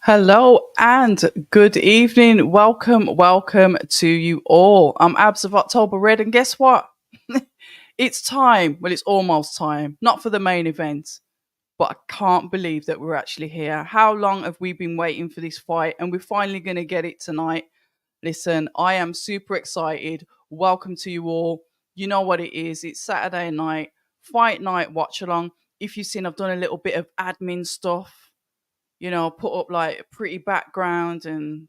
Hello and good evening. Welcome to you all. I'm Abs of October Red, and guess what? It's time. Well, it's almost time. Not for the main event, but I can't believe that we're actually here. How long have we been waiting for this fight? And we're finally going to get it tonight. Listen, I am super excited. Welcome to you all. You know what it is. It's Saturday night, fight night watch along. If you've seen, I've done a little bit of admin stuff, put up like a pretty background and,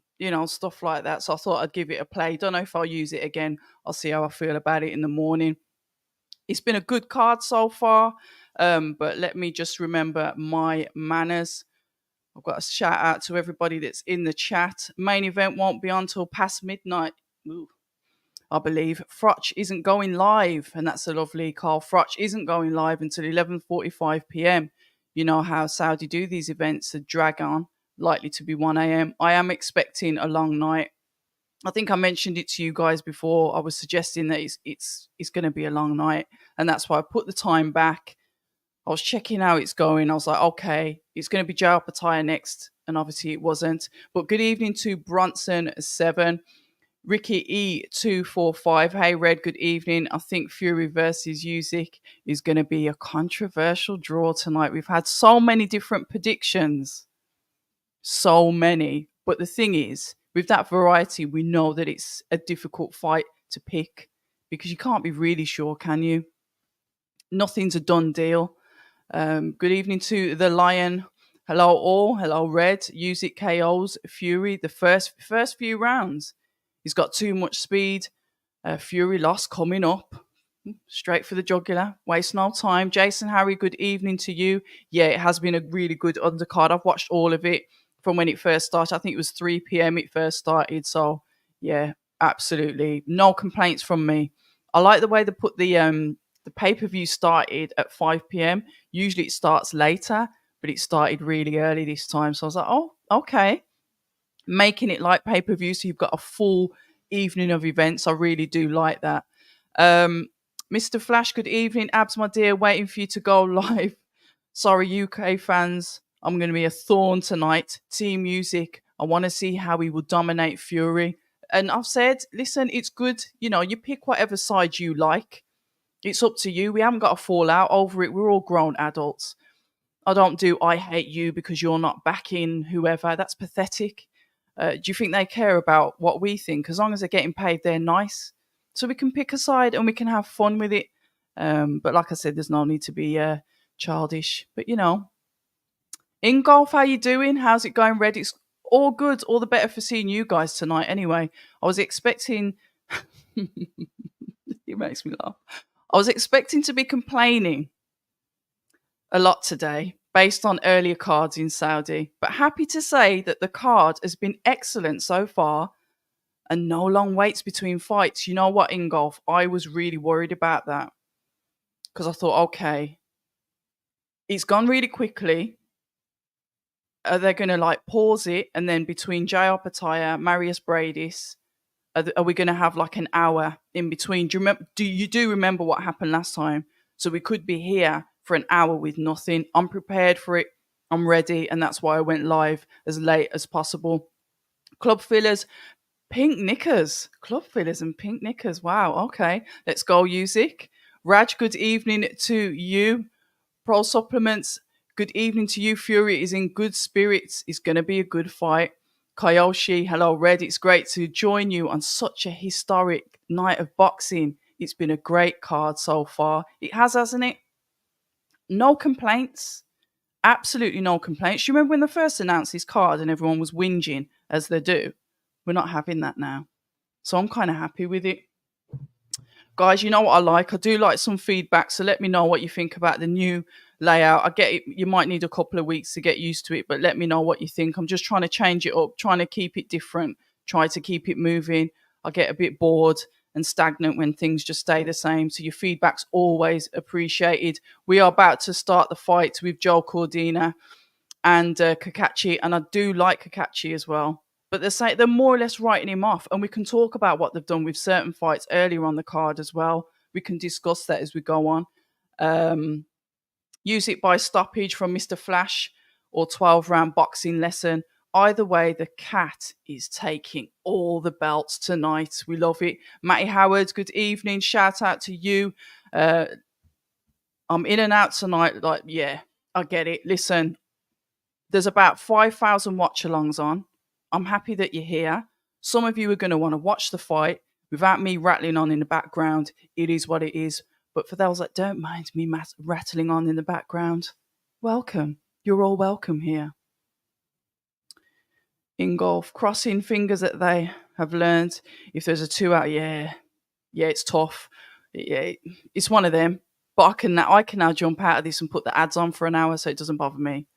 stuff like that. So I thought I'd give it a play. Don't know if I'll use it again. I'll see how I feel about it in the morning. It's been a good card so far, but let me just remember my manners. I've got a shout out to everybody that's in the chat. Main event won't be on till past midnight. Ooh, I believe Frotch isn't going live, and that's a lovely call. Frotch isn't going live until 11:45 p.m. You know how Saudi do these events, a drag on, likely to be 1 a.m. I am expecting a long night. I think I mentioned it to you guys before. I was suggesting that it's going to be a long night, and that's why I put the time back. I was checking how it's going. I was like, okay, it's going to be Joe Opetaia next, and obviously it wasn't. But good evening to Bronson7. Ricky E245. Hey, Red, good evening. I think Fury versus Usyk is going to be a controversial draw tonight. We've had so many different predictions. So many. But the thing is, with that variety, we know that it's a difficult fight to pick because you can't be really sure, can you? Nothing's a done deal. Good evening to the Lion. Hello all. Hello Red. Usyk KOs Fury the first few rounds. He's got too much speed. Fury loss coming up. Straight for the jugular. Waste no time. Jason Harry, good evening to you. Yeah, it has been a really good undercard. I've watched all of it from when it first started. I think it was 3 p.m. it first started. So, yeah, absolutely. No complaints from me. I like the way they put the pay-per-view started at 5 p.m. Usually it starts later, but it started really early this time. So I was like, oh, okay. Making it like pay-per-view, so you've got a full evening of events. I really do like that. Mr. Flash, good evening. Abs, my dear, waiting for you to go live. Sorry, UK fans. I'm going to be a thorn tonight. Team Music. I want to see how he will dominate Fury. And I've said, listen, it's good. You pick whatever side you like. It's up to you. We haven't got a fallout over it. We're all grown adults. I don't do I hate you because you're not backing whoever. That's pathetic. Do you think they care about what we think? As long as they're getting paid, they're nice. So we can pick a side and we can have fun with it. But like I said, there's no need to be childish. But in golf, how you doing? How's it going, Red? It's all good. All the better for seeing you guys tonight. Anyway, I was expecting. It makes me laugh. I was expecting to be complaining a lot today based on earlier cards in Saudi, but happy to say that the card has been excellent so far and no long waits between fights. You know what, in golf, I was really worried about that because I thought, okay, it's gone really quickly. Are they going to like pause it and then between Jay Opetaia, Marius Briedis, are we going to have like an hour in between? Do you remember what happened last time? So we could be here for an hour with nothing. I'm prepared for it. I'm ready, and that's why I went live as late as possible. Club fillers, pink knickers. Club fillers and pink knickers. Wow. Okay, let's go, Usyk. Raj, good evening to you. Pro supplements. Good evening to you. Fury is in good spirits. It's going to be a good fight. Kayoshi, hello, Red. It's great to join you on such a historic night of boxing. It's been a great card so far. It has, hasn't it? No complaints. Absolutely no complaints. You remember when they first announced this card and everyone was whinging, as they do? We're not having that now. So I'm kind of happy with it. Guys, you know what I like? I do like some feedback, so let me know what you think about the new layout. I get it, you might need a couple of weeks to get used to it, but let me know what you think. I'm just trying to change it up, trying to keep it different, try to keep it moving. I get a bit bored and stagnant when things just stay the same, so your feedback's always appreciated. We are about to start the fight with Joe Cordina and Cacace, and I do like Cacace as well. But they're more or less writing him off, and we can talk about what they've done with certain fights earlier on the card as well. We can discuss that as we go on. Use it by stoppage from Mr. Flash or 12-round boxing lesson. Either way, the cat is taking all the belts tonight. We love it. Matty Howard, good evening. Shout out to you. Uh, I'm in and out tonight. Like, yeah, I get it. Listen, there's about 5,000 watch alongs on. I'm happy that you're here. Some of you are going to want to watch the fight without me rattling on in the background. It is what it is. But for those that don't mind me rattling on in the background, welcome. You're all welcome here. In golf, crossing fingers that they have learned. If there's a 2 out, yeah, it's tough. Yeah, it's one of them. But I can now jump out of this and put the ads on for an hour, so it doesn't bother me.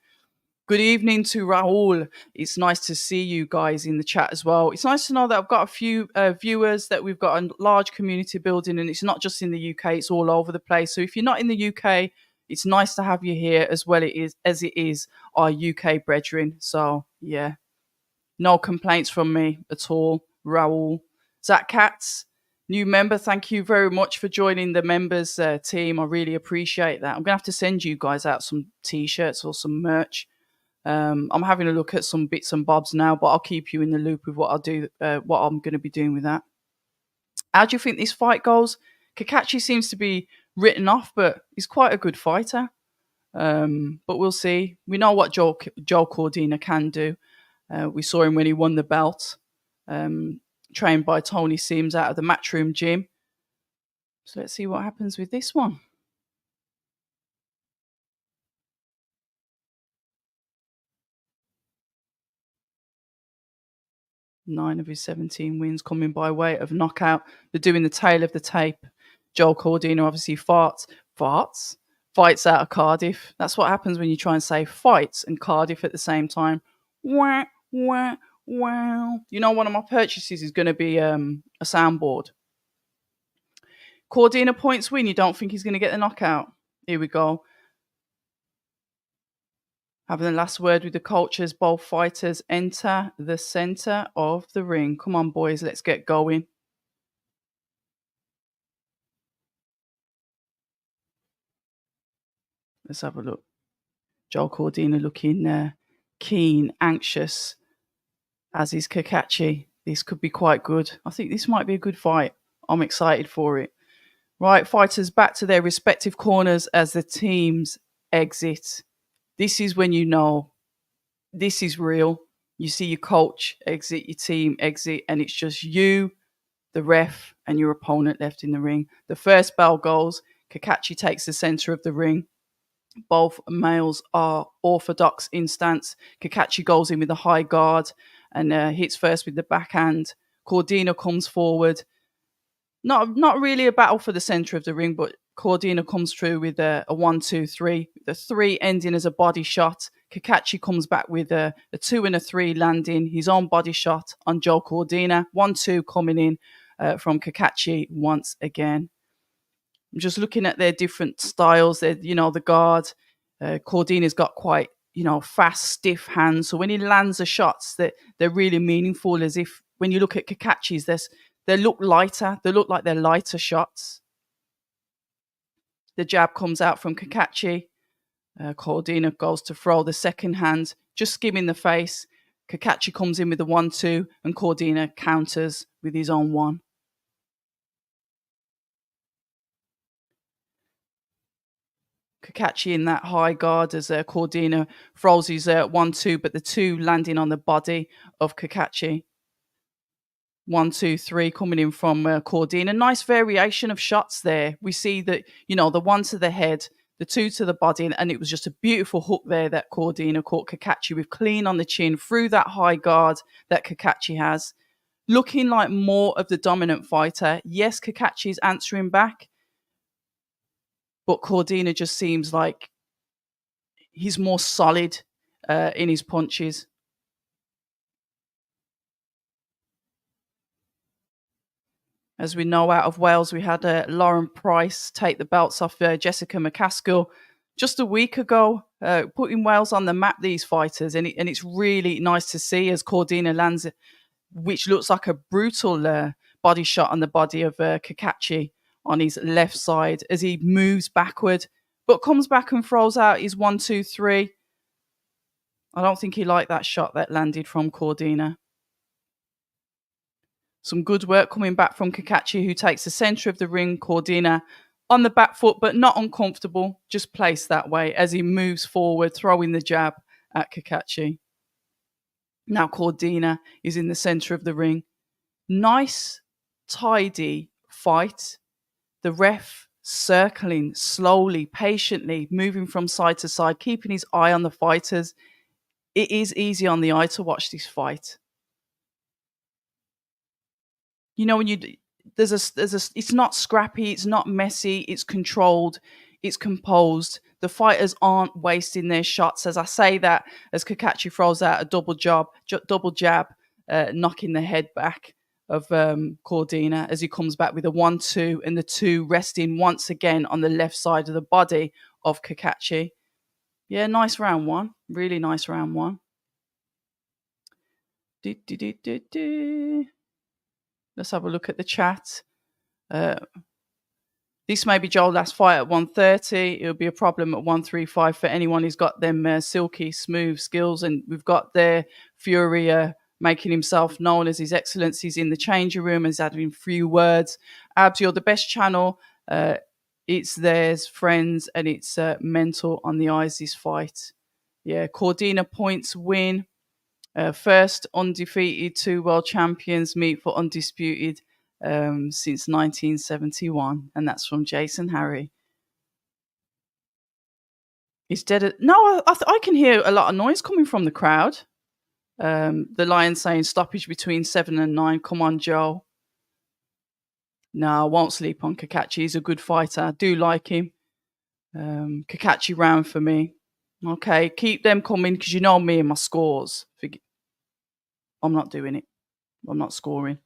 Good evening to Raul. It's nice to see you guys in the chat as well. It's nice to know that I've got a few viewers, that we've got a large community building, and it's not just in the UK, it's all over the place. So if you're not in the UK, it's nice to have you here as well as it is our UK brethren. So yeah, no complaints from me at all. Raul. Zach Katz, new member, thank you very much for joining the members team. I really appreciate that. I'm going to have to send you guys out some T-shirts or some merch. I'm having a look at some bits and bobs now, but I'll keep you in the loop with what I'm going to be doing with that. How do you think this fight goes? Cacace seems to be written off, but he's quite a good fighter. But we'll see. We know what Joe Cordina can do. We saw him when he won the belt, trained by Tony Sims out of the Matchroom gym. So let's see what happens with this one. 9 of his 17 wins coming by way of knockout. They're doing the tail of the tape. Joel Cordina obviously fights out of Cardiff. That's what happens when you try and say fights and Cardiff at the same time. Wah, wah, wow. You know, one of my purchases is going to be a soundboard. Cordina points win. You don't think he's going to get the knockout? Here we go. Having the last word with the coaches, both fighters enter the center of the ring. Come on, boys, let's get going. Let's have a look. Joel Cordina looking keen, anxious, as is Cacace. This could be quite good. I think this might be a good fight. I'm excited for it. Right, fighters back to their respective corners as the teams exit. This is when you know this is real. You see your coach exit, your team exit, and it's just you, the ref, and your opponent left in the ring. The first bell goes. Cacace takes the center of the ring. Both males are orthodox in stance. Cacace goes in with a high guard and hits first with the backhand. Cordina comes forward. Not really a battle for the center of the ring, but Cordina comes through with a 1-2-3. The 3 ending as a body shot. Cacace comes back with a 2 and a 3 landing his own body shot on Joe Cordina. 1-2 coming in from Cacace once again. I'm just looking at their different styles. The guard. Cordina's got quite, fast, stiff hands. So when he lands the shots, they're really meaningful. As if when you look at Cacace's, they look lighter. They look like they're lighter shots. The jab comes out from Cacace. Cordina goes to throw the second hand, just skimming the face. Cacace comes in with the 1-2, and Cordina counters with his own 1. Cacace in that high guard as Cordina throws his 1-2, but the 2 landing on the body of Cacace. 1-2-3 coming in from Cordina. Nice variation of shots there. We see that, the 1 to the head, the 2 to the body, and it was just a beautiful hook there that Cordina caught Cacace with, clean on the chin through that high guard that Cacace has. Looking like more of the dominant fighter. Yes, Cacace is answering back, but Cordina just seems like he's more solid in his punches. As we know, out of Wales, we had Lauren Price take the belts off Jessica McCaskill just a week ago, putting Wales on the map, these fighters. And it's really nice to see as Cordina lands, which looks like a brutal body shot on the body of Cacace on his left side as he moves backward, but comes back and throws out his 1-2-3. I don't think he liked that shot that landed from Cordina. Some good work coming back from Cacace, who takes the centre of the ring. Cordina on the back foot, but not uncomfortable, just placed that way as he moves forward, throwing the jab at Cacace. Now Cordina is in the centre of the ring. Nice, tidy fight. The ref circling slowly, patiently, moving from side to side, keeping his eye on the fighters. It is easy on the eye to watch this fight. You know, when you it's not scrappy, it's not messy, it's controlled, it's composed. The fighters aren't wasting their shots. As I say that, as Cacace throws out a double jab, knocking the head back of Cordina as he comes back with a 1-2, and the two resting once again on the left side of the body of Cacace. Yeah, nice round one. Really nice round one. Let's have a look at the chat. This may be Joel's last fight at 130. It'll be a problem at 135 for anyone who's got them silky, smooth skills. And we've got there Fury making himself known as His Excellencies in the changing room, as having few words. Abs, you're the best channel. It's theirs, friends, and it's mental on the eyes, this fight. Yeah, Cordina points win. First undefeated, 2 world champions meet for undisputed since 1971, and that's from Jason Harry. He's dead. No, I can hear a lot of noise coming from the crowd. The Lion saying stoppage between 7 and 9. Come on, Joe. No, I won't sleep on Cacace. He's a good fighter. I do like him. Cacace round for me. Okay, keep them coming because you know me and my scores. I'm not doing it. I'm not scoring.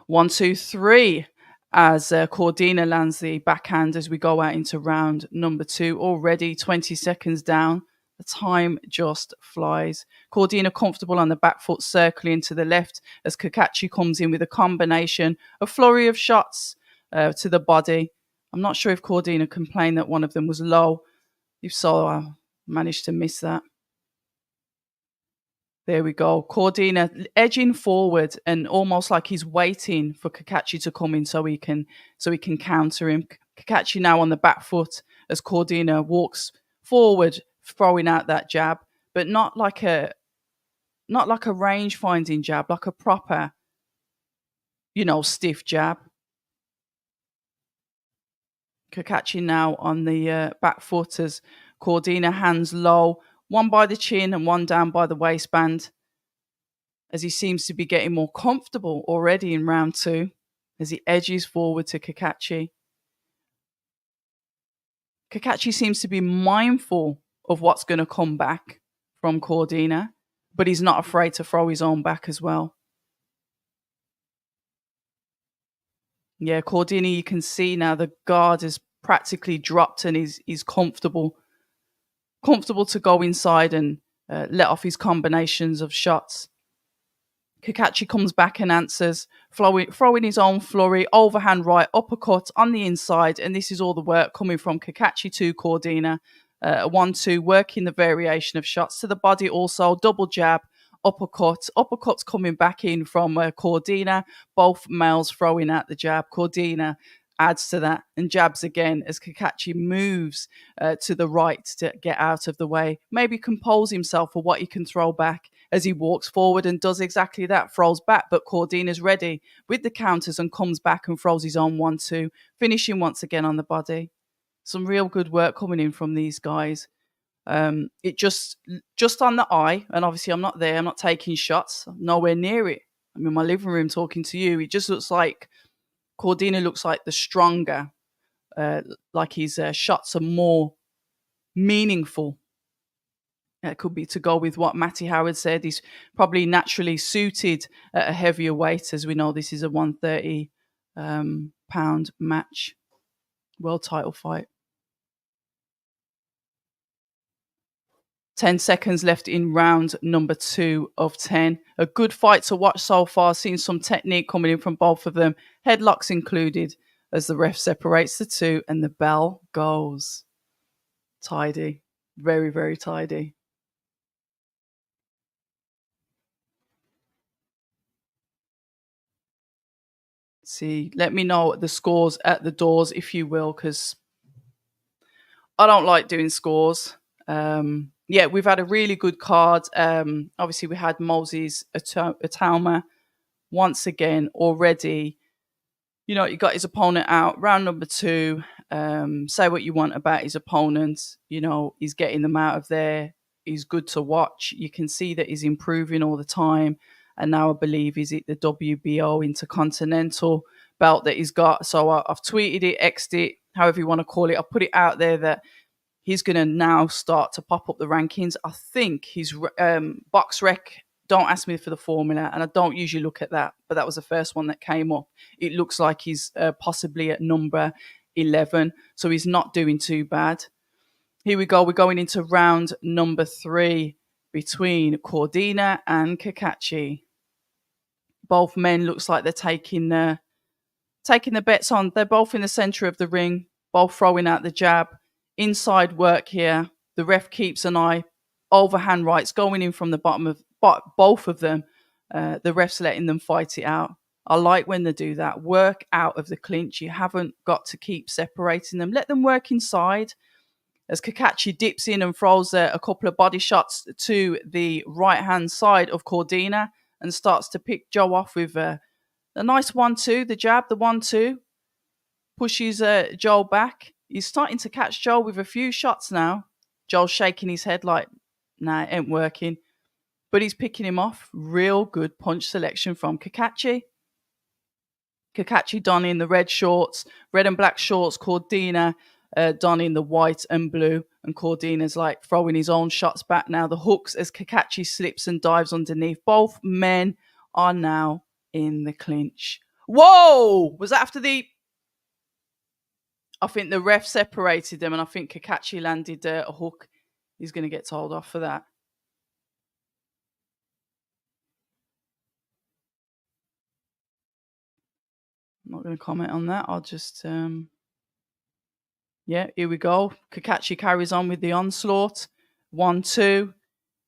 1, 2, 3 as Cordina lands the backhand as we go out into round number 2. Already 20 seconds down. The time just flies. Cordina comfortable on the back foot, circling to the left as Cacace comes in with a combination, a flurry of shots to the body. I'm not sure if Cordina complained that one of them was low. If so, I managed to miss that. There we go. Cordina edging forward and almost like he's waiting for Cacace to come in so he can counter him. Cacace now on the back foot as Cordina walks forward, throwing out that jab, but not like a range finding jab, like a proper, stiff jab. Cacace now on the back foot as Cordina hands low, one by the chin and one down by the waistband, as he seems to be getting more comfortable already in round 2 as he edges forward to Cacace. Cacace seems to be mindful of what's going to come back from Cordina, but he's not afraid to throw his own back as well. Yeah, Cordina, you can see now the guard has practically dropped and he's comfortable to go inside and let off his combinations of shots. Cacace comes back and answers, throwing his own flurry, overhand right, uppercut on the inside, and this is all the work coming from Cacace to Cordina. 1-2, working the variation of shots to the body also, double jab, uppercuts coming back in from Cordina, both males throwing out the jab. Cordina adds to that and jabs again as Cacace moves to the right to get out of the way, maybe compose himself for what he can throw back as he walks forward and does exactly that, throws back, but Cordina's ready with the counters and comes back and throws his own 1-2, finishing once again on the body. Some real good work coming in from these guys. It just on the eye, and obviously I'm not there, I'm not taking shots, I'm nowhere near it. I'm in my living room talking to you. It just looks like Cordina looks like the stronger, like his shots are more meaningful. It could be to go with what Matty Howard said. He's probably naturally suited at a heavier weight, as we know this is a 130 pound match, world title fight. 10 seconds left in round number 2 of 10. A good fight to watch so far. Seeing some technique coming in from both of them. Headlocks included as the ref separates the two and the bell goes. Tidy. Very, very tidy. see. Let me know the scores at the doors, if you will, because I don't like doing scores. Yeah, we've had a really good card. Obviously, we had Moses Atauma once again already. You know, he got his opponent out. Round number 2. Say what you want about his opponent. You know, he's getting them out of there. He's good to watch. You can see that he's improving all the time. And now I believe he's at the WBO Intercontinental belt that he's got. So I've tweeted it, X'd it, however you want to call it. I put it out there that he's going to now start to pop up the rankings. I think his box rec, don't ask me for the formula, and I don't usually look at that, but that was the first one that came up. It looks like he's possibly at number 11, so he's not doing too bad. Here we go. We're going into round number 3 between Cordina and Cacace. Both men looks like they're taking the bets on. They're both in the center of the ring, both throwing out the jab. Inside work here. The ref keeps an eye. Overhand rights going in from the bottom of both of them. The ref's letting them fight it out. I like when they do that. Work out of the clinch. You haven't got to keep separating them. Let them work inside. As Cacace dips in and throws a couple of body shots to the right-hand side of Cordina and starts to pick Joe off with a nice 1-2, the jab, the 1-2. Pushes Joe back. He's starting to catch Joe with a few shots now. Joe's shaking his head like, nah, it ain't working. But he's picking him off. Real good punch selection from Cacace. Cacace donning the red and black shorts. Cordina donning the white and blue. And Cordina's like throwing his own shots back now. The hooks as Cacace slips and dives underneath. Both men are now in the clinch. Whoa! Was that after the... I think the ref separated them, and I think Cacace landed a hook. He's going to get told off for that. I'm not going to comment on that. I'll just... Yeah, here we go. Cacace carries on with the onslaught. 1-2.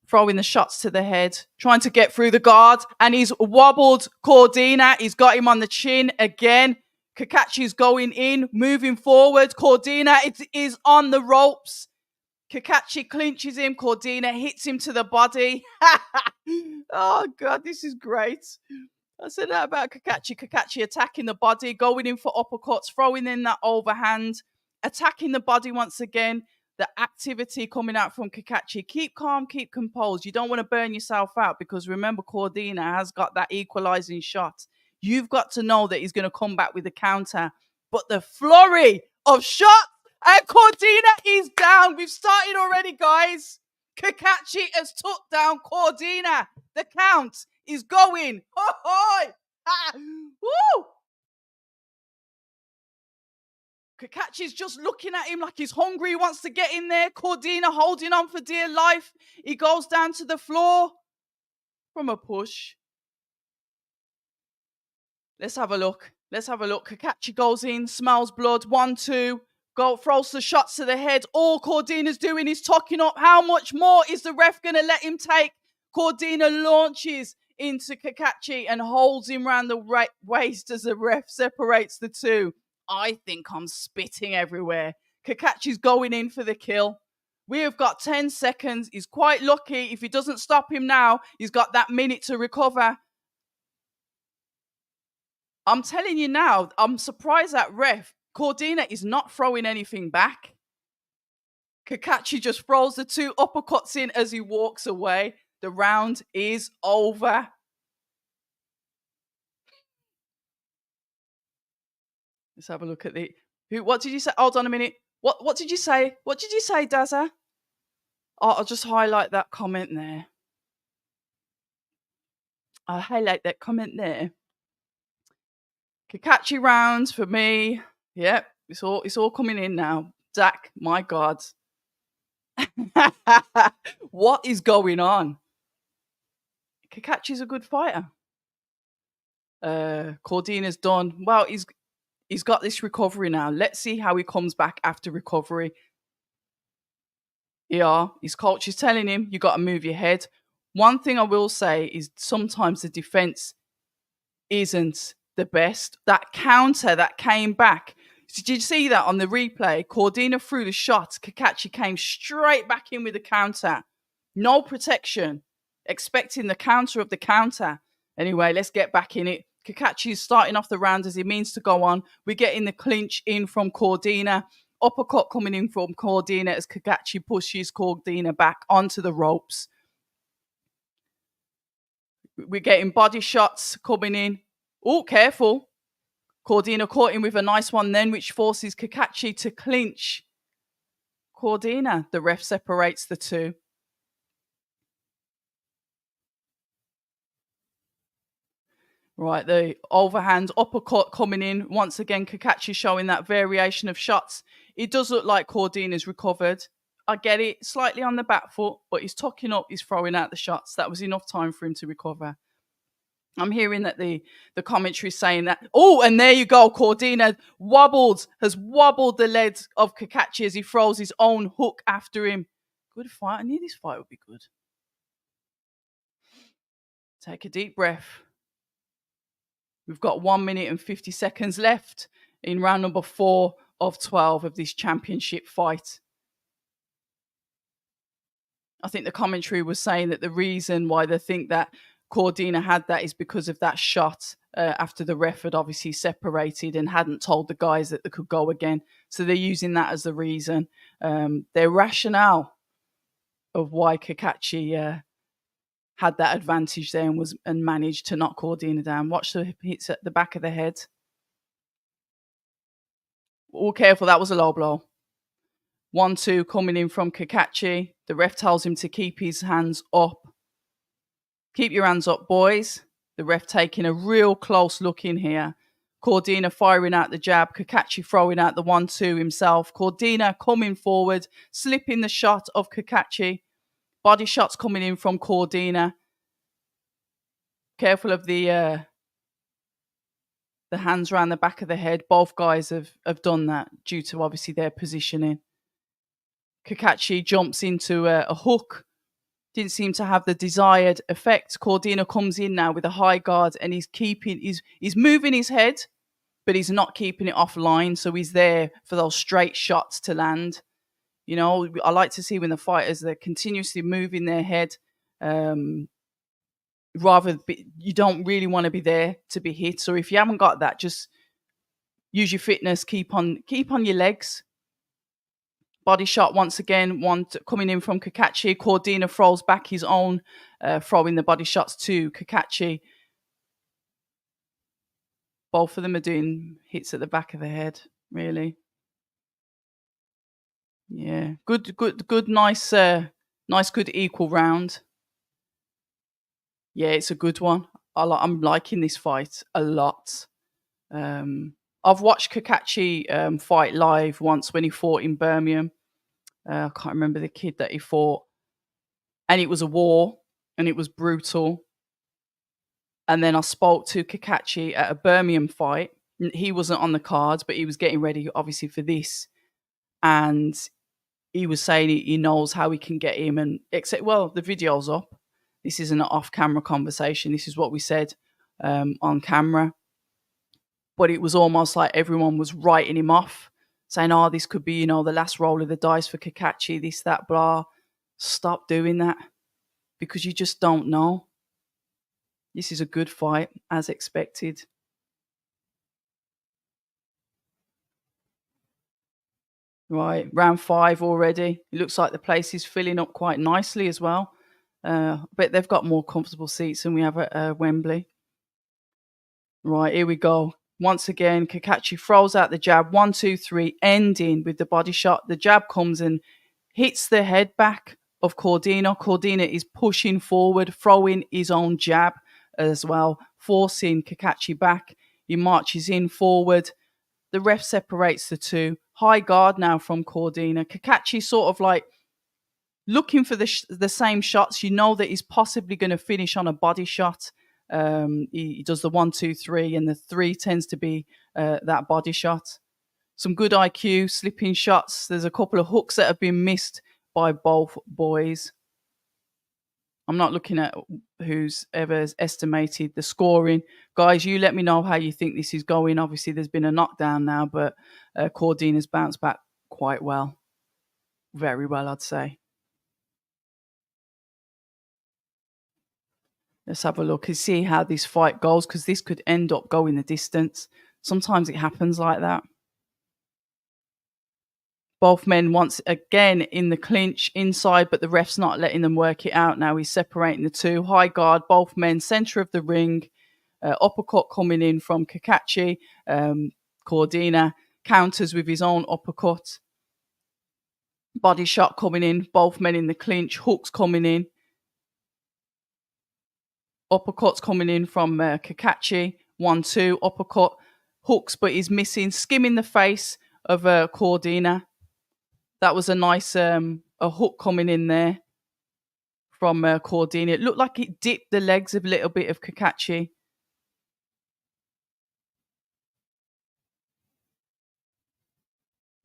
Throwing the shots to the head. Trying to get through the guard. And he's wobbled Cordina. He's got him on the chin again. Cacace's going in, moving forward. Cordina is on the ropes. Cacace clinches him. Cordina hits him to the body. Oh, God, this is great. I said that about Cacace. Cacace attacking the body, going in for uppercuts, throwing in that overhand, attacking the body once again. The activity coming out from Cacace. Keep calm, keep composed. You don't want to burn yourself out because remember, Cordina has got that equalizing shot. You've got to know that he's going to come back with a counter. But the flurry of shots and Cordina is down. We've started already, guys. Cacace has took down Cordina. The count is going. Ho-hoi! Ah! Woo! Cacace's just looking at him like he's hungry. He wants to get in there. Cordina holding on for dear life. He goes down to the floor from a push. Let's have a look. Cacace goes in, smells blood. 1-2. Throws the shots to the head. All Cordina's doing is talking up. How much more is the ref going to let him take? Cordina launches into Cacace and holds him round the waist as the ref separates the two. I think I'm spitting everywhere. Cacace's going in for the kill. We have got 10 seconds. He's quite lucky. If he doesn't stop him now, he's got that minute to recover. I'm telling you now, I'm surprised that ref, Cordina, is not throwing anything back. Cacace just throws the 2 uppercuts in as he walks away. The round is over. Let's have a look at the... What did you say? Hold on a minute. What did you say? What did you say, Dazza? Oh, I'll just highlight that comment there. I'll highlight that comment there. Cacace rounds for me. Yep, it's all coming in now. Zach, my God. What is going on? Cacace's a good fighter. Cordina's done. Well, he's got this recovery now. Let's see how he comes back after recovery. Yeah, his coach is telling him, you got to move your head. One thing I will say is sometimes the defense isn't the best. That counter that came back. Did you see that on the replay? Cordina threw the shot. Cacace came straight back in with the counter. No protection. Expecting the counter of the counter. Anyway, let's get back in it. Cacace is starting off the round as he means to go on. We're getting the clinch in from Cordina. Uppercut coming in from Cordina as Cacace pushes Cordina back onto the ropes. We're getting body shots coming in. Oh, careful. Cordina caught him with a nice one then, which forces Cacace to clinch Cordina. The ref separates the two. Right, the overhand uppercut coming in. Once again, Cacace showing that variation of shots. It does look like Cordina's recovered. I get it, slightly on the back foot, but he's tucking up, he's throwing out the shots. That was enough time for him to recover. I'm hearing that the commentary is saying that. Oh, and there you go. Cordina has wobbled the legs of Cacace as he throws his own hook after him. Good fight. I knew this fight would be good. Take a deep breath. We've got 1 minute and 50 seconds left in round number 4 of 12 of this championship fight. I think the commentary was saying that the reason why they think that Cordina had that is because of that shot after the ref had obviously separated and hadn't told the guys that they could go again. So they're using that as the reason. Their rationale of why Cacace had that advantage there and managed to knock Cordina down. Watch the hits at the back of the head. All careful, that was a low blow. 1-2 coming in from Cacace. The ref tells him to keep his hands up. Keep your hands up, boys. The ref taking a real close look in here. Cordina firing out the jab. Cacace throwing out the 1-2 himself. Cordina coming forward, slipping the shot of Cacace. Body shots coming in from Cordina. Careful of the hands around the back of the head. Both guys have done that due to obviously their positioning. Cacace jumps into a hook. Didn't seem to have the desired effect. Cordina comes in now with a high guard and he's moving his head, but he's not keeping it offline. So he's there for those straight shots to land. You know, I like to see when the fighters, they're continuously moving their head. You don't really want to be there to be hit. So if you haven't got that, just use your fitness. Keep on your legs. Body shot once again, coming in from Cacace. Cordina throws back his own, throwing the body shots to Cacace. Both of them are doing hits at the back of the head, really. Yeah, good, nice, good equal round. Yeah, it's a good one. I'm liking this fight a lot. I've watched Cacace fight live once when he fought in Birmingham. I can't remember the kid that he fought. And it was a war, and it was brutal. And then I spoke to Cacace at a Birmingham fight. He wasn't on the cards, but he was getting ready, obviously, for this. And he was saying he knows how he can get him. And the video's up. This isn't an off-camera conversation. This is what we said on camera. But it was almost like everyone was writing him off, saying, oh, this could be, the last roll of the dice for Cacace, this, that, blah. Stop doing that because you just don't know. This is a good fight, as expected. Right, round 5 already. It looks like the place is filling up quite nicely as well. But they've got more comfortable seats than we have at Wembley. Right, here we go. Once again, Cacace throws out the jab. 1, 2, 3, ending with the body shot. The jab comes and hits the head back of Cordina. Cordina is pushing forward, throwing his own jab as well, forcing Cacace back. He marches in forward. The ref separates the two. High guard now from Cordina. Cacace sort of like looking for the same shots. You know that he's possibly going to finish on a body shot. He does the 1, 2, 3, and the 3 tends to be that body shot. Some good IQ, slipping shots. There's a couple of hooks that have been missed by both boys. I'm not looking at who's ever estimated the scoring. Guys, you let me know how you think this is going. Obviously, there's been a knockdown now, but Cordina's bounced back quite well. Very well, I'd say. Let's have a look and see how this fight goes, because this could end up going the distance. Sometimes it happens like that. Both men once again in the clinch inside, but the ref's not letting them work it out now. He's separating the two. High guard, both men, center of the ring. Uppercut coming in from Cacace. Cordina counters with his own uppercut. Body shot coming in. Both men in the clinch. Hooks coming in. Uppercuts coming in from Cacace. 1-2. Uppercut. Hooks, but he's missing. Skimming the face of Cordina. That was a nice a hook coming in there from Cordina. It looked like it dipped the legs a little bit of Cacace.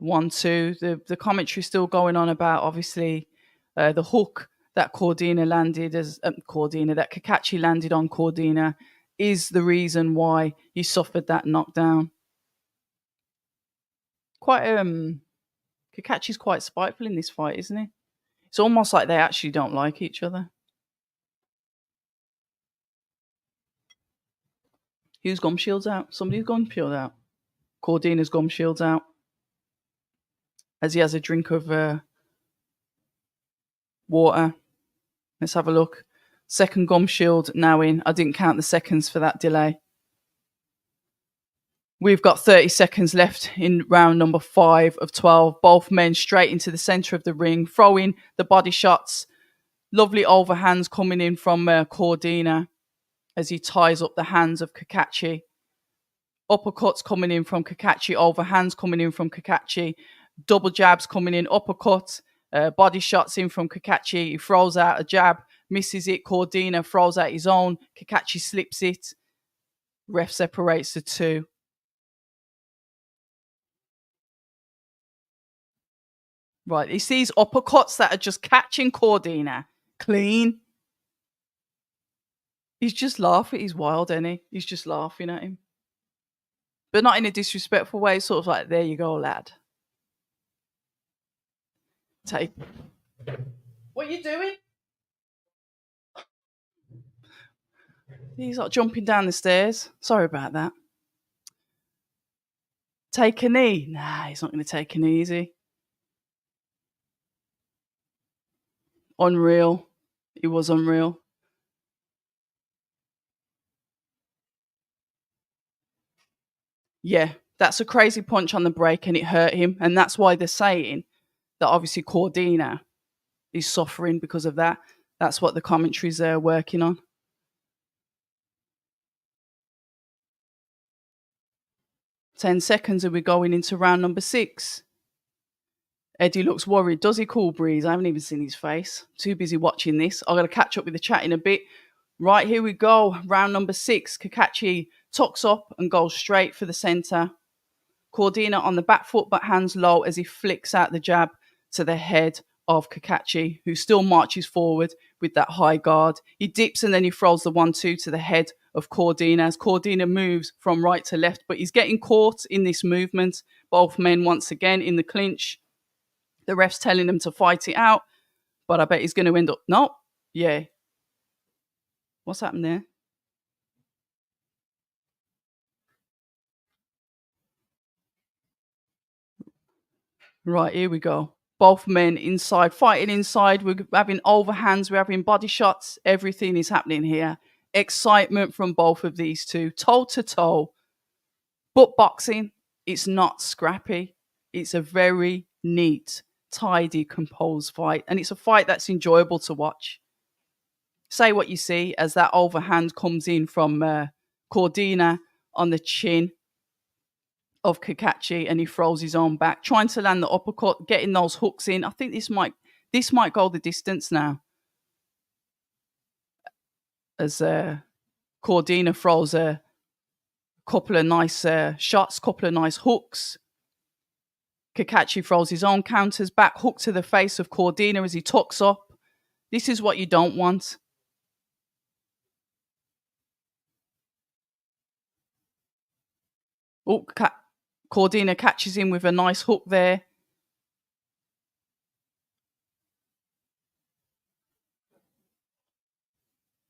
1-2. The commentary still going on about, obviously, the hook that Cordina landed that Cacace landed on Cordina is the reason why he suffered that knockdown. Quite Cacace's quite spiteful in this fight, isn't he? It's almost like they actually don't like each other. Whose gum shield's out? Somebody's gum shield out. Cordina's gum shield's out. As he has a drink of water. Let's have a look. Second gum shield now in. I didn't count the seconds for that delay. We've got 30 seconds left in round number 5 of 12. Both men straight into the center of the ring, throwing the body shots. Lovely overhands coming in from Cordina as he ties up the hands of Cacace. Uppercuts coming in from Cacace, overhands coming in from Cacace. Double jabs coming in, uppercut. Body shots in from Cacace. He throws out a jab, misses it. Cordina throws out his own. Cacace slips it. Ref separates the two. Right, he sees uppercuts that are just catching Cordina clean. He's just laughing. He's wild, isn't he? He's just laughing at him. But not in a disrespectful way, sort of like, there you go, lad. Take. What are you doing? He's like jumping down the stairs. Sorry about that. Take a knee. Nah, he's not going to take a knee, is he? Unreal. He was unreal. Yeah, that's a crazy punch on the break and it hurt him. And that's why they're saying that obviously Cordina is suffering because of that. That's what the commentaries are working on. 10 seconds and we're going into round number 6. Eddie looks worried. Does he call Breeze? I haven't even seen his face. Too busy watching this. I'm going to catch up with the chat in a bit. Right, here we go. Round number 6. Cacace tucks up and goes straight for the center. Cordina on the back foot but hands low as he flicks out the jab to the head of Cacace, who still marches forward with that high guard. He dips and then he throws the 1-2 to the head of Cordina as Cordina moves from right to left, but he's getting caught in this movement. Both men once again in the clinch. The ref's telling him to fight it out, but I bet he's going to end up... No. Yeah. What's happened there? Right, here we go. Both men inside, fighting inside. We're having overhands, we're having body shots. Everything is happening here. Excitement from both of these two, toe to toe. But boxing, it's not scrappy. It's a very neat, tidy, composed fight. And it's a fight that's enjoyable to watch. Say what you see as that overhand comes in from Cordina on the chin of Cacace and he throws his own back, trying to land the uppercut, getting those hooks in. I think this might go the distance now. As Cordina throws a couple of nice shots, couple of nice hooks. Cacace throws his own counters back, hook to the face of Cordina as he tucks up. This is what you don't want. Oh, Cordina catches him with a nice hook there.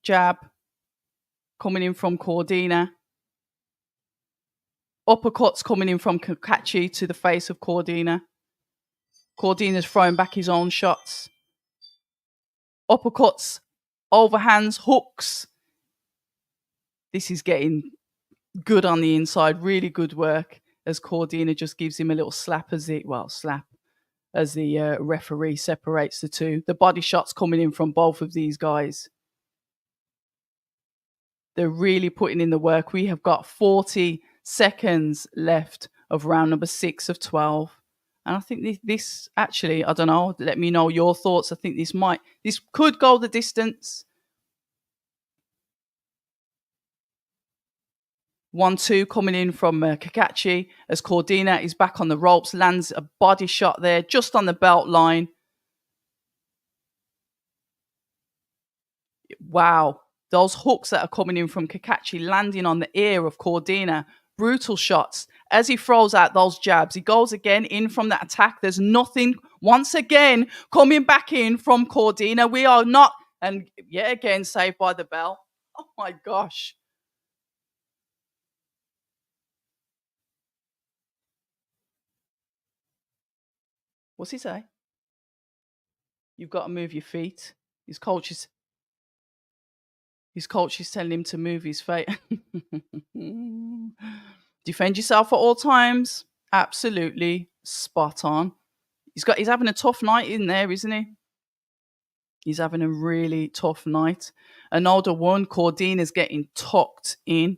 Jab coming in from Cordina. Uppercuts coming in from Cacace to the face of Cordina. Cordina's throwing back his own shots. Uppercuts, overhands, hooks. This is getting good on the inside. Really good work as Cordina just gives him a little slap as the referee separates the two. The body shots coming in from both of these guys. They're really putting in the work. We have got 40 seconds left of round number 6 of 12. And I think this actually, I don't know, let me know your thoughts. I think this could go the distance. 1-2 coming in from Cacace as Cordina is back on the ropes, lands a body shot there just on the belt line. Wow. Those hooks that are coming in from Cacace landing on the ear of Cordina. Brutal shots. As he throws out those jabs, he goes again in from that attack. There's nothing, once again, coming back in from Cordina. We are not, and yet again, saved by the bell. Oh my gosh. What's he say? You've got to move your feet. His coach is telling him to move his feet. Defend yourself at all times. Absolutely spot on. He's having a tough night in there, isn't he? He's having a really tough night. Another one, Cordina's getting tucked in.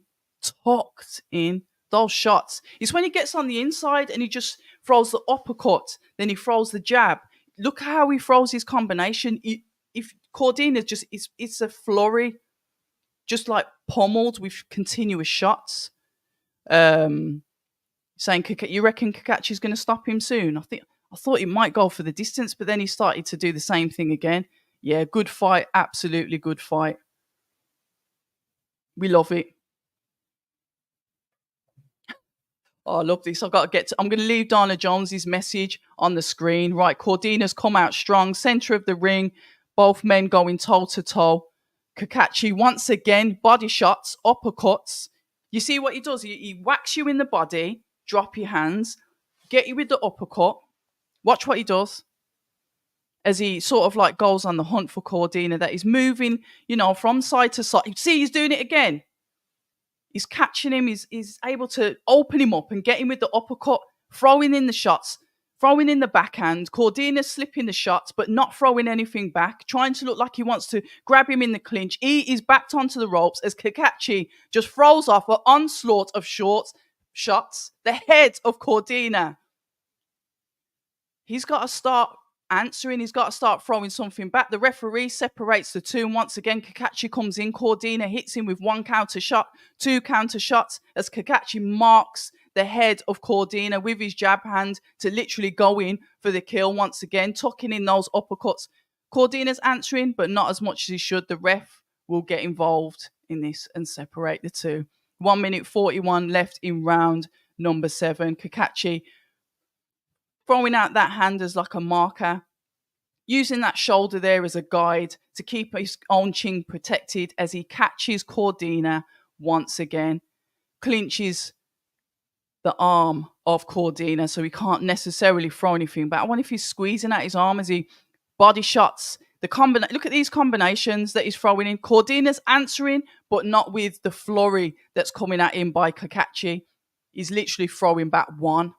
Those shots. It's when he gets on the inside and he just throws the uppercut, then he throws the jab. Look how he throws his combination. If Cordina just, it's a flurry, just like pummeled with continuous shots. Saying, you reckon Cacace's going to stop him soon? I thought he might go for the distance, but then he started to do the same thing again. Yeah, good fight. Absolutely good fight. We love it. Oh, I love this. I'm going to leave Dana Jones's message on the screen. Right, Cordina's come out strong, center of the ring. Both men going toe to toe. Cacace once again, body shots, uppercuts. You see what he does? He whacks you in the body, drop your hands, get you with the uppercut. Watch what he does. As he sort of like goes on the hunt for Cordina, that he's moving, from side to side. See, he's doing it again. He's catching him. He's able to open him up and get him with the uppercut, throwing in the shots, throwing in the backhand. Cordina slipping the shots, but not throwing anything back, trying to look like he wants to grab him in the clinch. He is backed onto the ropes as Cacace just throws off an onslaught of shots. The head of Cordina. He's got to start answering. He's got to start throwing something back. The referee separates the two. And once again, Cacace comes in. Cordina hits him with one counter shot, two counter shots as Cacace marks the head of Cordina with his jab hand to literally go in for the kill once again, tucking in those uppercuts. Cordina's answering, but not as much as he should. The ref will get involved in this and separate the two. 1 minute 41 left in round number 7. Cacace throwing out that hand as like a marker, using that shoulder there as a guide to keep his own chin protected as he catches Cordina once again, clinches the arm of Cordina so he can't necessarily throw anything back. I wonder if he's squeezing at his arm as he body shots. Look at these combinations that he's throwing in. Cordina's answering, but not with the flurry that's coming at him by Cacace. He's literally throwing back one.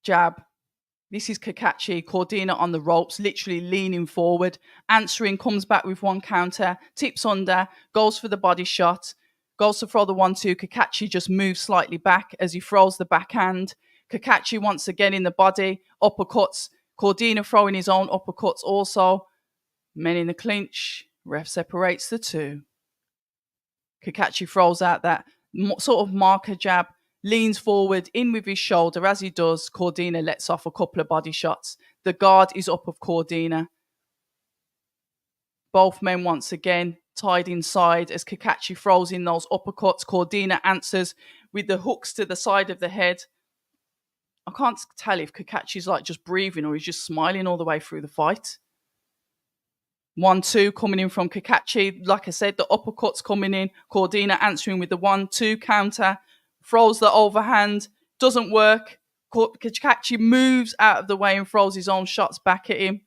Jab. This is Cacace. Cordina on the ropes, literally leaning forward. Answering, comes back with one counter, tips under, goes for the body shot, goes to throw the 1-2. Cacace just moves slightly back as he throws the backhand. Cacace once again in the body, uppercuts. Cordina throwing his own uppercuts also. Men in the clinch. Ref separates the two. Cacace throws out that sort of marker jab, leans forward, in with his shoulder. As he does, Cordina lets off a couple of body shots. The guard is up of Cordina. Both men once again tied inside as Cacace throws in those uppercuts. Cordina answers with the hooks to the side of the head. I can't tell if Cacace's like just breathing or he's just smiling all the way through the fight. 1-2 coming in from Cacace. Like I said, the uppercuts coming in. Cordina answering with the 1-2 counter. Throws the overhand. Doesn't work. Cacace moves out of the way and throws his own shots back at him.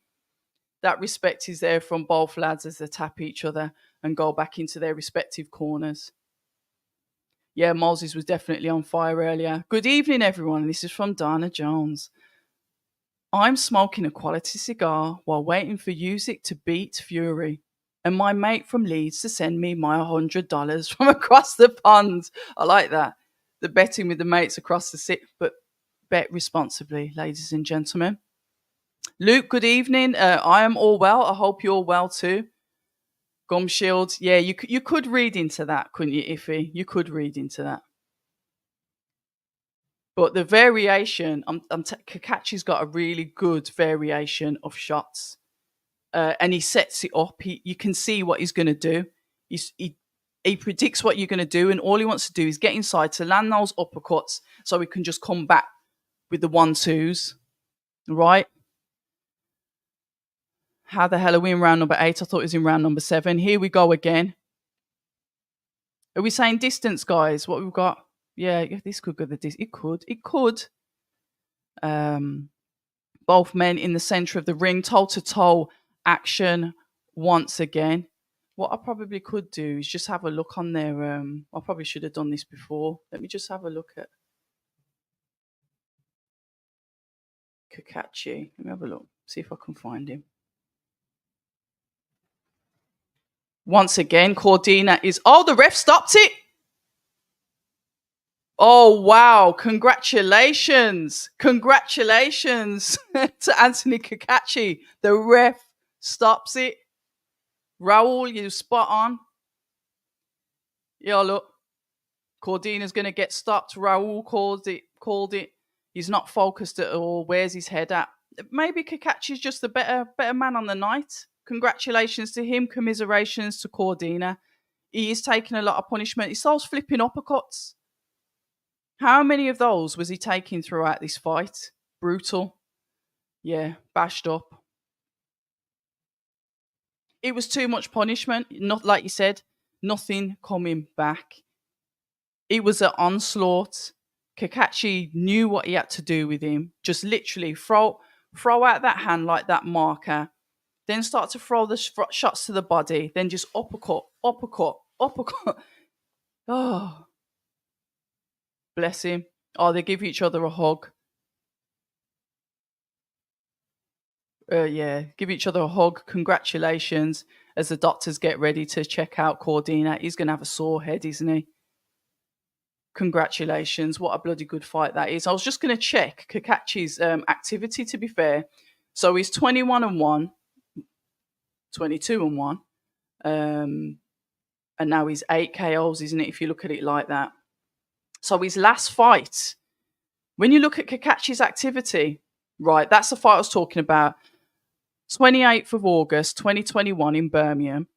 That respect is there from both lads as they tap each other and go back into their respective corners. Yeah, Moses was definitely on fire earlier. Good evening, everyone. This is from Dana Jones. I'm smoking a quality cigar while waiting for Usyk to beat Fury, and my mate from Leeds to send me my $100 from across the pond. I like that. The betting with the mates across the city, but bet responsibly, ladies and gentlemen. Luke, good evening. I am all well. I hope you're well too. Gum Shield. Yeah, you could read into that, couldn't you, Iffy? You could read into that. But the variation, Cacace's got a really good variation of shots. And he sets it up. You can see what he's going to do. He predicts what you're going to do, and all he wants to do is get inside to land those uppercuts so he can just come back with the 1-2s. Right? How the hell are we in round number 8? I thought it was in round number 7. Here we go again. Are we saying distance, guys? What we've got? Yeah, this could go the distance. It could. Both men in the center of the ring, toe-to-toe action once again. What I probably could do is just have a look on their... I probably should have done this before. Let me just have a look at Cacace. Let me have a look. See if I can find him. Once again, Cordina is... Oh, the ref stopped it! Oh, wow. Congratulations. Congratulations to Anthony Cacace. The ref stops it. Raul, you spot on. Yeah, look. Cordina's going to get stopped. Raul called it. He's not focused at all. Where's his head at? Maybe Cacace's just the better man on the night. Congratulations to him. Commiserations to Cordina. He is taking a lot of punishment. He starts flipping uppercuts. How many of those was he taking throughout this fight? Brutal. Yeah, bashed up. It was too much punishment. Not like you said, nothing coming back. It was an onslaught. Cacace knew what he had to do with him. Just literally throw out that hand like that marker. Then start to throw the shots to the body. Then just uppercut. Oh, bless him. Oh, they give each other a hug. Give each other a hug. Congratulations. As the doctors get ready to check out Cordina. He's going to have a sore head, isn't he? Congratulations. What a bloody good fight that is. I was just going to check Cacace's activity, to be fair. So he's 21-1, 22-1. And now he's 8 KOs, isn't it, if you look at it like that. So his last fight, when you look at Cacace's activity, right, that's the fight I was talking about. 28th of August, 2021 in Birmingham.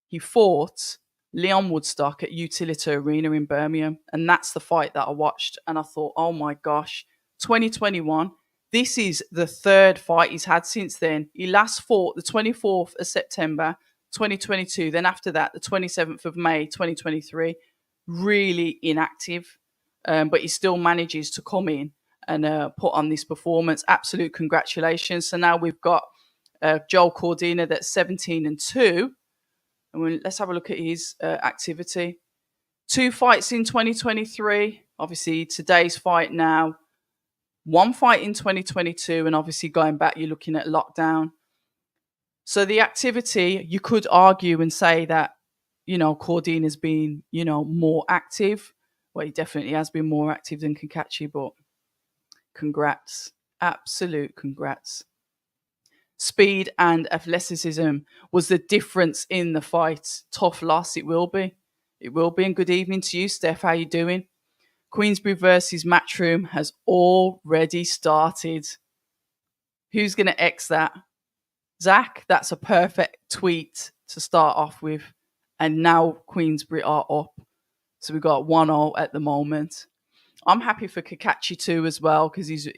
He fought Leon Woodstock at Utility Arena in Birmingham. And that's the fight that I watched. And I thought, oh my gosh, 2021. This is the third fight he's had since then. He last fought the 24th of September, 2022. Then after that, the 27th of May, 2023. Really inactive. But he still manages to come in and put on this performance. Absolute congratulations. So now we've got Joel Cordina that's 17-2. And let's have a look at his activity. 2 fights in 2023. Obviously, today's fight now. 1 fight in 2022. And obviously, going back, you're looking at lockdown. So the activity, you could argue and say that, Cordina's been, more active. Well, he definitely has been more active than Cacace, but congrats. Absolute congrats. Speed and athleticism was the difference in the fight. Tough loss, it will be. It will be. And good evening to you, Steph. How you doing? Queensbury versus Matchroom has already started. Who's going to X that? Zach, that's a perfect tweet to start off with, and now Queensbury are up. So we've got 1-0 at the moment. I'm happy for Cacace too as well because he's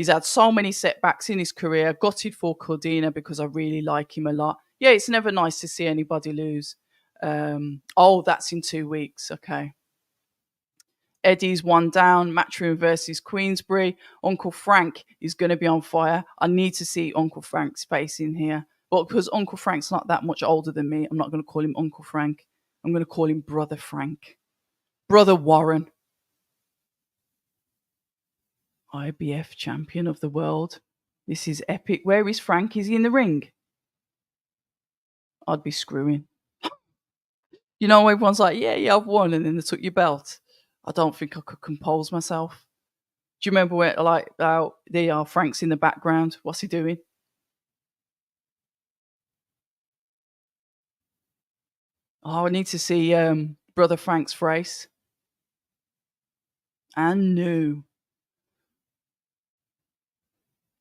had so many setbacks in his career. Gutted for Cordina because I really like him a lot. Yeah, it's never nice to see anybody lose. Oh, that's in 2 weeks. Okay. Eddie's one down. Matchroom versus Queensbury. Uncle Frank is going to be on fire. I need to see Uncle Frank's face in here. But because Uncle Frank's not that much older than me, I'm not going to call him Uncle Frank. I'm going to call him Brother Frank. Brother Warren. IBF champion of the world. This is epic. Where is Frank? Is he in the ring? I'd be screwing. Everyone's like, yeah, I've won, and then they took your belt. I don't think I could compose myself. Do you remember where, like, how they are? Frank's in the background. What's he doing? Oh, I need to see Brother Frank's face. And new.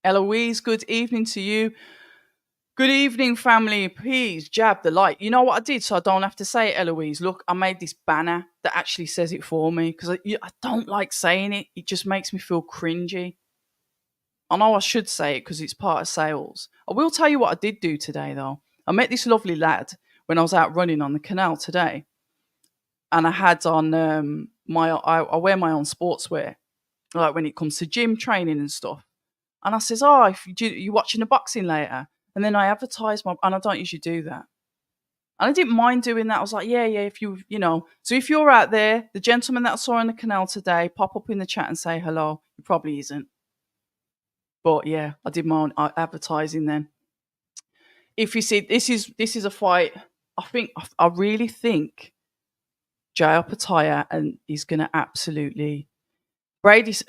Eloise, good evening to you. Good evening, family. Please jab the like. You know what I did so I don't have to say it, Eloise? Look, I made this banner that actually says it for me because I don't like saying it. It just makes me feel cringy. I know I should say it because it's part of sales. I will tell you what I did do today, though. I met this lovely lad when I was out running on the canal today. And I had on I wear my own sportswear, like when it comes to gym training and stuff. And I says, "Oh, if you're watching the boxing later," and then I advertise and I don't usually do that. And I didn't mind doing that. I was like, yeah, if so if you're out there, the gentleman that I saw on the canal today, pop up in the chat and say hello. He probably isn't. But yeah, I did my own advertising then. If you see, this is a fight. I really think Jay Opetaia and he's going to absolutely Briedis.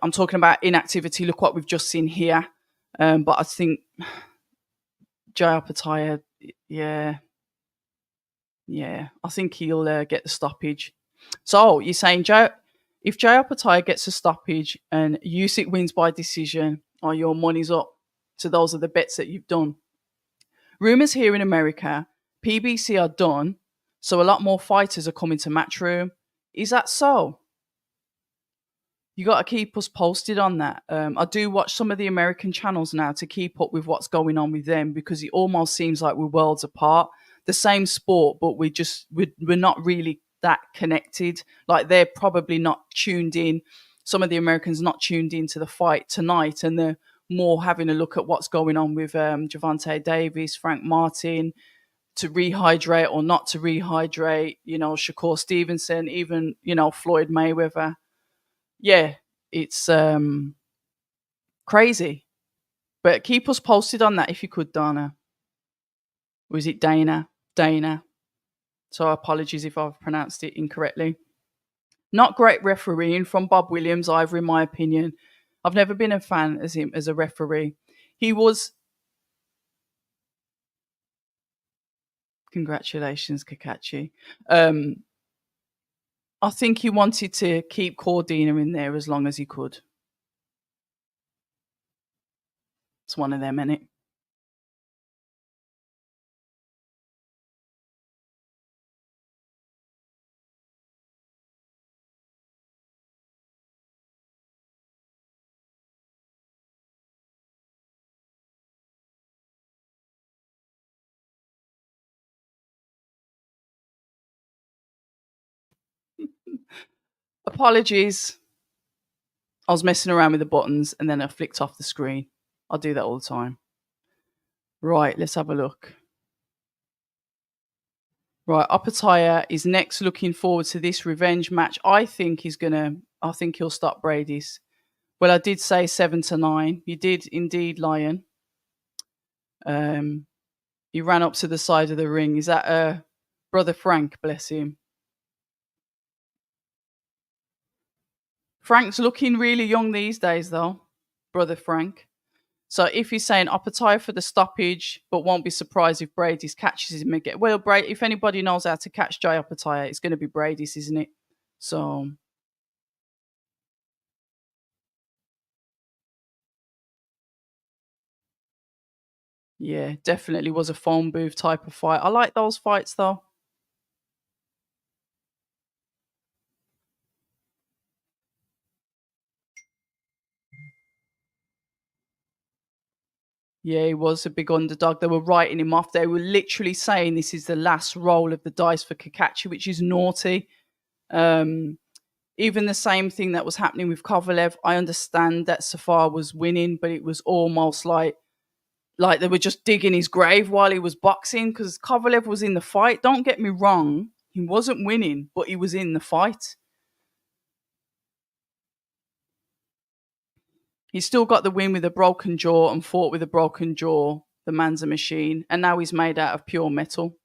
I'm talking about inactivity. Look what we've just seen here. But I think Jay Opetaia, yeah, I think he'll get the stoppage. So you're saying if Jay Opetaia gets a stoppage and Usyk wins by decision, your money's up. So those are the bets that you've done. Rumors here in America, PBC are done, so a lot more fighters are coming to Matchroom. Is that so? You got to keep us posted on that. I do watch some of the American channels now to keep up with what's going on with them because it almost seems like we're worlds apart. The same sport, but we're not really that connected. Like they're probably not tuned in. Some of the Americans not tuned into the fight tonight, and they're more having a look at what's going on with Javante Davis, Frank Martin, to rehydrate or not to rehydrate. Shakur Stevenson, even Floyd Mayweather. Yeah, it's crazy. But keep us posted on that if you could, Dana. Or is it Dana? Dana. So apologies if I've pronounced it incorrectly. Not great refereeing from Bob Williams either, in my opinion. I've never been a fan as him as a referee. He was. Congratulations, Cacace. I think he wanted to keep Cordina in there as long as he could. It's one of them, innit? Apologies. I was messing around with the buttons and then I flicked off the screen. I do that all the time. Right, let's have a look. Right, Opetaia is next. Looking forward to this revenge match. I think he'll stop Briedis. Well, I did say 7-9. You did indeed, Lion. He ran up to the side of the ring. Is that Brother Frank? Bless him. Frank's looking really young these days, though. Brother Frank. So if he's saying Opetaia for the stoppage, but won't be surprised if Briedis catches him again. Well, if anybody knows how to catch Jay Opetaia, it's going to be Briedis, isn't it? So Yeah, definitely was a phone booth type of fight. I like those fights though. Yeah, he was a big underdog. They were writing him off. They were literally saying this is the last roll of the dice for Cacace, which is naughty. Um, Even the same thing that was happening with Kovalev. I understand that Safar was winning, but it was almost like they were just digging his grave while he was boxing because Kovalev was in the fight. Don't get me wrong, he wasn't winning, but he was in the fight. He's still got the win with a broken jaw and fought with a broken jaw. The man's a machine, and now he's made out of pure metal.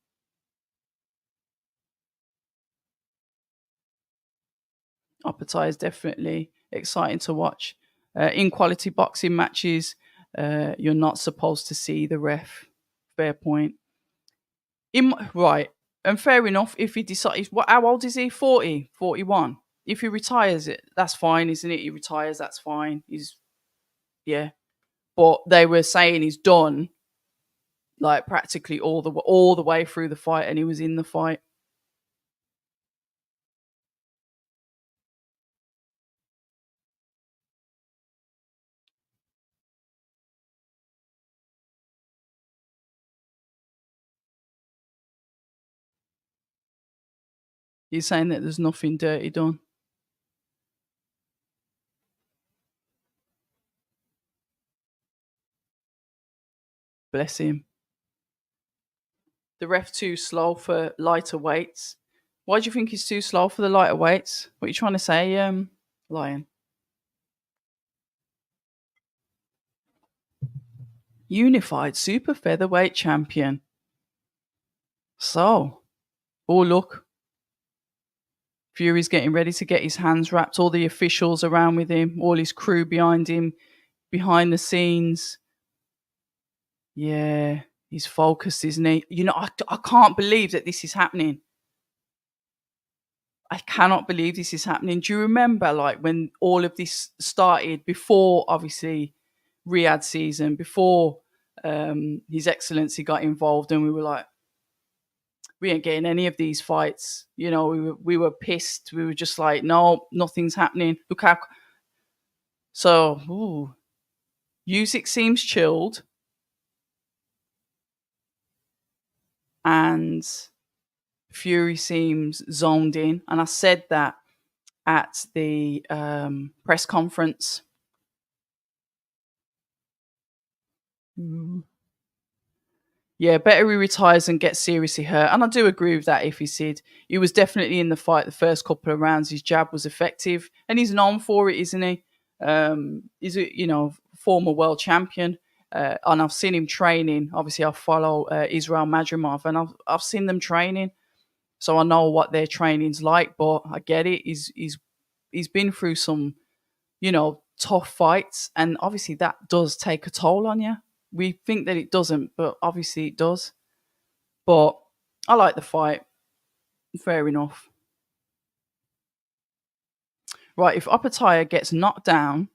Opetaia is definitely exciting to watch. In quality boxing matches, you're not supposed to see the ref. Fair point. Right, and fair enough. If he decides, what? How old is he? 40, 41. If he retires, that's fine, isn't it? He retires, that's fine. He's yeah. But they were saying he's done, like practically all the way through the fight, and he was in the fight. He's saying that there's nothing dirty done. Bless him. The ref too slow for lighter weights. Why do you think he's too slow for the lighter weights? What are you trying to say, Lion? Unified super featherweight champion. So, oh look, Fury's getting ready to get his hands wrapped. All the officials around with him, all his crew behind him, behind the scenes. Yeah, he's focused, isn't he? I can't believe that this is happening. I cannot believe this is happening. Do you remember, like, when all of this started before, obviously, Riyadh season, before His Excellency got involved, and we were like, we ain't getting any of these fights. We were pissed. We were just like, no, nothing's happening. Look how. So, Usyk seems chilled, and Fury seems zoned in. And I said that at the press conference. Mm. Yeah, better he retires and gets seriously hurt. And I do agree with that if he said he was definitely in the fight the first couple of rounds. His jab was effective and he's known for it, isn't he? He's a former world champion. And I've seen him training. Obviously, I follow Israel Madrimov and I've seen them training. So I know what their training's like, but I get it. He's been through some, tough fights. And obviously that does take a toll on you. We think that it doesn't, but obviously it does. But I like the fight. Fair enough. Right, if Opetaia gets knocked down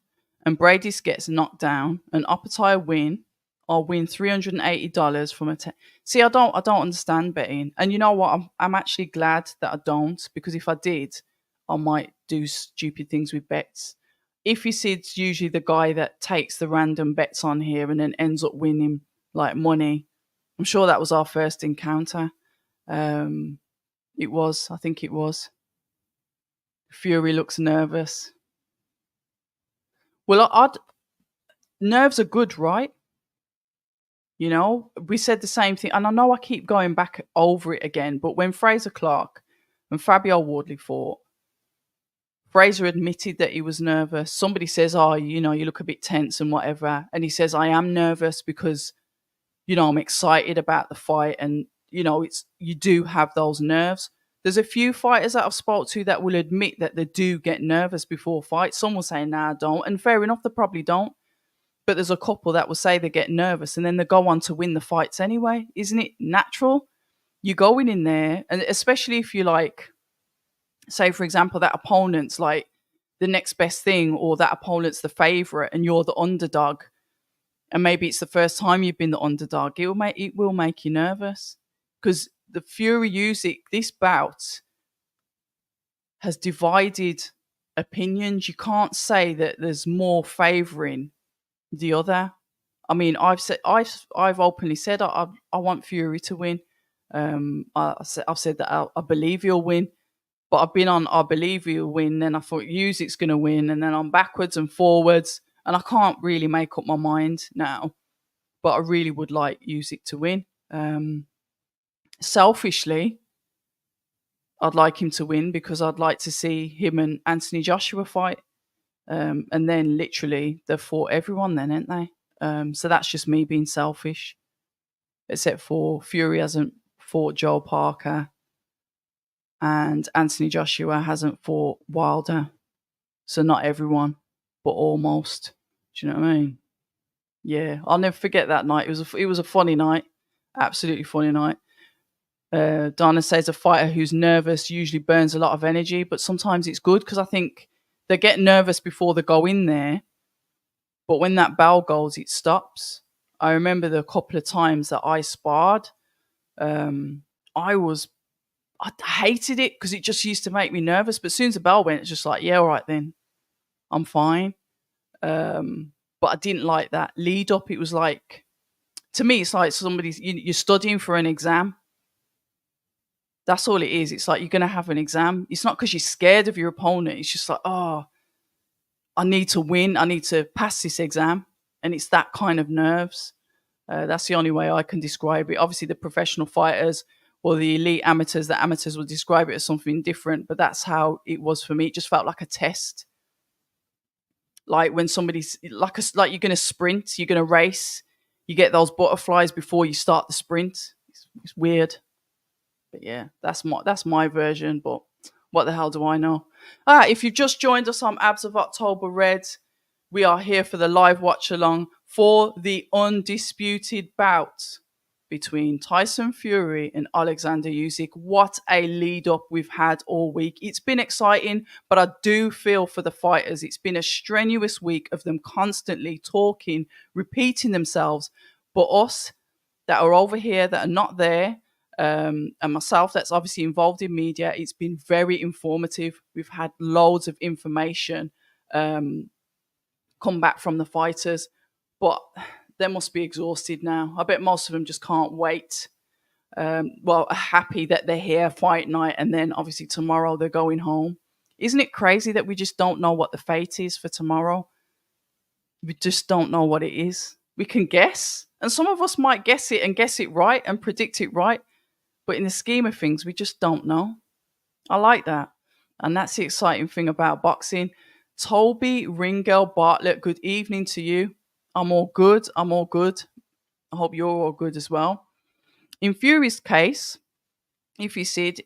and Briedis gets knocked down and Opetaia win, I'll win $380 from a. See, I don't understand betting, and you know what? I'm actually glad that I don't because if I did, I might do stupid things with bets. If you see, it's usually the guy that takes the random bets on here and then ends up winning like money. I'm sure that was our first encounter. Um, it was, I think it was. Fury looks nervous. Well, nerves are good, right? We said the same thing, and I know I keep going back over it again, but when Fraser Clark and Fabio Wardley fought, Fraser admitted that he was nervous. Somebody says, oh, you look a bit tense and whatever. And he says, I am nervous because, I'm excited about the fight. And, you do have those nerves. There's a few fighters that I've spoke to that will admit that they do get nervous before fights. Some will say, nah, I don't. And fair enough, they probably don't. But there's a couple that will say they get nervous and then they go on to win the fights anyway. Isn't it natural? You going in there, and especially if you like, say, for example, that opponent's like the next best thing or that opponent's the favorite and you're the underdog and maybe it's the first time you've been the underdog, it will make you nervous because the Fury Usyk this bout has divided opinions. You can't say that there's more favouring the other. I mean, I've openly said I want Fury to win. I've said that I believe he'll win, but I've been on I believe he'll win. Then I thought Usyk's going to win, and then I'm backwards and forwards, and I can't really make up my mind now. But I really would like Usyk to win. Selfishly, I'd like him to win because I'd like to see him and Anthony Joshua fight. And then literally they've fought everyone then, ain't they? So that's just me being selfish. Except for Fury hasn't fought Joel Parker and Anthony Joshua hasn't fought Wilder. So not everyone, but almost. Do you know what I mean? Yeah, I'll never forget that night. It was a funny night. Absolutely funny night. Dana says a fighter who's nervous usually burns a lot of energy, but sometimes it's good because I think they get nervous before they go in there, but when that bell goes, it stops. I remember the couple of times that I sparred, I hated it because it just used to make me nervous, but as soon as the bell went, it's just like, yeah, all right then, I'm fine. But I didn't like that lead up. It was like, to me, it's like you're studying for an exam. That's all it is. It's like you're going to have an exam. It's not because you're scared of your opponent. It's just like, oh, I need to win. I need to pass this exam. And it's that kind of nerves. That's the only way I can describe it. Obviously, the professional fighters or the elite amateurs, the amateurs will describe it as something different. But that's how it was for me. It just felt like a test. Like when somebody's like you're going to sprint, you're going to race. You get those butterflies before you start the sprint. It's weird. But yeah, that's my version. But what the hell do I know? If you've just joined us on Abs of October Red, we are here for the live watch along for the undisputed bout between Tyson Fury and Alexander Usyk. What a lead up we've had all week. It's been exciting, but I do feel for the fighters. It's been a strenuous week of them constantly talking, repeating themselves. But us that are over here that are not there, and myself that's obviously involved in media, it's been very informative. We've had loads of information come back from the fighters, but they must be exhausted now. I bet most of them just can't wait. Well, happy that they're here fight night, and then obviously tomorrow they're going home. Isn't it crazy that we just don't know what the fate is for tomorrow? We just don't know what it is. We can guess, and some of us might guess it and guess it right and predict it right. But in the scheme of things, we just don't know. I like that. And that's the exciting thing about boxing. Toby Ringel Bartlett, good evening to you. I'm all good. I hope you're all good as well. In Fury's case, if you said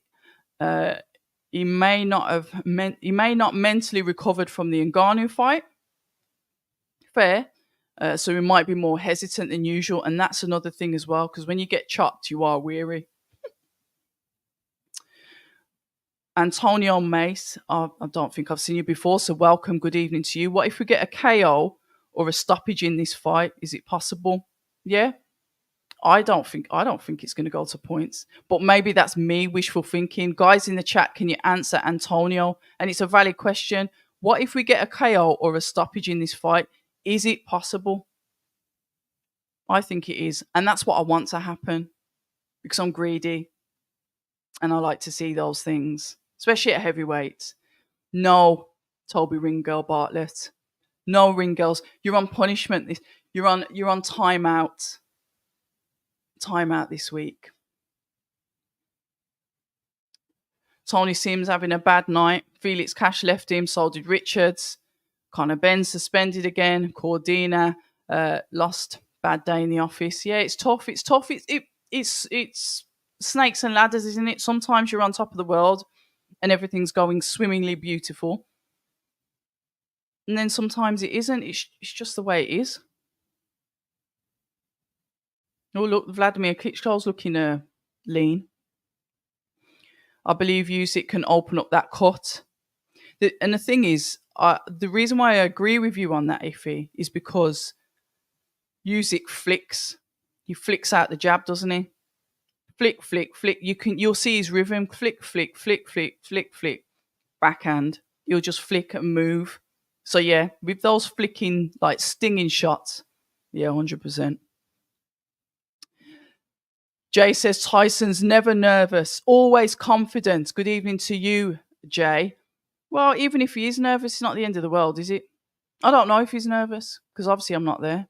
he may not mentally recovered from the Ngannou fight. Fair. So he might be more hesitant than usual. And that's another thing as well, because when you get chopped, you are weary. Antonio Mace, I don't think I've seen you before, so welcome, good evening to you. What if we get a KO or a stoppage in this fight? Is it possible? Yeah, I don't think it's going to go to points, but maybe that's me wishful thinking. Guys in the chat, can you answer Antonio? And it's a valid question. What if we get a KO or a stoppage in this fight? Is it possible? I think it is, and that's what I want to happen because I'm greedy and I like to see those things, especially at heavyweights. No, Toby Ringel Bartlett. No, Ringels. You're on punishment. You're on timeout. Timeout this week. Tony Sims having a bad night. Felix Cash left him. So did Richards. Conor Benn suspended again. Cordina lost. Bad day in the office. Yeah, it's tough. It's tough. It's snakes and ladders, isn't it? Sometimes you're on top of the world and everything's going swimmingly beautiful. And then sometimes it isn't. It's just the way it is. Oh, look, Vladimir Klitschko's looking lean. I believe Usyk can open up that cut. And the thing is, the reason why I agree with you on that, Iffy, is because Usyk flicks. He flicks out the jab, doesn't he? Flick, flick, flick. You'll see his rhythm. Flick, flick, flick, flick, flick, flick. Backhand. He'll just flick and move. So yeah, with those flicking, like stinging shots, yeah, 100%. Jay says Tyson's never nervous, always confident. Good evening to you, Jay. Well, even if he is nervous, it's not the end of the world, is it? I don't know if he's nervous because obviously I'm not there.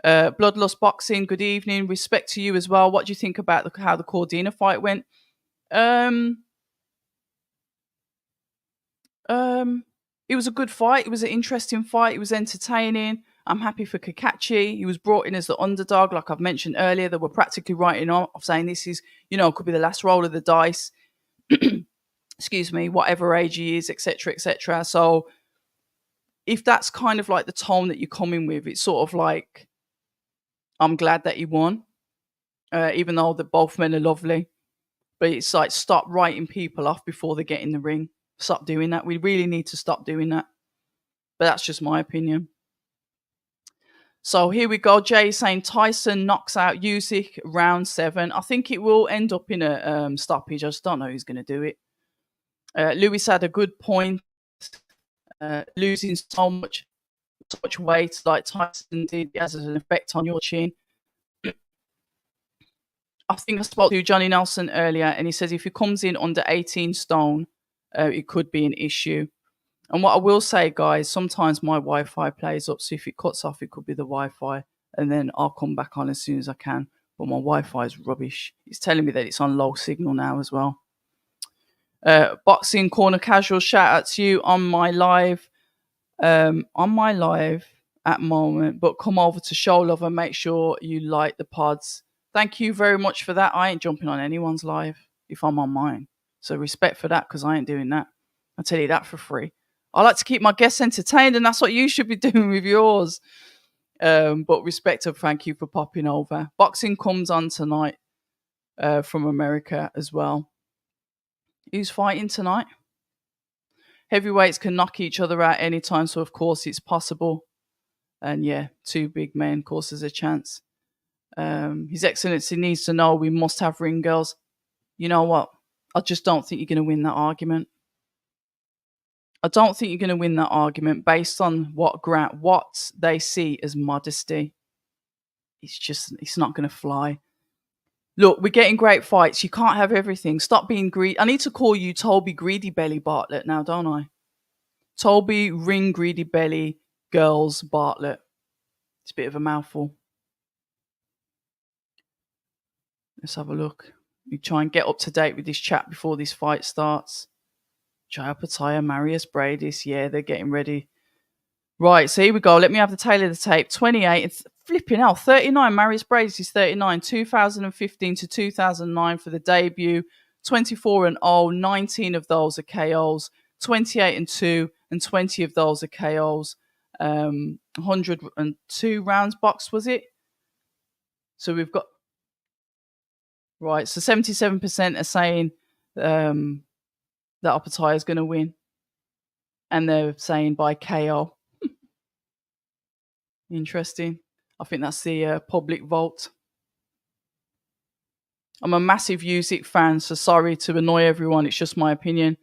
Bloodlust Boxing, good evening. Respect to you as well. What do you think about how the Cordina fight went? It was a good fight. It was an interesting fight. It was entertaining. I'm happy for Cacace. He was brought in as the underdog, like I've mentioned earlier. They were practically writing off saying this is, could be the last roll of the dice. Excuse me, whatever age he is, etc., etc. So if that's kind of like the tone that you're coming with, it's sort of like, I'm glad that he won, even though both men are lovely. But it's like, stop writing people off before they get in the ring. Stop doing that. We really need to stop doing that. But that's just my opinion. So here we go. Jay saying Tyson knocks out Usyk round 7. I think it will end up in a stoppage. I just don't know who's going to do it. Lewis had a good point. Losing so much weight like Tyson did has an effect on your chin. I think I spoke to Johnny Nelson earlier, and he says if he comes in under 18 stone, it could be an issue. And what I will say, guys, sometimes my Wi-Fi plays up, so if it cuts off, it could be the Wi-Fi, and then I'll come back on as soon as I can. But my Wi-Fi is rubbish. It's telling me that it's on low signal now as well. Boxing Corner Casual, shout out to you on my live. At moment, but come over to Show Love and make sure you like the pods. Thank you very much for that. I ain't jumping on anyone's live if I'm on mine. So respect for that, because I ain't doing that. I'll tell you that for free. I like to keep my guests entertained, and that's what you should be doing with yours. But respect and thank you for popping over. Boxing comes on tonight from America as well. Who's fighting tonight? Heavyweights can knock each other out anytime, so of course it's possible. And yeah, 2 big men, of course there's a chance. His Excellency needs to know we must have ring girls. You know what? I just don't think you're going to win that argument. I don't think you're going to win that argument based on what they see as modesty. It's not going to fly. Look, we're getting great fights. You can't have everything. Stop being greedy. I need to call you Toby Greedy Belly Bartlett now, don't I? Toby Ring Greedy Belly Girls Bartlett. It's a bit of a mouthful. Let's have a look. We try and get up to date with this chat before this fight starts. Opetaia, Marius, Briedis. Yeah, they're getting ready. Right, so here we go. Let me have the tail of the tape. 28. It's flipping hell. 39. Marius Briedis is 39. 2015 to 2009 for the debut. 24-0. 19 of those are KOs. 28-2. And 20 of those are KOs. 102 rounds boxed, was it? So we've got... Right, so 77% are saying that Opetaia is going to win. And they're saying by KO. Interesting. I think that's the public vote. I'm a massive Usyk fan, so sorry to annoy everyone. It's just my opinion.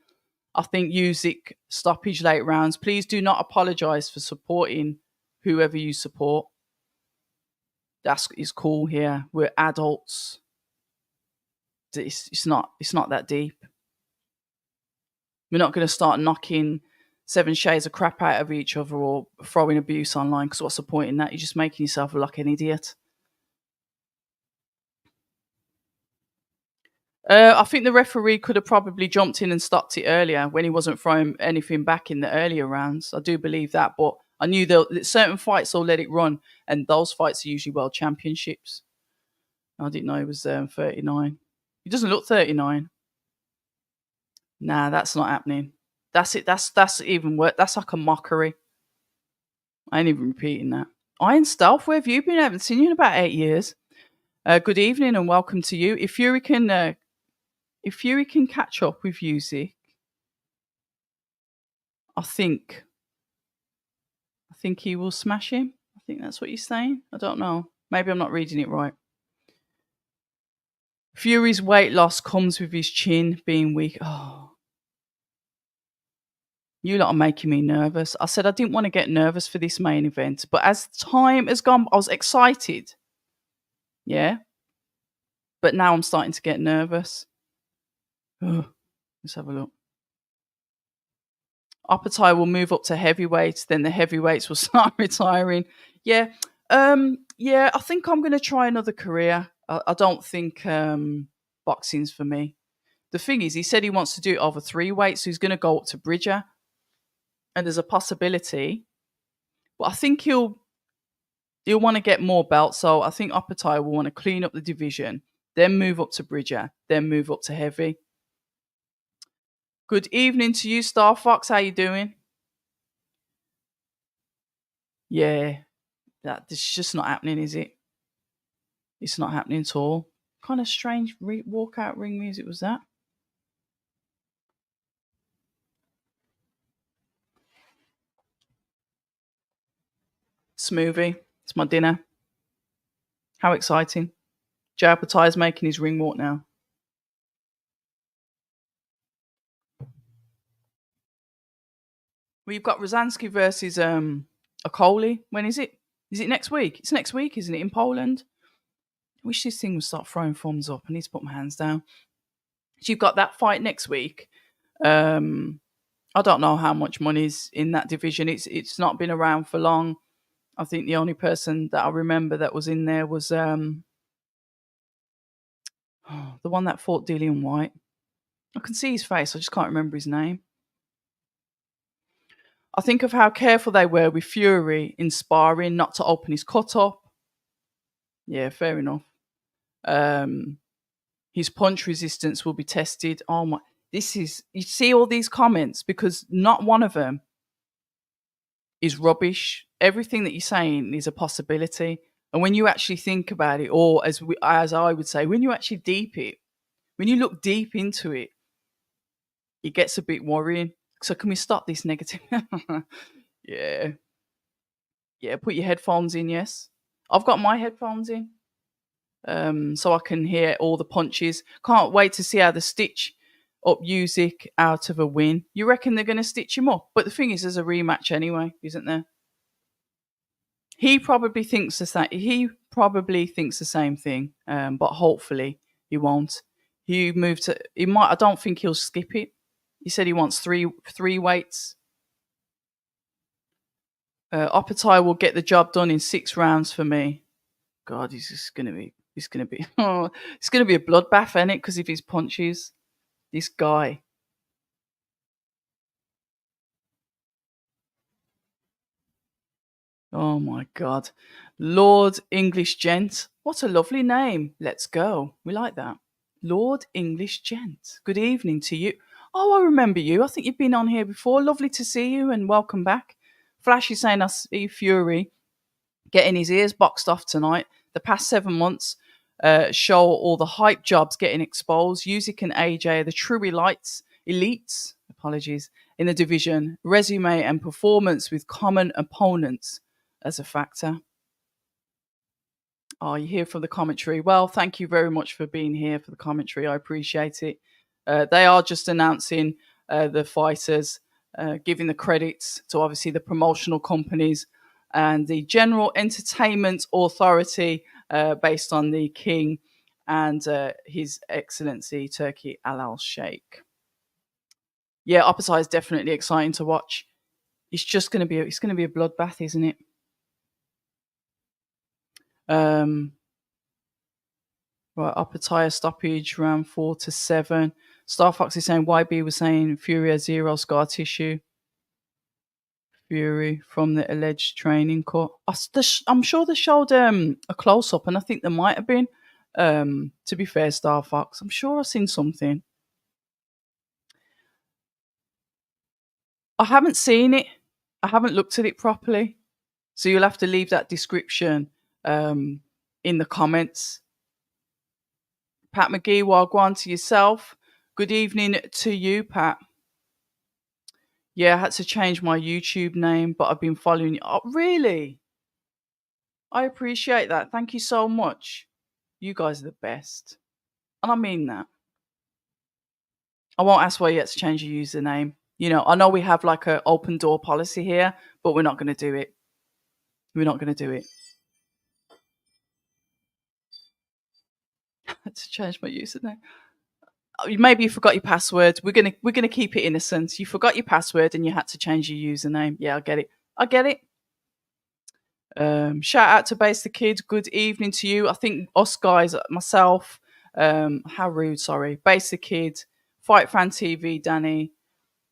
I think Usyk stoppage late rounds. Please do not apologise for supporting whoever you support. It's cool here. We're adults. It's not that deep. We're not going to start knocking 7 shades of crap out of each other or throwing abuse online, because what's the point in that? You're just making yourself look like an idiot. I think the referee could have probably jumped in and stopped it earlier when he wasn't throwing anything back in the earlier rounds. I do believe that, but I knew that certain fights will let it run, and those fights are usually world championships. I didn't know he was 39. He doesn't look 39. Nah, that's not happening. That's it. That's even worse. That's like a mockery. I ain't even repeating that. Iron Stealth, where have you been? I haven't seen you in about 8 years. Good evening and welcome to you. If Fury can catch up with Usyk, I think he will smash him. I think that's what you're saying. I don't know. Maybe I'm not reading it right. Fury's weight loss comes with his chin being weak. Oh, you lot are making me nervous. I said I didn't want to get nervous for this main event, but as time has gone, I was excited. Yeah. But now I'm starting to get nervous. Ugh. Let's have a look. Opetaia will move up to heavyweight, then the heavyweights will start retiring. Yeah. Yeah, I think I'm gonna try another career. I don't think boxing's for me. The thing is, he said he wants to do it over 3 weights, so he's gonna go up to Bridger. And there's a possibility. But I think he'll want to get more belts. So I think Opetaia will want to clean up the division, then move up to Bridger, then move up to heavy. Good evening to you, Star Fox. How you doing? Yeah, this is just not happening, is it? It's not happening at all. Kind of strange walkout ring music was that? Smoothie. It's my dinner. How exciting. Jay Opetaia's making his ring walk now. We've got Rosansky versus Okoli. When is it? Is it next week? It's next week, isn't it, in Poland? I wish this thing would start throwing thumbs up. I need to put my hands down. So you've got that fight next week. I don't know how much money's in that division. It's not been around for long. I think the only person that I remember that was in there was the one that fought Dillian White. I can see his face. I just can't remember his name. I think of how careful they were with Fury in sparring not to open his cut up. Yeah, fair enough. His punch resistance will be tested. Oh my! You see all these comments because not one of them is rubbish. Everything that you're saying is a possibility. And when you actually think about it, or as I would say, when you actually when you look deep into it, it gets a bit worrying. So can we stop this negative? Yeah. Yeah, put your headphones in, yes. I've got my headphones in. So I can hear all the punches. Can't wait to see how they stitch up Usyk out of a win. You reckon they're going to stitch him up? But the thing is, there's a rematch anyway, isn't there? He probably thinks the same. He probably thinks the same thing, but hopefully he won't. He moved to. He might. I don't think he'll skip it. He said he wants three weights. Opetaia will get the job done in 6 rounds for me. God, it's gonna be. It's gonna be a bloodbath, isn't it? Because of his punches. This guy. Oh my God. Lord English Gent. What a lovely name. Let's go. We like that. Lord English Gent. Good evening to you. Oh, I remember you. I think you've been on here before. Lovely to see you and welcome back. Flash is saying I see Fury getting his ears boxed off tonight. The past 7 months show all the hype jobs getting exposed. Usyk and AJ are the true elites, apologies, in the division. Resume and performance with common opponents as a factor. Oh, you hear from the commentary. Well, thank you very much for being here for the commentary. I appreciate it. They are just announcing the fighters, giving the credits to obviously the promotional companies and the General Entertainment Authority based on the King and His Excellency Turki Al Sheikh. Yeah, Opetaia is definitely exciting to watch. It's just going to be a bloodbath, isn't it? Right, Opetaia stoppage round 4 to 7. Star Fox is saying YB was saying Fury has 0 scar tissue. Fury from the alleged training court. I'm sure they showed a close up, and I think there might have been. To be fair, Star Fox, I'm sure I've seen something. I haven't seen it. I haven't looked at it properly. So you'll have to leave that description in the comments. Pat McGee, wagwan to yourself. Good evening to you, Pat. Yeah, I had to change my YouTube name, but I've been following you. Oh, really? I appreciate that. Thank you so much. You guys are the best. And I mean that. I won't ask why you had to change your username. I know we have like a open door policy here, but we're not going to do it. We're not going to do it. I had to change my username. Maybe you forgot your password. We're gonna keep it innocent. You forgot your password and you had to change your username. Yeah, I get it. I get it. Shout out to Base the Kid. Good evening to you. I think us guys, myself, how rude, sorry. Base the Kid, Fight Fan TV, Danny,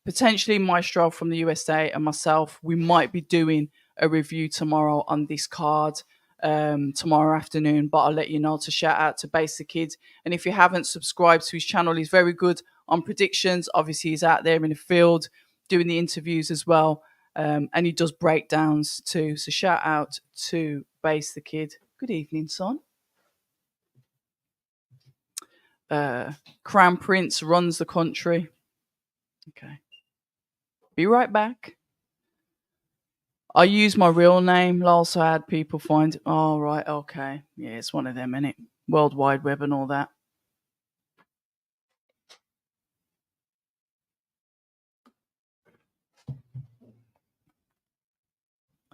potentially Maestro from the USA, and myself. We might be doing a review tomorrow on this card tomorrow afternoon, but I'll let you know. To shout out to Base the Kid. And if you haven't subscribed to his channel, he's very good on predictions. Obviously, he's out there in the field doing the interviews as well. And he does breakdowns too. So shout out to Base the Kid. Good evening, son. Crown Prince runs the country. Okay. Be right back. I use my real name, lol, so I had people find. Oh, right, okay. Yeah, it's one of them, innit? World Wide Web and all that.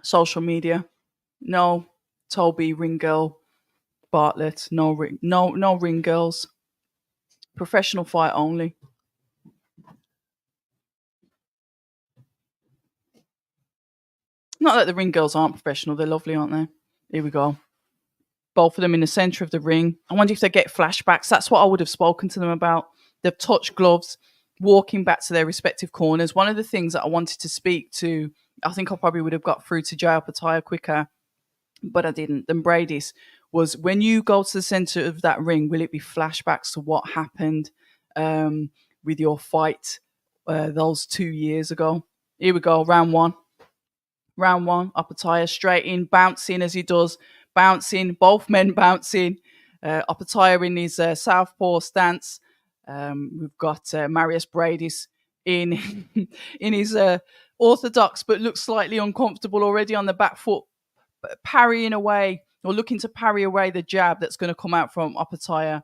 Social media. No. Toby, Ring Girl, Bartlett. No ring girls. Professional fight only. Not that the ring girls aren't professional. They're lovely, aren't they? Here we go. Both of them in the centre of the ring. I wonder if they get flashbacks. That's what I would have spoken to them about. They've touched gloves, walking back to their respective corners. One of the things that I wanted to speak to, I think I probably would have got through to Jai Opetaia quicker, but I didn't, than Briedis, was when you go to the centre of that ring, will it be flashbacks to what happened with your fight those 2 years ago? Here we go, round one. Round one, Opetaia straight in, bouncing as he does, bouncing, both men bouncing. Opetaia in his southpaw stance. We've got Marius Briedis in in his orthodox, but looks slightly uncomfortable already on the back foot, parrying away or looking to parry away the jab that's going to come out from Opetaia.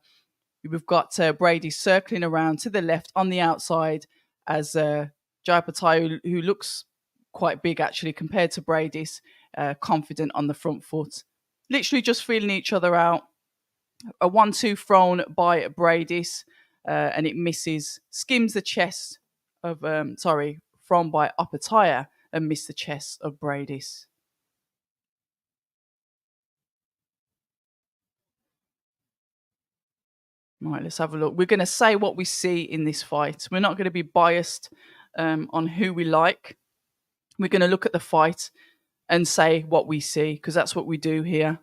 We've got Briedis circling around to the left on the outside as Jai Opetaia, who looks quite big actually compared to Briedis, confident on the front foot. Literally just feeling each other out. A 1-2 thrown by Briedis, and it misses, skims the chest of, thrown by Opetaia and missed the chest of Briedis. Right, let's have a look. We're going to say what we see in this fight. We're not going to be biased on who we like. We're going to look at the fight and say what we see, because that's what we do here.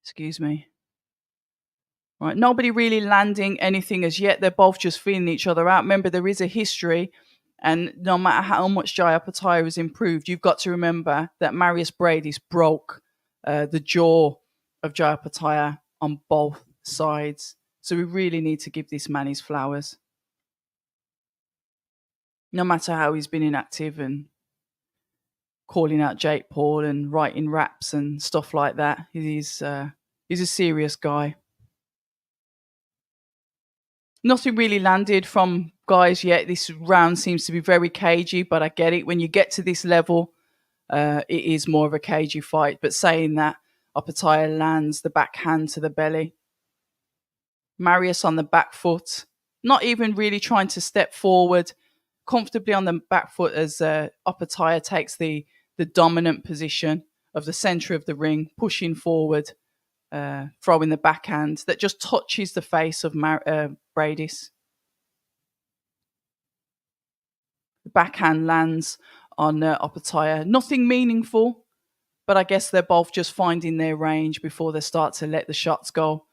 Excuse me. Right, nobody really landing anything as yet. They're both just feeling each other out. Remember, there is a history, and no matter how much Jai Opetaia has improved, you've got to remember that Marius Briedis broke the jaw of Jai Opetaia on both sides. So we really need to give this man his flowers. No matter how he's been inactive and calling out Jake Paul and writing raps and stuff like that, he's a serious guy. Nothing really landed from guys yet. This round seems to be very cagey, but I get it. When you get to this level, it is more of a cagey fight. But saying that, Opetaia lands the backhand to the belly. Marius on the back foot, not even really trying to step forward, comfortably on the back foot as Opetaia takes the dominant position of the centre of the ring, pushing forward, throwing the backhand that just touches the face of Briedis. The backhand lands on Opetaia. Nothing meaningful, but I guess they're both just finding their range before they start to let the shots go.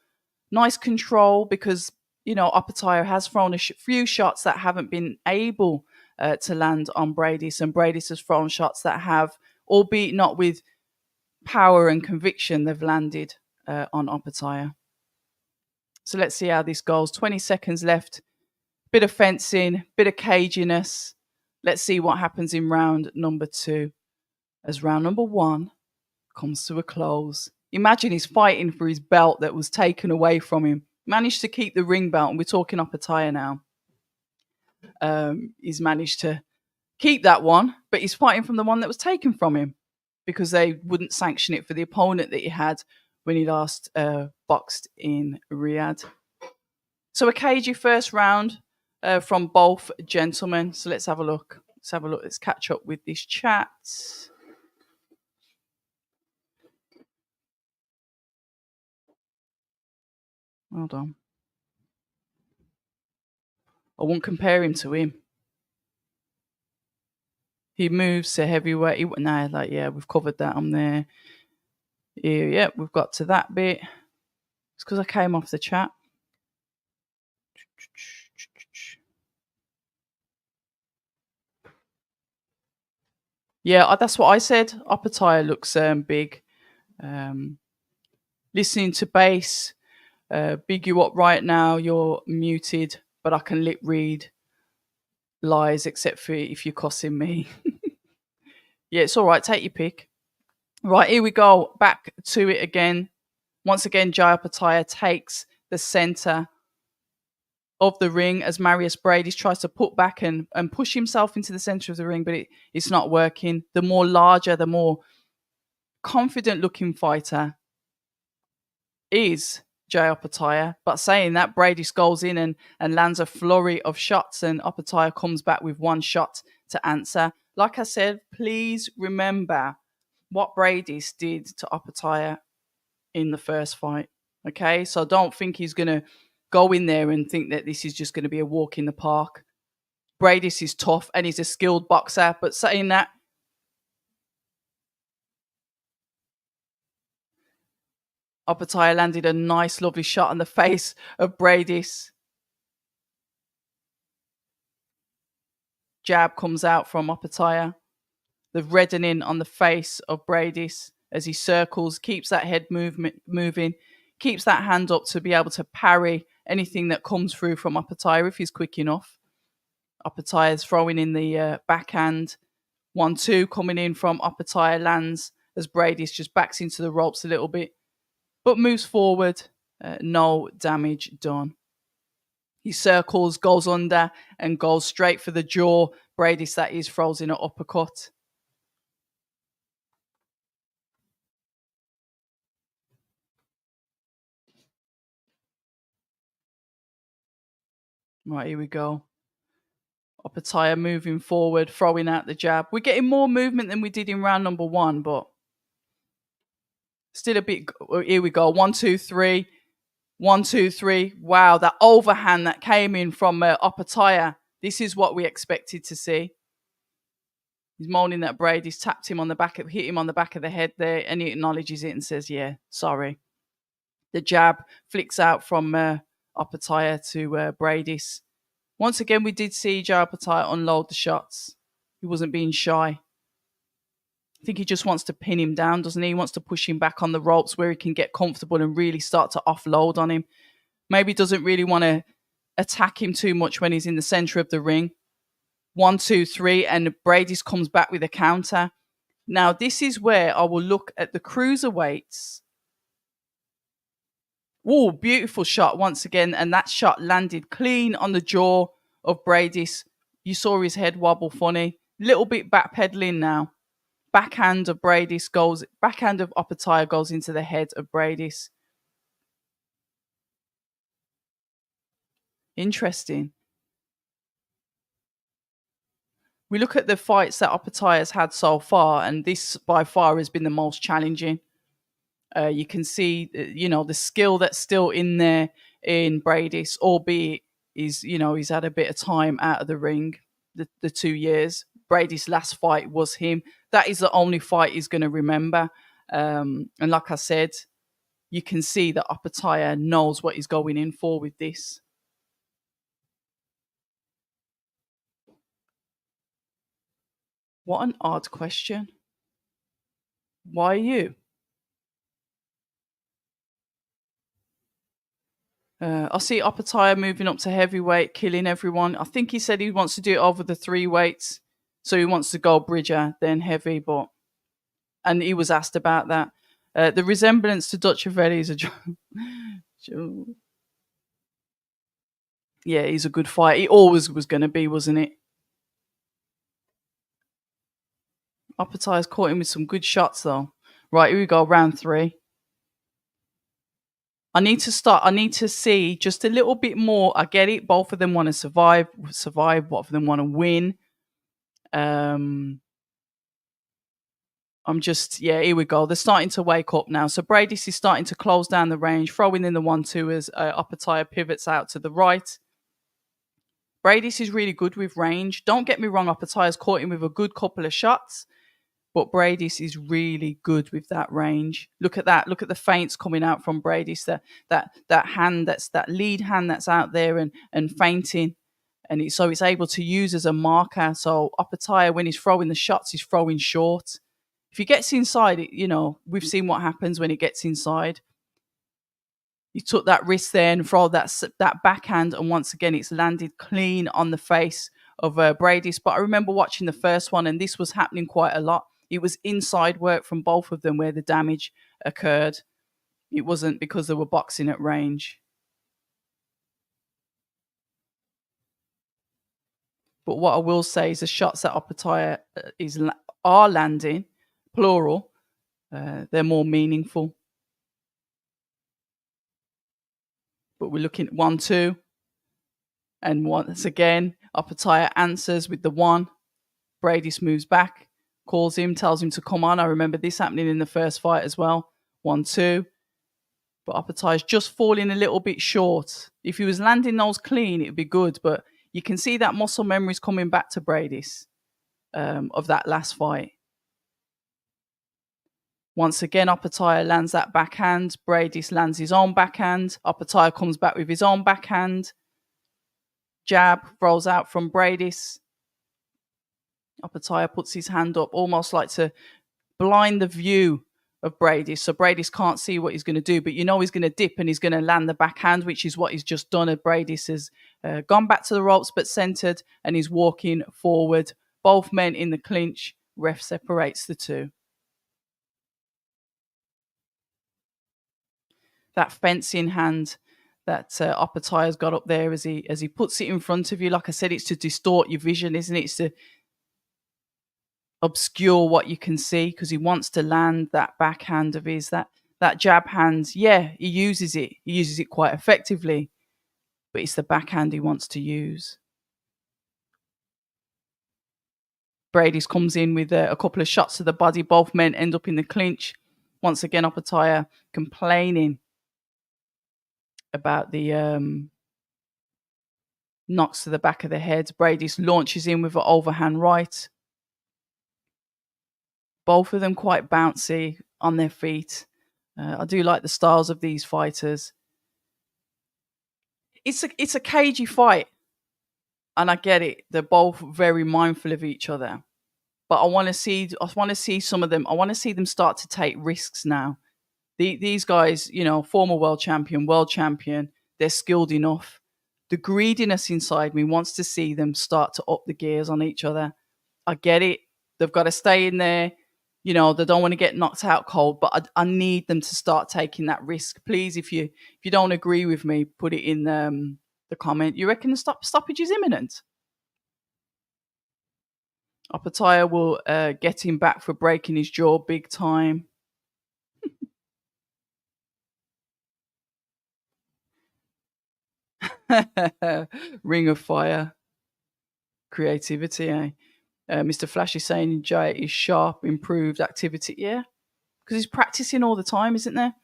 Nice control because, Opetaia has thrown a few shots that haven't been able to land on Briedis, and Briedis has thrown shots that have, albeit not with power and conviction, they've landed on Opetaia. So let's see how this goes. 20 seconds left. Bit of fencing, bit of caginess. Let's see what happens in round number 2. as round number one comes to a close. Imagine he's fighting for his belt that was taken away from him. Managed to keep the ring belt, and we're talking Opetaia now. He's managed to keep that one, but he's fighting from the one that was taken from him because they wouldn't sanction it for the opponent that he had when he last boxed in Riyadh. So a cagey first round from both gentlemen. So let's have a look. Let's catch up with this chat. Hold on. I won't compare him to him. He moves to heavyweight. We've covered that on there. Yeah, we've got to that bit. It's because I came off the chat. Yeah, that's what I said. Opetaia looks big. Listening to bass. Big you up right now. You're muted, but I can lip read lies except for if you're cussing me. Yeah, it's all right. Take your pick. Right, here we go. Back to it again. Once again, Jai Opetaia takes the centre of the ring as Marius Briedis tries to put back and push himself into the centre of the ring, but it's not working. The more larger, the more confident looking fighter is Jai Opetaia. But saying that, Briedis goes in and lands a flurry of shots, and Opetaia comes back with one shot to answer. Like I said, please remember what Briedis did to Opetaia in the first fight. Okay, so don't think he's going to go in there and think that this is just going to be a walk in the park. Briedis is tough and he's a skilled boxer, but saying that, Opetaia landed a nice, lovely shot on the face of Briedis. Jab comes out from Opetaia. The reddening on the face of Briedis as he circles, keeps that head moving, keeps that hand up to be able to parry anything that comes through from Opetaia if he's quick enough. Opetaia is throwing in the backhand. 1-2 coming in from Opetaia lands as Briedis just backs into the ropes a little bit, but moves forward. No damage done. He circles, goes under, and goes straight for the jaw. Briedis, that is, throws in an uppercut. Right, here we go. Opetaia moving forward, throwing out the jab. We're getting more movement than we did in round number one, but still a bit. Here we go. 1, 2, 3. 1, 2, 3. Wow, that overhand that came in from Opetaia. This is what we expected to see. He's moaning that Briedis tapped him on the back, hit him on the back of the head there, and he acknowledges it and says, "Yeah, sorry." The jab flicks out from Opetaia to Briedis. Once again, we did see Jai Opetaia unload the shots. He wasn't being shy. I think he just wants to pin him down, doesn't he? He wants to push him back on the ropes where he can get comfortable and really start to offload on him. Maybe doesn't really want to attack him too much when he's in the centre of the ring. 1, 2, 3, and Briedis comes back with a counter. Now, this is where I will look at the cruiserweights. Oh, beautiful shot once again, and that shot landed clean on the jaw of Briedis. You saw his head wobble funny. Little bit backpedaling now. Backhand of Opetaia goes into the head of Briedis. Interesting. We look at the fights that Opetaia has had so far, and this by far has been the most challenging. You can see, the skill that's still in there in Briedis, albeit he's had a bit of time out of the ring, the 2 years. Briedis' last fight was him. That is the only fight he's going to remember. And like I said, you can see that Opetaia knows what he's going in for with this. What an odd question. Why you? I see Opetaia moving up to heavyweight, killing everyone. I think he said he wants to do it over the 3 weights. So he wants to go bridger, then heavy, but And he was asked about that. The resemblance to Dutch Ravelli is a yeah, he's a good fight. He always was going to be, wasn't it? Opetaia's caught him with some good shots, though. Right, here we go, round 3. I need to start. I need to see just a little bit more. I get it. Both of them want to survive. Both of them want to win. Um, I'm just, yeah, here we go. They're starting to wake up now. So Briedis is starting to close down the range, throwing in the 1-2 as Opetaia pivots out to the right. Briedis is really good with range. Don't get me wrong, Opetaia's caught him with a good couple of shots, but Briedis is really good with that range. Look at that. Look at the feints coming out from Briedis. That hand, that's that lead hand that's out there and feinting. And so it's able to use as a marker. So Opetaia, when he's throwing the shots, he's throwing short. If he gets inside, we've seen what happens when he gets inside. He took that risk there and throw that backhand, and once again, it's landed clean on the face of Briedis. But I remember watching the first one, and this was happening quite a lot. It was inside work from both of them where the damage occurred. It wasn't because they were boxing at range. But what I will say is the shots that Opetaia are landing, plural, they're more meaningful. But we're looking at 1-2. And once again, Opetaia answers with the 1. Briedis moves back, calls him, tells him to come on. I remember this happening in the first fight as well. 1-2. But Opetaia's just falling a little bit short. If he was landing those clean, it'd be good. But you can see that muscle memory's coming back to Briedis of that last fight. Once again, Opetaia lands that backhand. Briedis lands his own backhand. Opetaia comes back with his own backhand. Jab rolls out from Briedis. Opetaia puts his hand up almost like to blind the view of Briedis. So Briedis can't see what he's going to do, but he's going to dip and he's going to land the backhand, which is what he's just done. Briedis has gone back to the ropes but centered and he's walking forward. Both men in the clinch. Ref separates the two. That fencing hand that Opetaia's got up there as he puts it in front of you. Like I said, it's to distort your vision, isn't it? It's to obscure what you can see because he wants to land that backhand of his, that jab hand. Yeah, he uses it. He uses it quite effectively, but it's the backhand he wants to use. Briedis comes in with a couple of shots to the body. Both men end up in the clinch. Once again, Opetaia complaining about the knocks to the back of the head. Briedis launches in with an overhand right. Both of them quite bouncy on their feet. I do like the styles of these fighters. It's a cagey fight, and I get it. They're both very mindful of each other, but I want to see some of them. I want to see them start to take risks now. These guys, former world champion, they're skilled enough. The greediness inside me wants to see them start to up the gears on each other. I get it. They've got to stay in there. They don't want to get knocked out cold, but I need them to start taking that risk. Please, if you don't agree with me, put it in the comment. You reckon the stoppage is imminent? Opetaia will get him back for breaking his jaw big time. Ring of Fire. Creativity, eh? Mr. Flash is saying Jay is sharp, improved activity. Yeah, because he's practicing all the time, isn't there?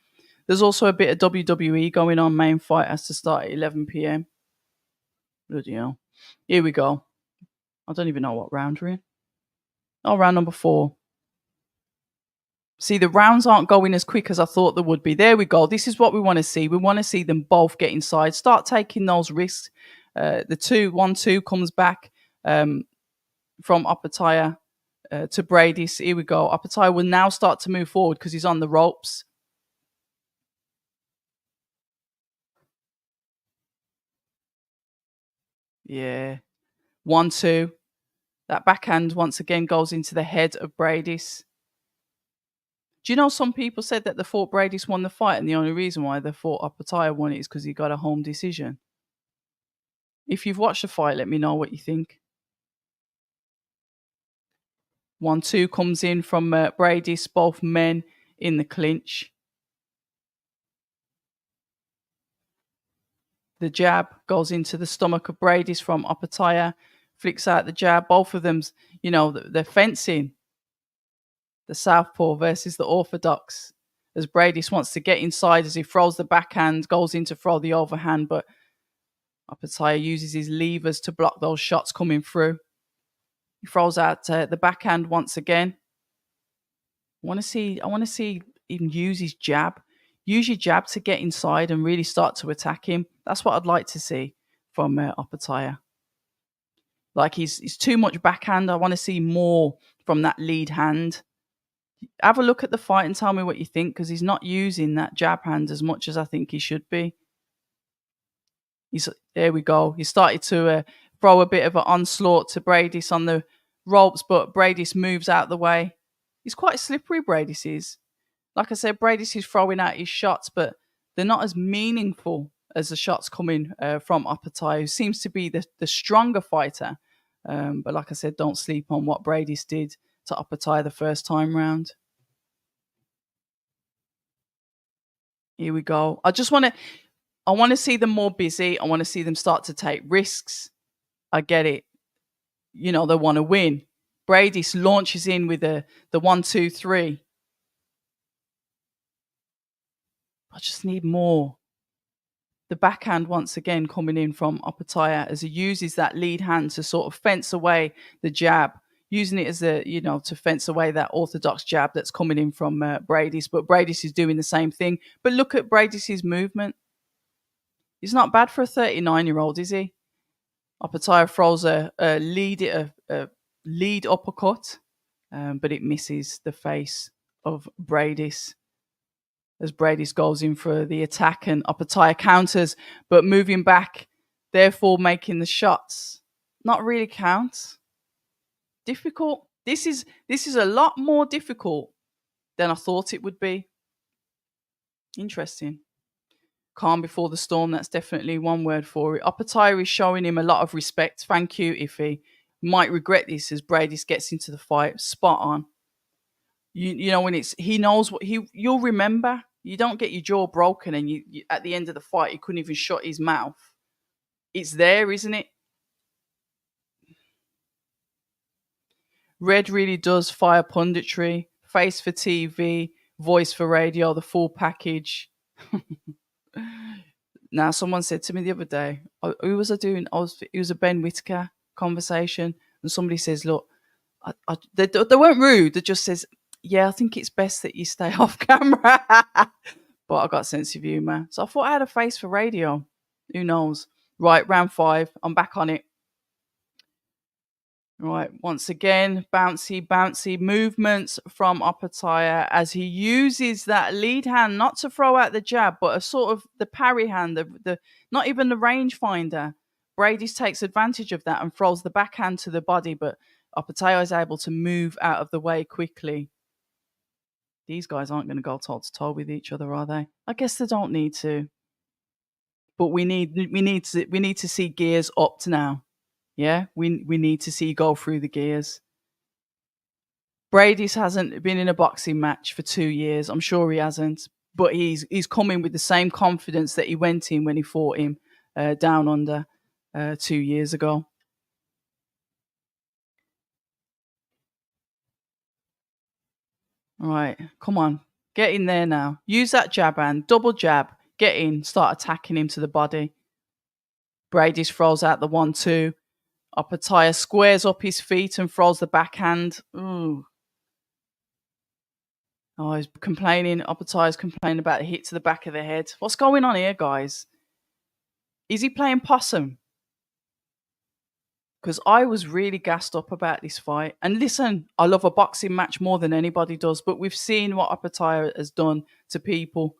There's also a bit of WWE going on. Main fight has to start at 11 p.m. Bloody hell. Here we go. I don't even know what round we're in. Oh, round number 4. See, the rounds aren't going as quick as I thought they would be. There we go. This is what we want to see. We want to see them both get inside, start taking those risks. The 1-2 comes back from Opetaia to Briedis. Here we go. Opetaia will now start to move forward because he's on the ropes. Yeah. 1-2. That backhand once again goes into the head of Briedis. Do you know some people said that they thought Briedis won the fight, and the only reason why they thought Opetaia won it is because he got a home decision? If you've watched the fight, let me know what you think. 1-2 comes in from Briedis, both men in the clinch. The jab goes into the stomach of Briedis from Opetaia, flicks out the jab. Both of them, they're fencing. The southpaw versus the orthodox. As Briedis wants to get inside as he throws the backhand, goes in to throw the overhand, but Opetaia uses his levers to block those shots coming through. He throws out the backhand once again. I want to see him use his jab. Use your jab to get inside and really start to attack him. That's what I'd like to see from Opetaia. Like he's too much backhand. I want to see more from that lead hand. Have a look at the fight and tell me what you think, because he's not using that jab hand as much as I think he should be. There we go. He started to throw a bit of an onslaught to Briedis on the ropes, but Briedis moves out the way. He's quite slippery, Briedis is. Like I said, Briedis is throwing out his shots, but they're not as meaningful as the shots coming from Opetaia, who seems to be the stronger fighter. But like I said, don't sleep on what Briedis did to Opetaia the first time round. Here we go. I want to see them more busy. I want to see them start to take risks. I get it. They want to win. Briedis launches in with the 1-2-3. I just need more. The backhand once again coming in from Opetaia as he uses that lead hand to sort of fence away the jab, using it as to fence away that orthodox jab that's coming in from Briedis. But Briedis is doing the same thing. But look at Briedis' movement. He's not bad for a 39-year-old, is he? Opetaia throws a lead uppercut, but it misses the face of Briedis. As Briedis goes in for the attack and Opetaia counters, but moving back, therefore making the shots not really count. Difficult. This is a lot more difficult than I thought it would be. Interesting. Calm before the storm, that's definitely one word for it. Opetaia is showing him a lot of respect. Thank you, Iffy. Might regret this as Briedis gets into the fight. Spot on. When he knows what you'll remember. You don't get your jaw broken and you at the end of the fight you couldn't even shut his mouth. It's there, isn't it? Red really does fire punditry, face for TV, voice for radio, the full package. Now, someone said to me the other day, who was I doing? It was a Ben Whitaker conversation, and somebody says, "Look, they weren't rude. They just says, yeah, I think it's best that you stay off camera." But I got sense of humour, so I thought I had a face for radio. Who knows? Right, round 5. I'm back on it. Right, once again, bouncy movements from Opetaia as he uses that lead hand not to throw out the jab, but a sort of the parry hand, the not even the rangefinder. Briedis takes advantage of that and throws the backhand to the body, but Opetaia is able to move out of the way quickly. These guys aren't going to go toe to toe with each other, are they? I guess they don't need to. But we need to see gears upped now. Yeah, we need to see go through the gears. Briedis hasn't been in a boxing match for 2 years. I'm sure he hasn't. But he's coming with the same confidence that he went in when he fought him down under 2 years ago. All right, come on. Get in there now. Use that jab hand. Double jab. Get in. Start attacking him to the body. Briedis throws out the 1-2. Opetaia squares up his feet and throws the backhand. Ooh. Oh, he's complaining. Opetaia's complaining about a hit to the back of the head. What's going on here, guys? Is he playing possum? Because I was really gassed up about this fight. And listen, I love a boxing match more than anybody does, but we've seen what Opetaia has done to people.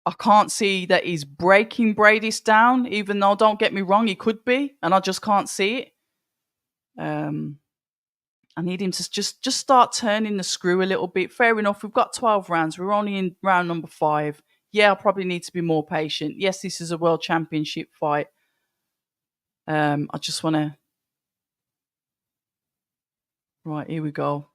I can't see that he's breaking Briedis down, even though, don't get me wrong, he could be, and I just can't see it. I need him to just start turning the screw a little bit. Fair enough. We've got 12 rounds. We're only in round number 5. Yeah, I probably need to be more patient. Yes, this is a world championship fight. I just want to. Right, here we go.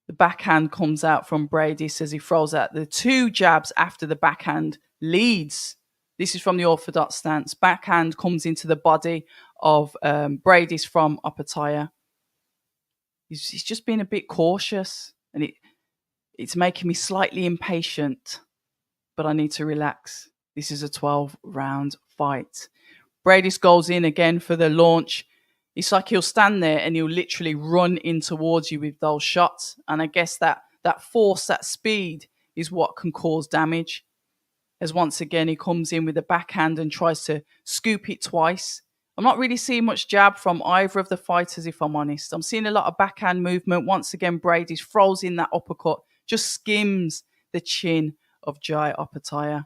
The backhand comes out from Briedis as he throws out the 2 jabs after the backhand leads. This is from the orthodox stance. Backhand comes into the body of Briedis from Opetaia. He's just being a bit cautious, and it's making me slightly impatient, but I need to relax. This is a 12-round fight. Briedis goes in again for the launch. It's like he'll stand there and he'll literally run in towards you with those shots. And I guess that force, that speed is what can cause damage. As once again, he comes in with a backhand and tries to scoop it twice. I'm not really seeing much jab from either of the fighters, if I'm honest. I'm seeing a lot of backhand movement. Once again, Briedis throws in that uppercut, just skims the chin of Jai Opetaia.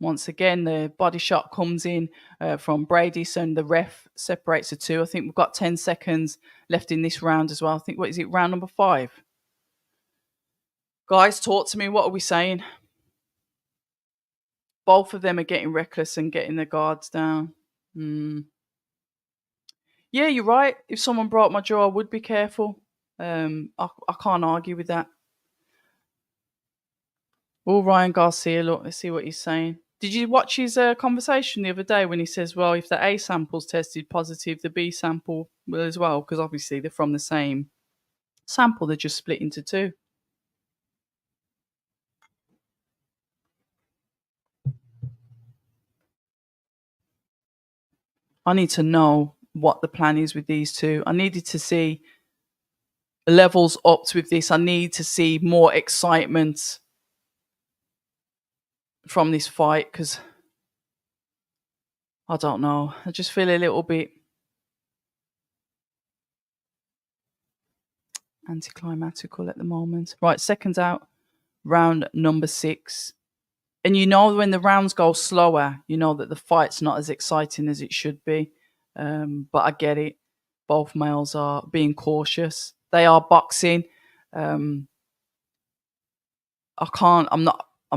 Once again, the body shot comes in from Briedis and the ref separates the two. I think we've got 10 seconds left in this round as well. I think, what is it, round number 5? Guys, talk to me. What are we saying? Both of them are getting reckless and getting their guards down. Yeah, you're right. If someone broke my jaw, I would be careful. I can't argue with that. Oh, Ryan Garcia, look, let's see what he's saying. Did you watch his conversation the other day when he says, well, if the A sample's tested positive, the B sample will as well? Because obviously they're from the same sample, they're just split into 2. I need to know what the plan is with these 2. I needed to see levels upped with this. I need to see more excitement from this fight because I don't know. I just feel a little bit anticlimactical at the moment. Right, seconds out, round number 6. And you know when the rounds go slower, you know that the fight's not as exciting as it should be. But I get it. Both males are being cautious. They are boxing. I'm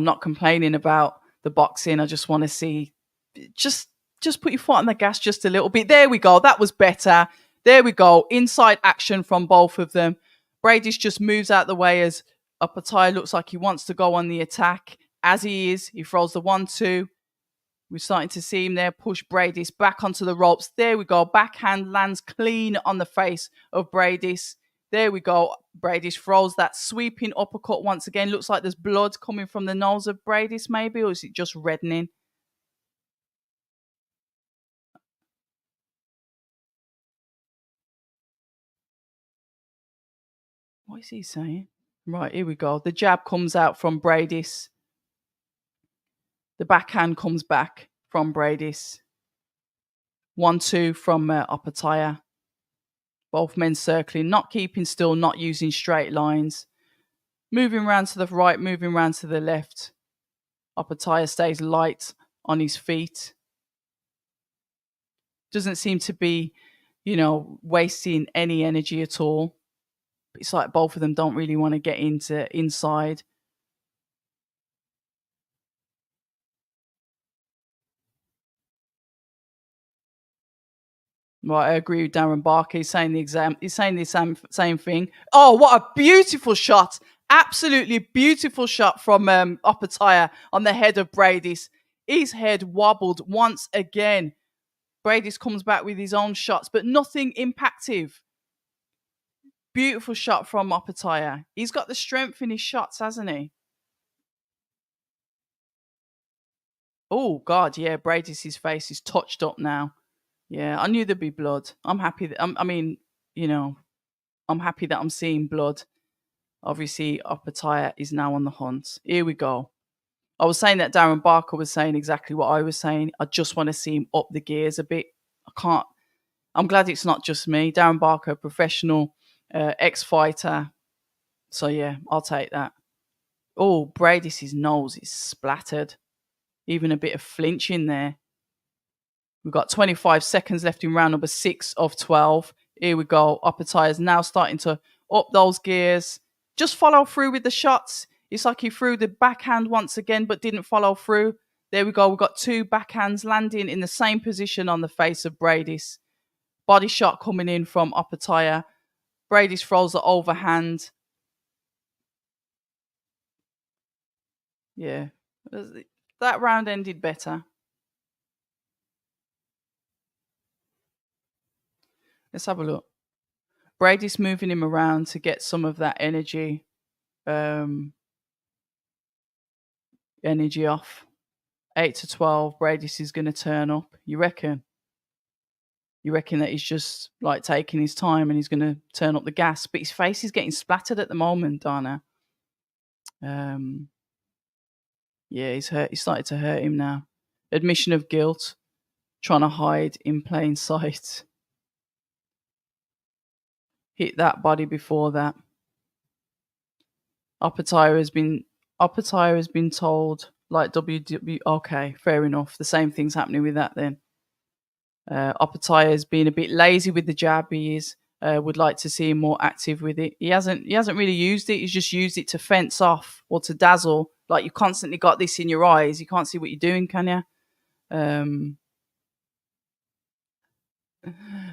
not complaining about the boxing. I just want to see just put your foot on the gas just a little bit. There we go. That was better. There we go. Inside action from both of them. Briedis just moves out the way as Opetaia looks like he wants to go on the attack. As he is, he throws the 1-2. We're starting to see him there push Briedis back onto the ropes. There we go. Backhand lands clean on the face of Briedis. There we go. Briedis throws that sweeping uppercut once again. Looks like there's blood coming from the nose of Briedis maybe, or is it just reddening? What is he saying? Right, here we go. The jab comes out from Briedis. The backhand comes back from Briedis. 1-2 from Opetaia. Both men circling, not keeping still, not using straight lines. Moving round to the right, moving round to the left. Opetaia stays light on his feet. Doesn't seem to be, wasting any energy at all. It's like both of them don't really want to get into inside. Right, I agree with Darren Barker. He's saying the same thing. Oh, what a beautiful shot! Absolutely beautiful shot from Opetaia on the head of Briedis. His head wobbled once again. Briedis comes back with his own shots, but nothing impactive. Beautiful shot from Opetaia. He's got the strength in his shots, hasn't he? Oh, God, yeah. Briedis' face is touched up now. Yeah, I knew there'd be blood. I'm happy that, I'm happy that I'm seeing blood. Obviously, Opetaia is now on the hunt. Here we go. I was saying that Darren Barker was saying exactly what I was saying. I just want to see him up the gears a bit. I'm glad it's not just me. Darren Barker, professional ex-fighter. So, yeah, I'll take that. Oh, Briedis' nose is splattered. even a bit of flinch in there. We've got 25 seconds left in round number 6 of 12. Here we go. Opetaia is now starting to up those gears. Just follow through with the shots. It's like he threw the backhand once again, but didn't follow through. There we go. We've got 2 backhands landing in the same position on the face of Briedis. Body shot coming in from Opetaia. Briedis throws the overhand. Yeah. That round ended better. Let's have a look. Briedis moving him around to get some of that energy off. 8-12. Briedis is going to turn up. You reckon? You reckon that he's just like taking his time and he's going to turn up the gas? But his face is getting splattered at the moment, Dana. Yeah, he's hurt. He started to hurt him now. Admission of guilt. Trying to hide in plain sight. Hit that body before that. Opetaia has been told, like WW. Okay, fair enough. The same thing's happening with that then. Opetaia has been a bit lazy with the jab. He is. Would like to see him more active with it. He hasn't really used it. He's just used it to fence off or to dazzle. Like, you constantly got this in your eyes. You can't see what you're doing, can you?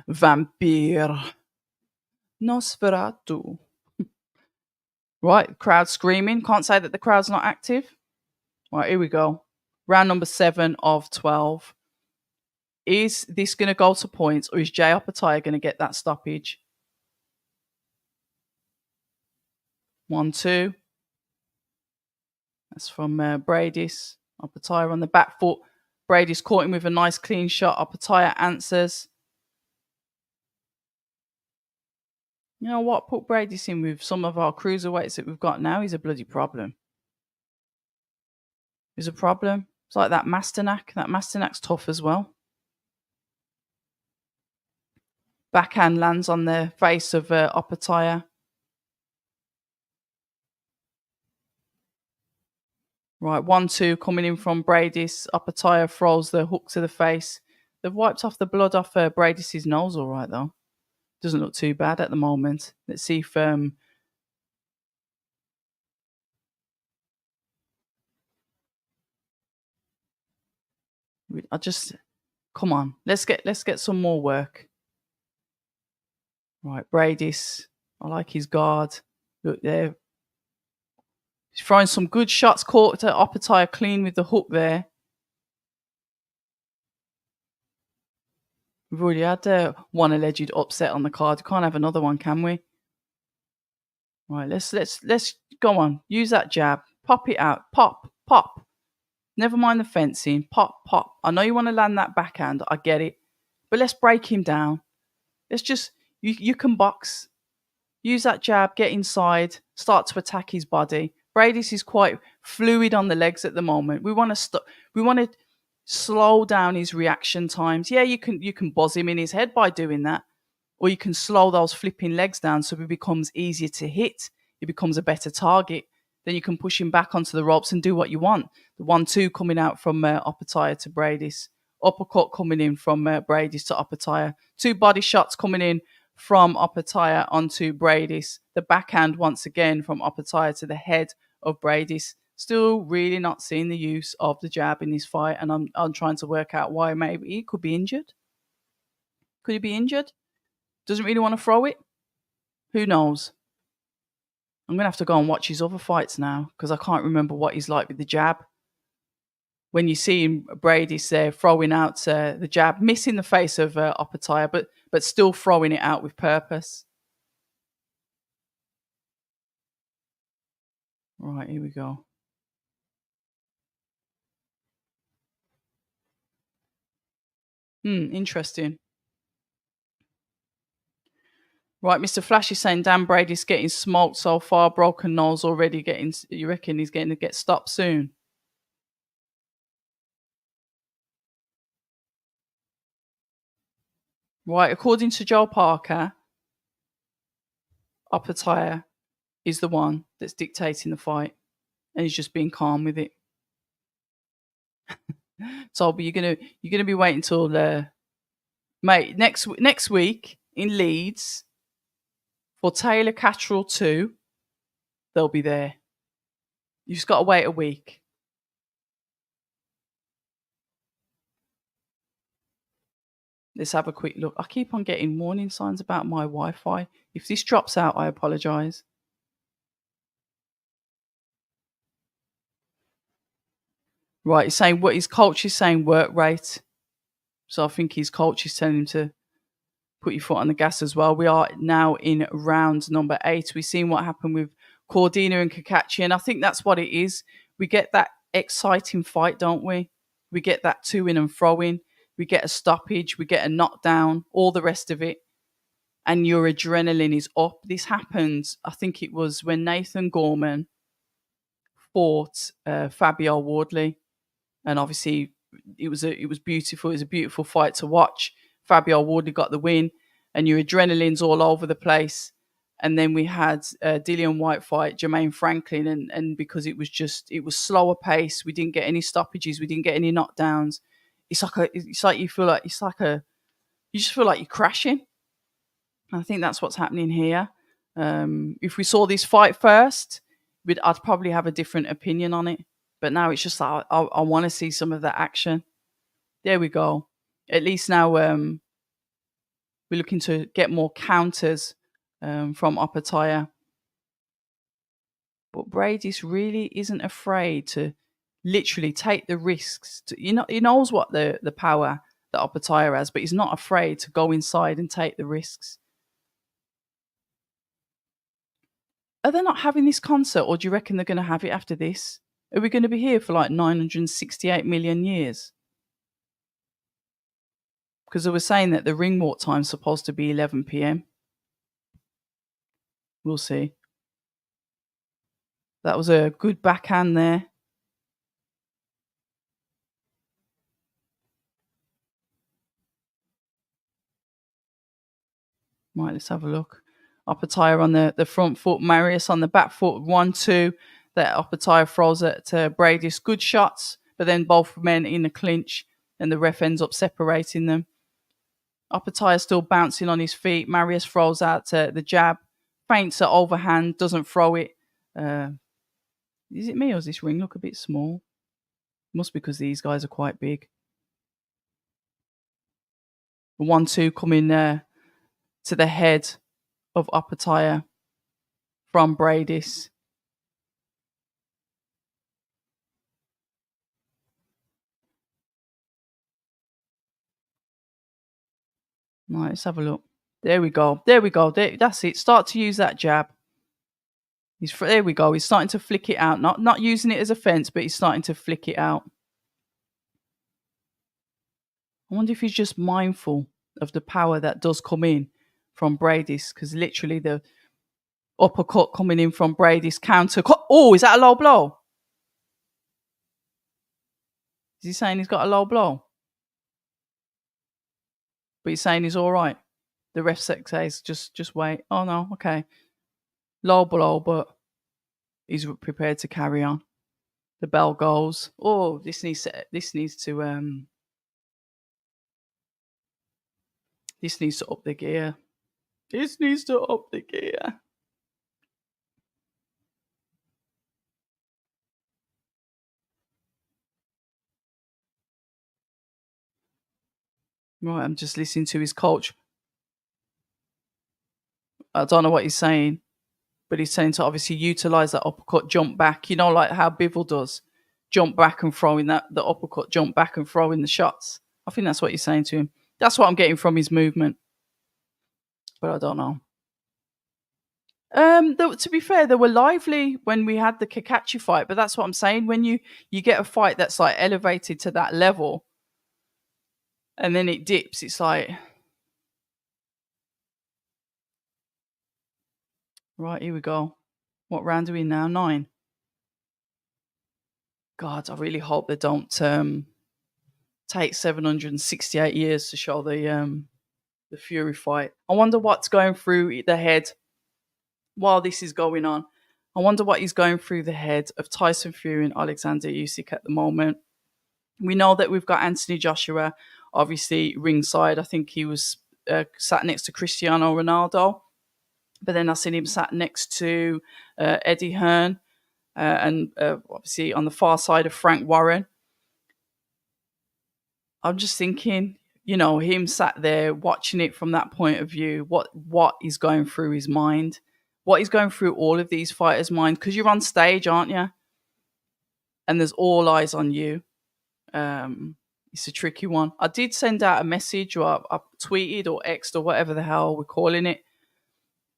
Vampire. Nosferatu. Right, crowd screaming. Can't say that the crowd's not active. Right, here we go. Round number 7 of 12. Is this going to go to points, or is Jay Opetaia going to get that stoppage? 1-2. That's from Briedis. Opetaia on the back foot. Briedis caught him with a nice clean shot. Opetaia answers. You know what? Put Briedis in with some of our cruiserweights that we've got now. He's a bloody problem. He's a problem. It's like that Masternak. That Masternak's tough as well. Backhand lands on the face of Opetaia. Right, 1-2 coming in from Briedis. Opetaia throws the hook to the face. They've wiped off the blood off Briedis' nose all right, though. Doesn't look too bad at the moment. Let's see if... Come on, let's get some more work. Right, Briedis. I like his guard. Look there. He's throwing some good shots. Caught to Opetaia clean with the hook there. We've already had one alleged upset on the card. We can't have another one, can we? Right, let's go on. Use that jab. Pop it out. Pop, pop. Never mind the fencing. Pop, pop. I know you want to land that backhand. I get it. But let's break him down. Let's just... You can box. Use that jab. Get inside. Start to attack his body. Briedis is quite fluid on the legs at the moment. We want to slow down his reaction times. Yeah, you can buzz him in his head by doing that. Or you can slow those flipping legs down so he becomes easier to hit. He becomes a better target. Then you can push him back onto the ropes and do what you want. The 1-2 coming out from Opetaia to Briedis. Uppercut coming in from Briedis to Opetaia. 2 body shots coming in from Opetaia onto Briedis. The backhand once again from Opetaia to the head of Briedis. Still really not seeing the use of the jab in this fight, and I'm trying to work out why. Maybe he could be injured. Could he be injured? Doesn't really want to throw it? Who knows? I'm going to have to go and watch his other fights now because I can't remember what he's like with the jab. When you see him, Briedis there throwing out the jab, missing the face of Opetaia, but still throwing it out with purpose. Right, here we go. Interesting. Right, Mr. Flash is saying Dan Brady's getting smoked so far. Broken nose already getting... You reckon he's getting to get stopped soon? Right, according to Joe Parker, Opetaia is the one that's dictating the fight. And he's just being calm with it. So, but you're gonna be waiting till mate next week in Leeds for Taylor Catterall 2. They'll be there. You just got to wait a week. Let's have a quick look. I keep on getting warning signs about my Wi-Fi. If this drops out, I apologise. Right, he's saying what his coach is saying work rate. So I think his coach is telling him to put your foot on the gas as well. We are now in round number 8. We've seen what happened with Cordina and Cacace, and I think that's what it is. We get that exciting fight, don't we? We get that to in and fro in. We get a stoppage. We get a knockdown. All the rest of it. And your adrenaline is up. This happened, I think it was when Nathan Gorman fought Fabio Wardley, and obviously it was beautiful. It was a beautiful fight to watch. Fabio Wardley got the win, and your adrenaline's all over the place. And then we had Dillian White fight Jermaine Franklin, and because it was slower pace, we didn't get any stoppages, we didn't get any knockdowns. It's like you feel like you just feel like you're crashing. I think that's what's happening here. If we saw this fight first, I'd probably have a different opinion on it. But now it's just like I want to see some of that action. There we go. At least now we're looking to get more counters from Opetaia. But Briedis really isn't afraid to literally take the risks. He knows what the power that Opetaia has, but he's not afraid to go inside and take the risks. Are they not having this concert, or do you reckon they're going to have it after this? Are we going to be here for like 968 million years? Because they were saying that the ring walk time's supposed to be 11 p.m. We'll see. That was a good backhand there. Right, let's have a look. Opetaia on the front foot, Marius on the back foot, 1-2. That Opetaia throws at Briedis. Good shots, but then both men in the clinch, and the ref ends up separating them. Opetaia still bouncing on his feet. Marius throws out the jab, feints at overhand, doesn't throw it. Is it me, or does this ring look a bit small? Must be because these guys are quite big. 1-2 coming to the head of Opetaia from Briedis. Right, let's have a look. There we go. That's it. Start to use that jab. There we go. He's starting to flick it out. Not using it as a fence, but he's starting to flick it out. I wonder if he's just mindful of the power that does come in from Briedis, because literally the uppercut coming in from Briedis, counter. Oh, is that a low blow? Is he saying he's got a low blow? But he's saying he's all right. The ref says just wait. Oh no, okay. Low blow, but he's prepared to carry on. The bell goes. Oh, this needs to up the gear. This needs to up the gear. Right, I'm just listening to his coach. I don't know what he's saying, but he's saying to obviously utilise that uppercut, jump back. You know, like how Bivol does, jump back and throw in the uppercut, jump back and throw in the shots. I think that's what he's saying to him. That's what I'm getting from his movement, but I don't know. To be fair, they were lively when we had the Cacace fight, but that's what I'm saying. When you get a fight that's like elevated to that level, and then it dips, it's like, right, here we go. What round are we in now? 9. God, I really hope they don't take 768 years to show the Fury fight. I wonder what's going through the head while this is going on. I wonder what is going through the head of Tyson Fury and Alexander Usyk at the moment. We know that we've got Anthony Joshua, obviously ringside. I think he was sat next to Cristiano Ronaldo, but then I seen him sat next to Eddie Hearn, and obviously on the far side of Frank Warren. I'm just thinking, him sat there watching it from that point of view. What is going through his mind? What is going through all of these fighters' mind? Because you're on stage, aren't you? And there's all eyes on you. It's a tricky one. I did send out a message, or I tweeted or X'd or whatever the hell we're calling it.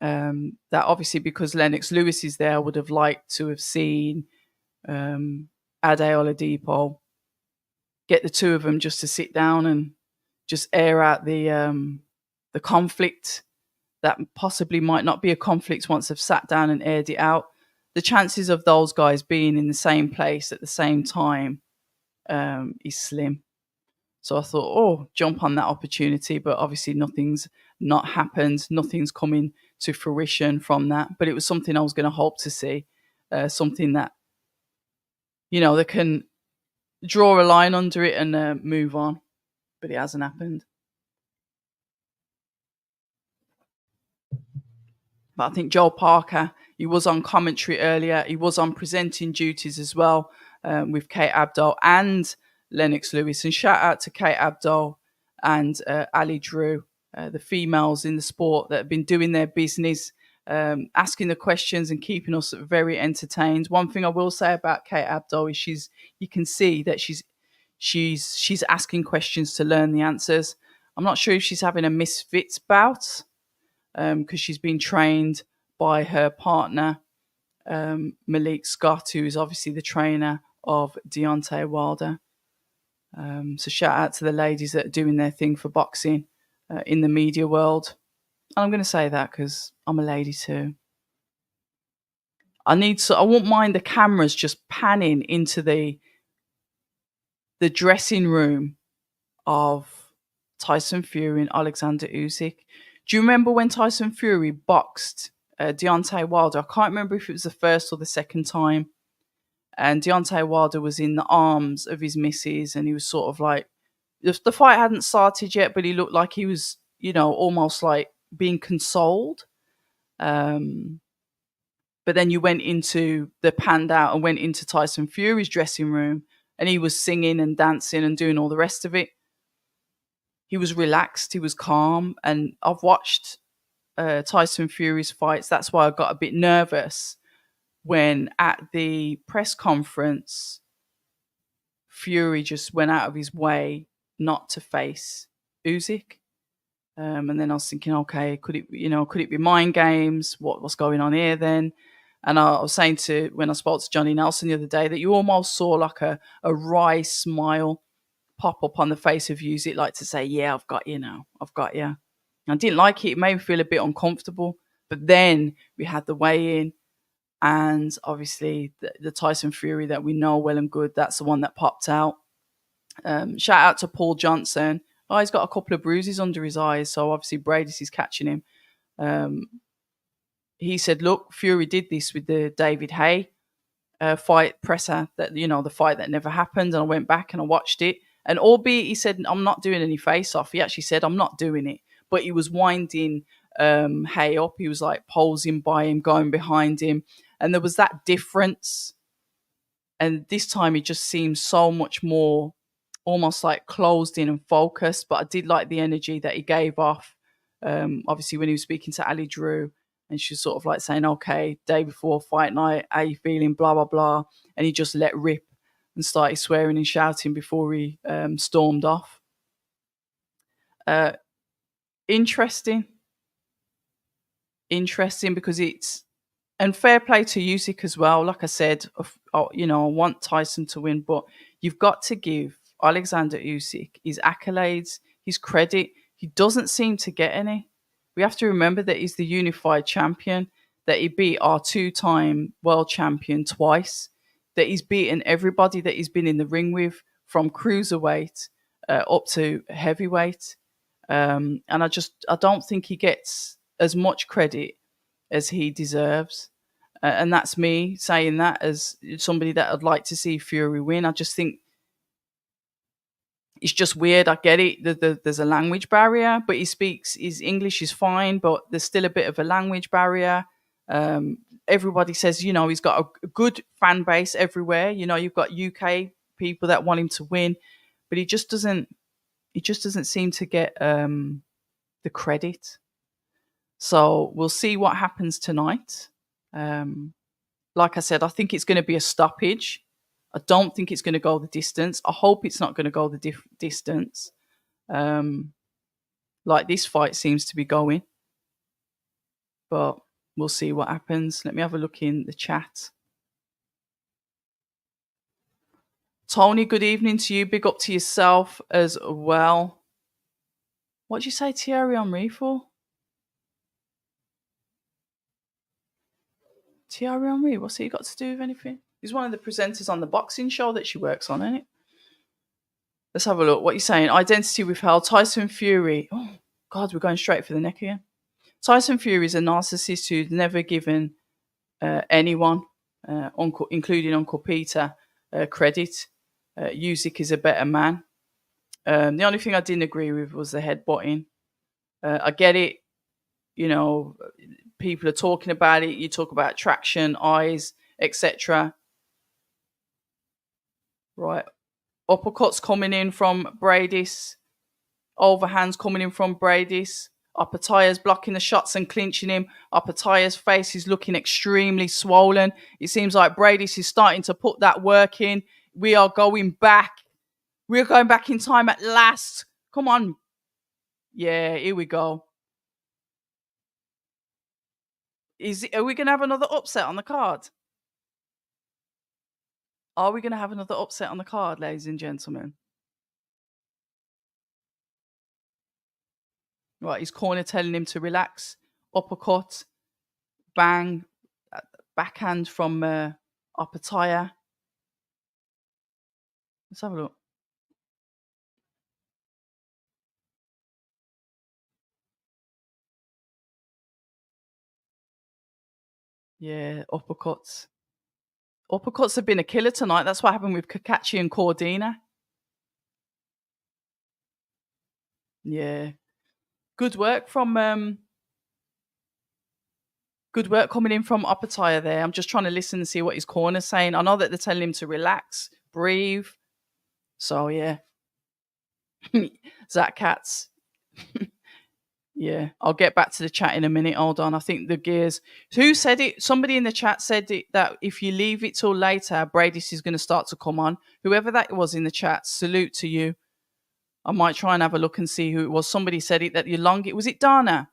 That obviously, because Lennox Lewis is there, I would have liked to have seen Ade Oladipo get the two of them just to sit down and just air out the conflict that possibly might not be a conflict once they've sat down and aired it out. The chances of those guys being in the same place at the same time is slim. So I thought, jump on that opportunity, but obviously nothing's not happened. Nothing's coming to fruition from that. But it was something I was going to hope to see, something that, they can draw a line under it and move on. But it hasn't happened. But I think Joel Parker, he was on commentary earlier. He was on presenting duties as well, with Kate Abdo and Lennox Lewis. And shout out to Kate Abdo and Ali Drew, the females in the sport that have been doing their business, asking the questions and keeping us very entertained. One thing I will say about Kate Abdo is you can see that she's asking questions to learn the answers. I'm not sure if she's having a misfits bout, because she's been trained by her partner, Malik Scott, who is obviously the trainer of Deontay Wilder. So shout out to the ladies that are doing their thing for boxing in the media world. And I'm going to say that because I'm a lady too. I won't mind the cameras just panning into the dressing room of Tyson Fury and Alexander Usyk. Do you remember when Tyson Fury boxed Deontay Wilder? I can't remember if it was the first or the second time. And Deontay Wilder was in the arms of his missus, and he was sort of like, the fight hadn't started yet, but he looked like he was, almost like being consoled. But then you went into the panned out and went into Tyson Fury's dressing room, and he was singing and dancing and doing all the rest of it. He was relaxed, he was calm, and I've watched Tyson Fury's fights. That's why I got a bit nervous when at the press conference, Fury just went out of his way not to face Usyk. And then I was thinking, okay, could it be mind games? What's going on here then? And I was saying when I spoke to Johnny Nelson the other day, that you almost saw like a wry smile pop up on the face of Usyk, like to say, yeah, I've got you now. I've got you. I didn't like it. It made me feel a bit uncomfortable. But then we had the weigh-in, and obviously the Tyson Fury that we know well and good, that's the one that popped out. Shout out to Paul Johnson. Oh, he's got a couple of bruises under his eyes, so obviously Briedis is catching him. He said, look, Fury did this with the David Haye fight presser, that the fight that never happened, and I went back and I watched it. And albeit he said, I'm not doing any face-off, he actually said, I'm not doing it. But he was winding Haye up. He was like posing by him, going behind him. And there was that difference. And this time he just seemed so much more almost like closed in and focused. But I did like the energy that he gave off. Obviously, when he was speaking to Ali Drew, and she was sort of like saying, okay, day before fight night, how you feeling, blah, blah, blah. And he just let rip and started swearing and shouting before he stormed off. Interesting because and fair play to Usyk as well. Like I said, I want Tyson to win, but you've got to give Alexander Usyk his accolades, his credit. He doesn't seem to get any. We have to remember that he's the unified champion, that he beat our 2-time world champion twice, that he's beaten everybody that he's been in the ring with, from cruiserweight up to heavyweight. And I don't think he gets as much credit as he deserves. And that's me saying that as somebody that I'd like to see Fury win. I just think It's just weird. I get it. There's a language barrier, but his English is fine, but there's still a bit of a language barrier. Um, Everybody says, he's got a good fan base everywhere. You've got UK people that want him to win, but he just doesn't seem to get the credit. So we'll see what happens tonight. Um, like I said, I think it's going to be a stoppage. I don't think it's going to go the distance. I hope it's not going to go the distance, um, like this fight seems to be going. But we'll see what happens. Let me have a look in the chat. Tony, good evening to you. Big up to yourself as well. What did you say Thierry Henry for? Thierry Henry, what's he got to do with anything? He's one of the presenters on the boxing show that she works on, isn't it? Let's have a look. What are you saying? Identity withheld. Tyson Fury. Oh, God, we're going straight for the neck again. Tyson Fury is a narcissist who's never given anyone, including Uncle Peter, credit. Usyk is a better man. The only thing I didn't agree with was the headbutting. I get it. People are talking about it. You talk about traction, eyes, etc. Right. Uppercuts coming in from Briedis. Overhands coming in from Briedis. Opetaia's blocking the shots and clinching him. Opetaia's face is looking extremely swollen. It seems like Briedis is starting to put that work in. We are going back. We're going back in time at last. Come on. Yeah, here we go. Are we going to have another upset on the card? Are we going to have another upset on the card, ladies and gentlemen? Right, his corner telling him to relax. Uppercut. Bang. Backhand from Opetaia. Let's have a look. Yeah, uppercuts. Uppercuts have been a killer tonight. That's what happened with Cacace and Cordina. Yeah. Good work coming in from Opetaia there. I'm just trying to listen and see what his corner's saying. I know that they're telling him to relax, breathe. So yeah. Zach Katz. Yeah, I'll get back to the chat in a minute. Hold on. I think the gears. Who said it? Somebody in the chat said that if you leave it till later, Briedis is going to start to come on. Whoever that was in the chat, salute to you. I might try and have a look and see who it was. Somebody said it that you longer. Was it Dana?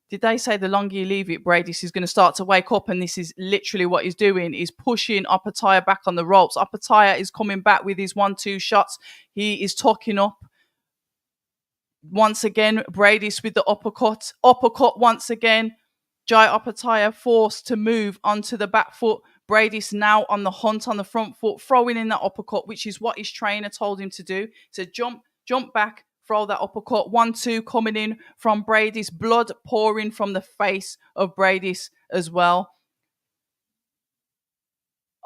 Did they say the longer you leave it, Briedis is going to start to wake up? And this is literally what he's doing. He's pushing Opetaia back on the ropes. Opetaia is coming back with his 1-2 shots. He is tucking up. Once again, Briedis with the uppercut. Uppercut once again. Jai Opetaia forced to move onto the back foot. Briedis now on the hunt on the front foot, throwing in that uppercut, which is what his trainer told him to do. So jump back, throw that uppercut. 1-2 coming in from Briedis. Blood pouring from the face of Briedis as well.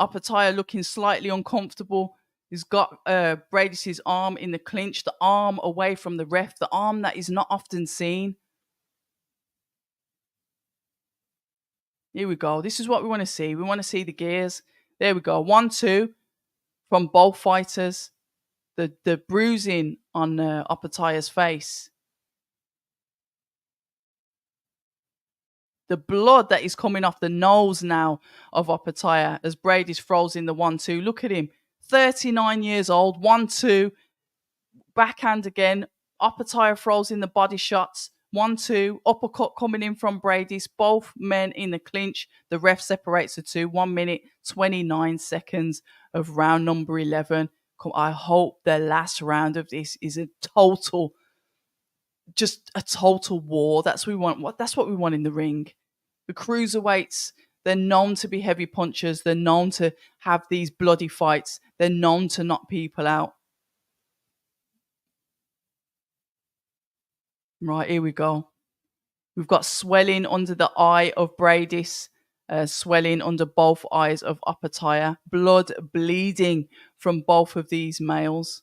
Opetaia looking slightly uncomfortable. He's got Briedis' arm in the clinch, the arm away from the ref, the arm that is not often seen. Here we go. This is what we want to see. We want to see the gears. There we go. 1-2 from both fighters. The bruising on Opetaia's face. The blood that is coming off the nose now of Opetaia as Briedis throws in the 1-2. Look at him. 39 years old, 1-2, backhand again. Opetaia throws in the body shots, 1-2, uppercut coming in from Briedis. Both men in the clinch. The ref separates the two. 1 minute, 29 seconds of round number 11. I hope the last round of this is a total war. That's what we want. That's what we want in the ring. The cruiserweights, they're known to be heavy punchers. They're known to have these bloody fights. They're known to knock people out. Right, here we go. We've got swelling under the eye of Briedis, swelling under both eyes of Opetaia, blood bleeding from both of these males.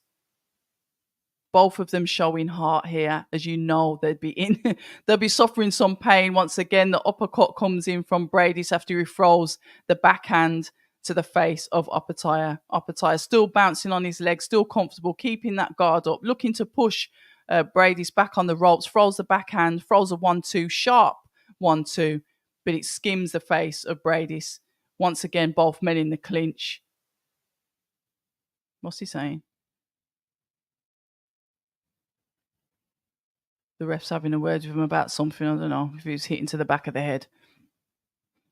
Both of them showing heart here. As you know, they'd be in, they'll be suffering some pain. Once again, the uppercut comes in from Briedis after he throws the backhand to the face of Opetaia. Opetaia still bouncing on his legs, still comfortable, keeping that guard up, looking to push Briedis back on the ropes, throws the backhand, throws a 1-2, sharp 1-2, but it skims the face of Briedis. Once again, both men in the clinch. What's he saying? The ref's having a word with him about something. I don't know if he was hitting to the back of the head.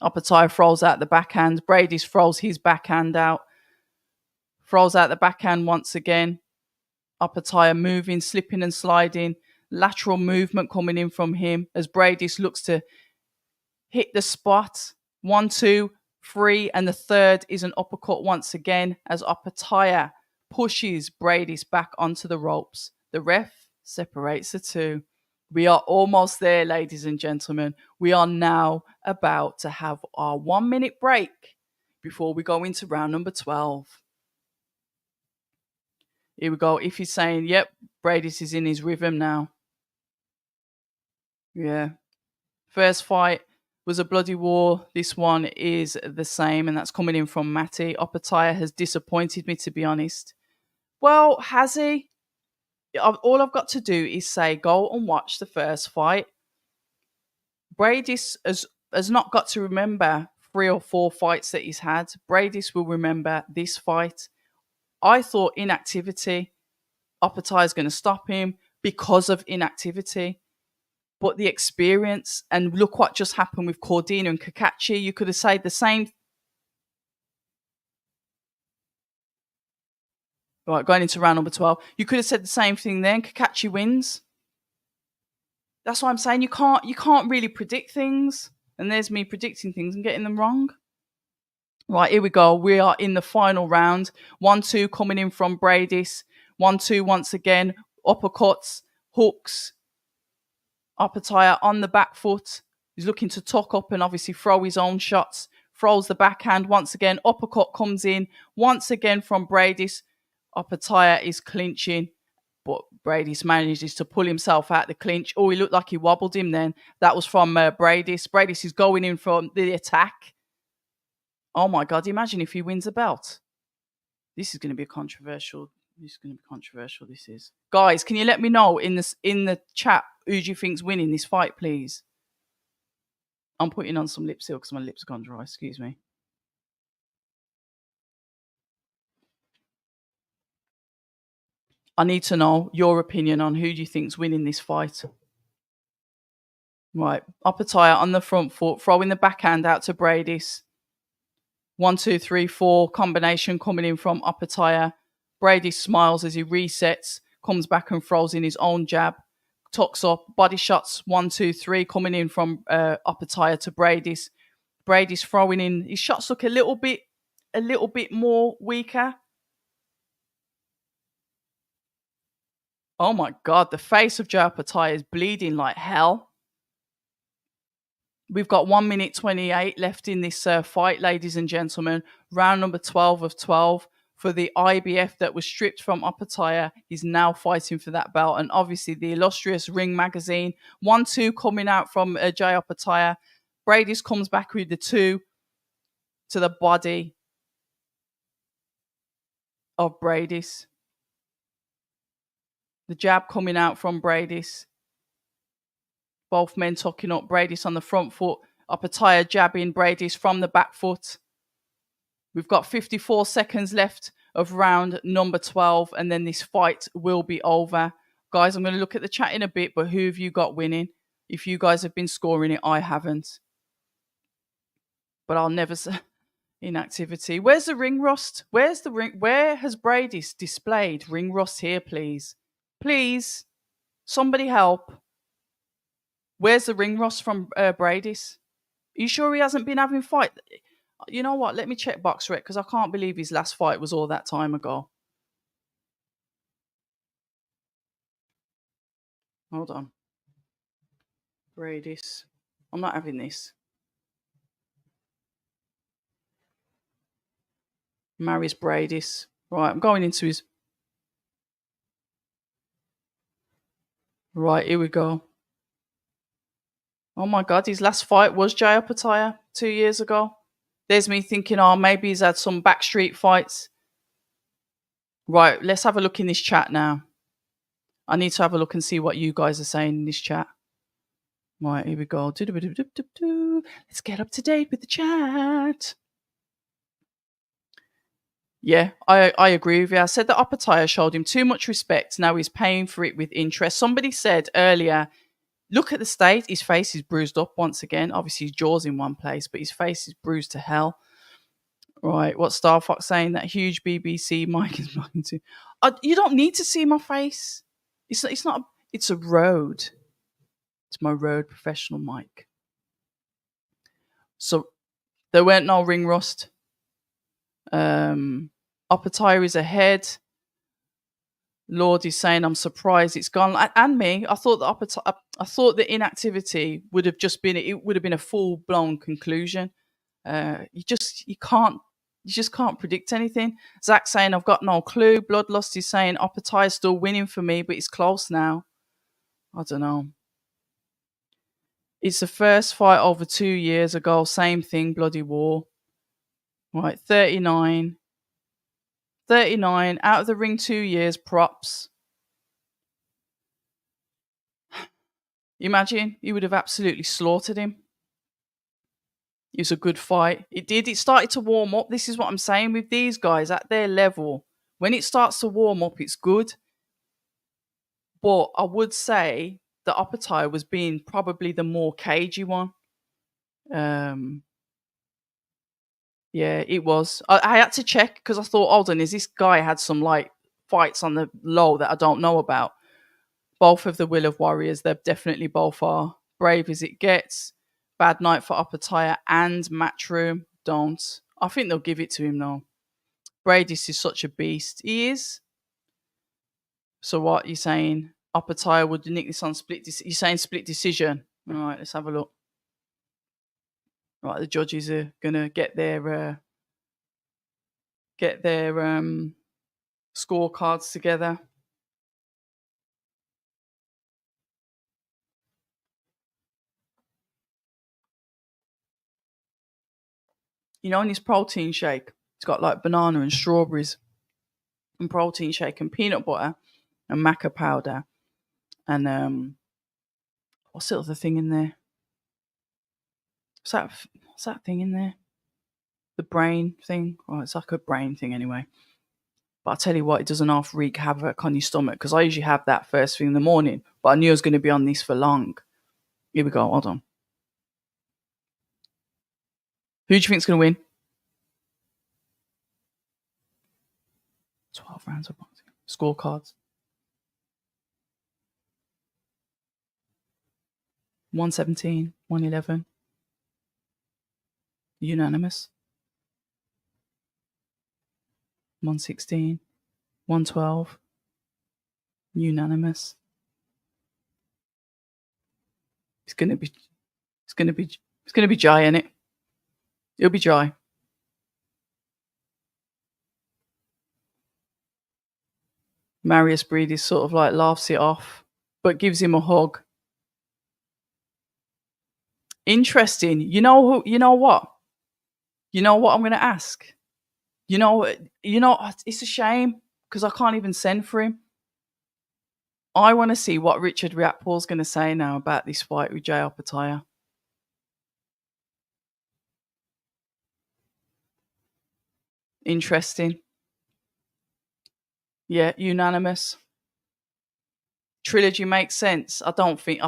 Opetaia throws out the backhand. Briedis throws his backhand out. Throws out the backhand once again. Opetaia moving, slipping and sliding. Lateral movement coming in from him as Briedis looks to hit the spot. 1, 2, 3, and the third is an uppercut once again as Opetaia pushes Briedis back onto the ropes. The ref separates the two. We are almost there, ladies and gentlemen. We are now about to have our 1 minute break before we go into round number 12. Here we go. If he's saying, yep, Briedis is in his rhythm now. Yeah. First fight was a bloody war. This one is the same, and that's coming in from Matty. Opetaia has disappointed me, to be honest. Well, has he? All I've got to do is say, go and watch the first fight. Briedis has not got to remember 3 or 4 fights that he's had. Briedis will remember this fight. I thought inactivity. Opetaia is going to stop him because of inactivity. But the experience, and look what just happened with Cordina and Cacace. You could have said the same. Right, going into round number 12. You could have said the same thing then. Cacace wins. That's what I'm saying. You can't really predict things. And there's me predicting things and getting them wrong. Right, here we go. We are in the final round. 1-2 coming in from Briedis. 1-2 once again. Uppercuts, hooks. Opetaia on the back foot. He's looking to tuck up and obviously throw his own shots. Throws the backhand once again. Uppercut comes in once again from Briedis. Opetaia is clinching, but Briedis manages to pull himself out the clinch. Oh, he looked like he wobbled him then. That was from Briedis. Briedis is going in from the attack. Oh my God, imagine if he wins the belt. This is going to be controversial. This is. Guys, can you let me know in the chat who do you think's winning this fight, please? I'm putting on some lip seal because my lips are gone dry. Excuse me. I need to know your opinion on who do you think's winning this fight. Right, Opetaia on the front foot, throwing the backhand out to Briedis. 1, 2, 3, 4 combination coming in from Opetaia. Briedis smiles as he resets, comes back and throws in his own jab, tucks up, body shots 1, 2, 3 coming in from Opetaia to Briedis. Briedis throwing in his shots look a little bit more weaker. Oh my God, the face of Joe Opetaia is bleeding like hell. We've got 1 minute 28 left in this fight, ladies and gentlemen. Round number 12 of 12 for the IBF that was stripped from Opetaia. He's now fighting for that belt. And obviously the illustrious Ring Magazine. 1-2 coming out from Jay Opetaia. Briedis comes back with the 2 to the body of Briedis. The jab coming out from Briedis. Both men tucking up. Briedis on the front foot. Opetaia jabbing Briedis from the back foot. We've got 54 seconds left of round number 12, and then this fight will be over. Guys, I'm going to look at the chat in a bit, but who have you got winning? If you guys have been scoring it, I haven't. But I'll never say inactivity. Where's the ring rust? Where's the ring? Where has Briedis displayed ring rust here, please? Please, somebody help. Where's the ring rust from Briedis? Are you sure he hasn't been having fight? You know what? Let me check BoxRec because I can't believe his last fight was all that time ago. Hold on. Briedis. I'm not having this. Marius Briedis. Right, I'm going into his... Right, here we go. Oh my god, his last fight was Jay Opetaia 2 years ago. There's me thinking, oh, maybe he's had some backstreet fights. Right, let's have a look in this chat now. I need to have a look and see what you guys are saying in this chat. Right, here we go. Let's get up to date with the chat. Yeah, I agree with you. I said that Opetaia showed him too much respect. Now he's paying for it with interest. Somebody said earlier, look at the state. His face is bruised up once again. Obviously, his jaw's in one place, but his face is bruised to hell. Right, what's Star Fox saying? That huge BBC mic is blocking too. You don't need to see my face. It's not. It's a Rode. It's my Rode professional mic. So there weren't no ring rust. Opetaia is ahead. Lord is saying, I'm surprised it's gone. And me, I thought the inactivity would have just been, it would have been a full blown conclusion. You just can't predict anything. Zach saying, I've got no clue. Bloodlust is saying, Opetaia is still winning for me, but it's close now. I don't know. It's the first fight over 2 years ago. Same thing, bloody war. Right, 39. 39, out of the ring 2 years, props. Imagine, he would have absolutely slaughtered him. It was a good fight. It did. It started to warm up. This is what I'm saying with these guys at their level. When it starts to warm up, it's good. But I would say that Opetaia was being probably the more cagey one. Yeah, it was. I had to check because I thought, hold on, is this guy had some like fights on the low that I don't know about? Both of the Will of Warriors, they definitely both are. Brave as it gets. Bad night for Opetaia and Matchroom. Don't. I think they'll give it to him though. Briedis is such a beast. He is. So what are you saying? Opetaia would nick this on split. You're saying split decision. All right, let's have a look. Right, the judges are gonna get their scorecards together. You know, in this protein shake, it's got like banana and strawberries and protein shake and peanut butter and maca powder and what's the other thing in there? What's that thing in there? The brain thing? Oh, it's like a brain thing anyway. But I tell you what, it doesn't half wreak havoc on your stomach because I usually have that first thing in the morning. But I knew I was going to be on this for long. Here we go. Hold on. Who do you think's going to win? 12 rounds of boxing. Scorecards. 117, 111. Unanimous. 116, 112. Unanimous. It's gonna be Jai, innit? It'll be Jai. Marius Briedis sort of like laughs it off, but gives him a hug. Interesting. You know what? You know what I'm gonna ask? You know, it's a shame because I can't even send for him. I want to see what Richard Riakporhe's going to say now about this fight with Jay Opetaia. Interesting. Yeah, unanimous. Trilogy makes sense. I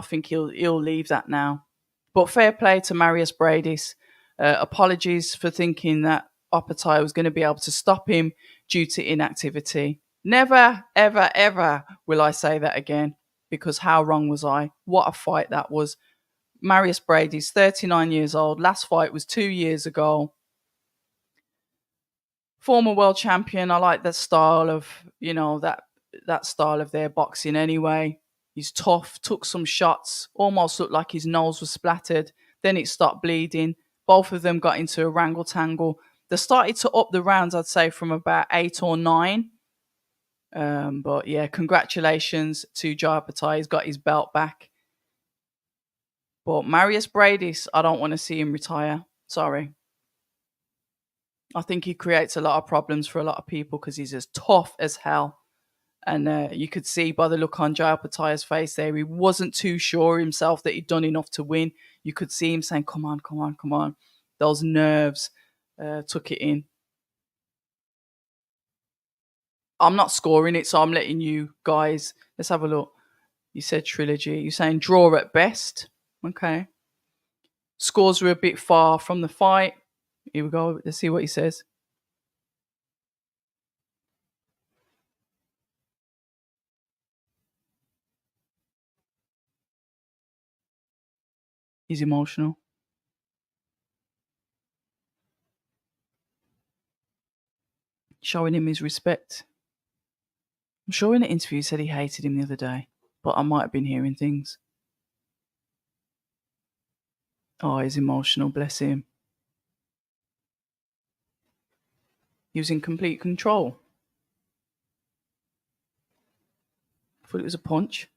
think he'll leave that now. But fair play to Marius Briedis. Apologies for thinking that Opetaia was going to be able to stop him due to inactivity. Never, ever, ever will I say that again, because how wrong was I? What a fight that was. Marius Briedis, 39 years old. Last fight was 2 years ago. Former world champion. I like that style of, that style of their boxing anyway. He's tough, took some shots, almost looked like his nose was splattered. Then it stopped bleeding. Both of them got into a wrangle-tangle. They started to up the rounds, I'd say, from about 8 or 9. But yeah, congratulations to Jai Opetaia. He's got his belt back. But Marius Briedis, I don't want to see him retire. Sorry. I think he creates a lot of problems for a lot of people because he's as tough as hell. And you could see by the look on Jai Opetaia's face there, he wasn't too sure himself that he'd done enough to win. You could see him saying, come on, come on, come on. Those nerves took it in. I'm not scoring it, so I'm letting you guys. Let's have a look. You said trilogy. You're saying draw at best. Okay. Scores were a bit far from the fight. Here we go. Let's see what he says. He's emotional. Showing him his respect. I'm sure in an interview he said he hated him the other day, but I might have been hearing things. Oh, he's emotional, bless him. He was in complete control. I thought it was a punch.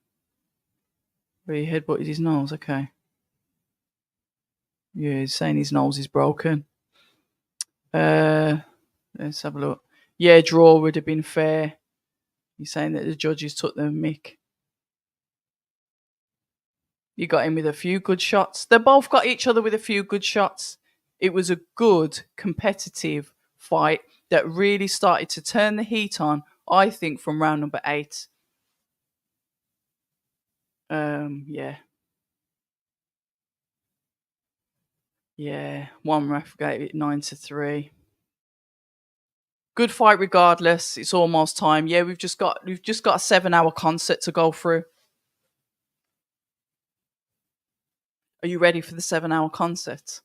Where he headbutted his nose, okay. Yeah, he's saying his nose is broken. Let's have a look. Yeah, draw would have been fair. He's saying that the judges took the mick. You got him with a few good shots. They both got each other with a few good shots. It was a good, competitive fight that really started to turn the heat on, I think, from round number 8. Yeah. Yeah. One ref gave it 9-3. Good fight regardless. It's almost time. Yeah, we've just got a 7-hour concert to go through. Are you ready for the 7-hour concert?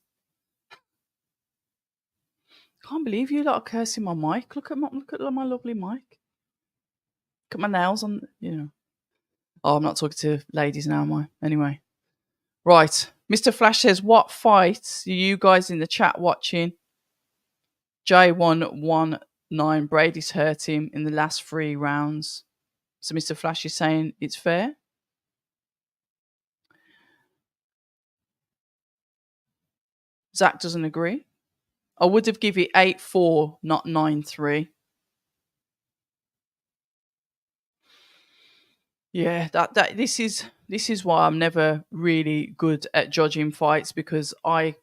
Can't believe you lot are cursing my mic. Look at my lovely mic. Look at my nails on, Oh, I'm not talking to ladies now, am I? Anyway. Right. Mr. Flash says, what fights are you guys in the chat watching? J119 Briedis hurt him in the last 3 rounds. So Mr. Flash is saying it's fair? Zach doesn't agree. I would have given it 8-4, not 9-3. Yeah, this is why I'm never really good at judging fights, because I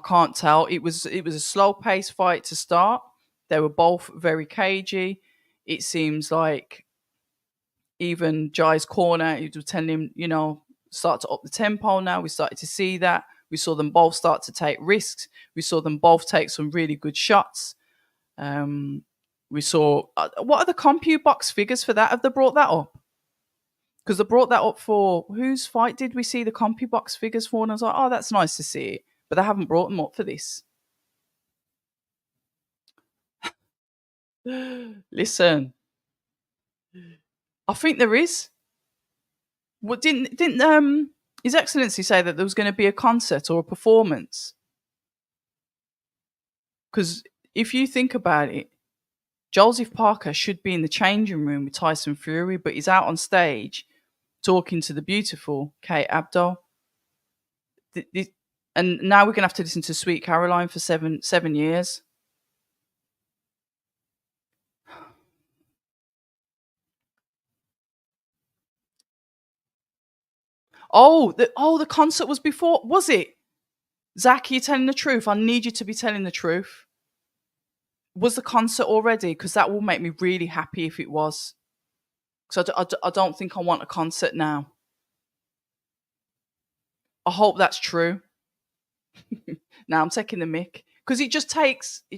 can't tell. It was a slow paced fight to start. They were both very cagey. It seems like even Jai's corner, he was telling him, start to up the tempo now. We started to see that. We saw them both start to take risks. We saw them both take some really good shots. We saw what are the CompuBox figures for that? Have they brought that up? Because they brought that up for whose fight did we see the CompuBox figures for? And I was like, oh, that's nice to see. But they haven't brought them up for this. Listen, I think there is. What didn't His Excellency say that there was going to be a concert or a performance? Because if you think about it, Joseph Parker should be in the changing room with Tyson Fury, but he's out on stage talking to the beautiful Kate Abdo. And now we're going to have to listen to Sweet Caroline for 7 years. Oh, the concert was before, was it? Zach, are you telling the truth? I need you to be telling the truth. Was the concert already? Because that will make me really happy if it was. Because I don't think I want a concert now. I hope that's true. Now I'm taking the mick. Because it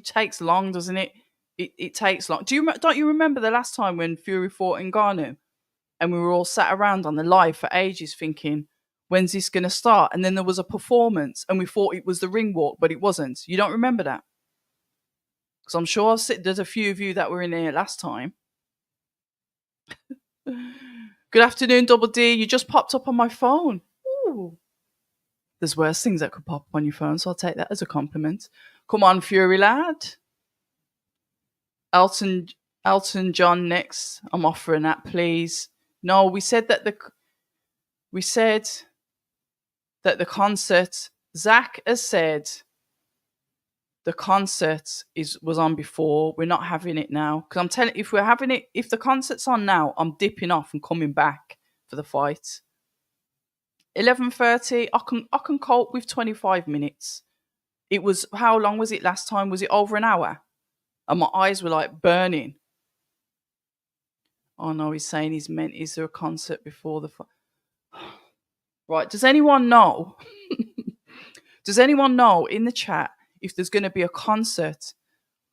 takes long, doesn't it? It takes long. Don't you remember the last time when Fury fought in Ngannou? And we were all sat around on the live for ages thinking, when's this going to start? And then there was a performance and we thought it was the ring walk, but it wasn't. You don't remember that? Because I'm sure there's a few of you that were in here last time. Good afternoon, Double D. You just popped up on my phone. Ooh. There's worse things that could pop up on your phone, so I'll take that as a compliment. Come on, Fury lad. Elton Elton John next. I'm offering that, please. No, we said that the concert. Zach has said the concert was on before. We're not having it now because I'm telling. If we're having it, if the concert's on now, I'm dipping off and coming back for the fight. 11:30. I can cope with 25 minutes. It was how long was it last time? Was it over an hour? And my eyes were like burning. Oh no, he's saying he's meant. Is there a concert before the fight? Right. Does anyone know? Does anyone know in the chat if there's going to be a concert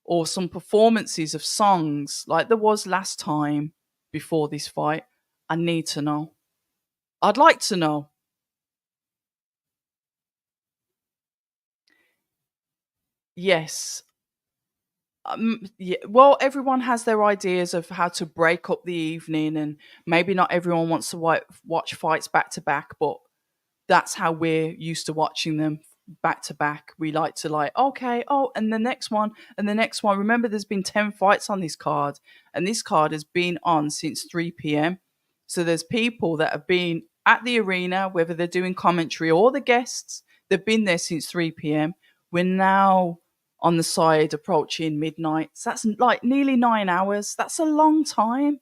or some performances of songs like there was last time before this fight? I need to know. I'd like to know. Yes. Yeah, well, everyone has their ideas of how to break up the evening, and maybe not everyone wants to watch fights back to back, but that's how we're used to watching them back to back. We like to okay, oh, and the next one, and the next one. Remember, there's been 10 fights on this card, and this card has been on since 3 p.m. So there's people that have been at the arena, whether they're doing commentary or the guests, they've been there since 3 p.m. We're now on the side approaching midnight. So that's like nearly 9 hours. That's a long time.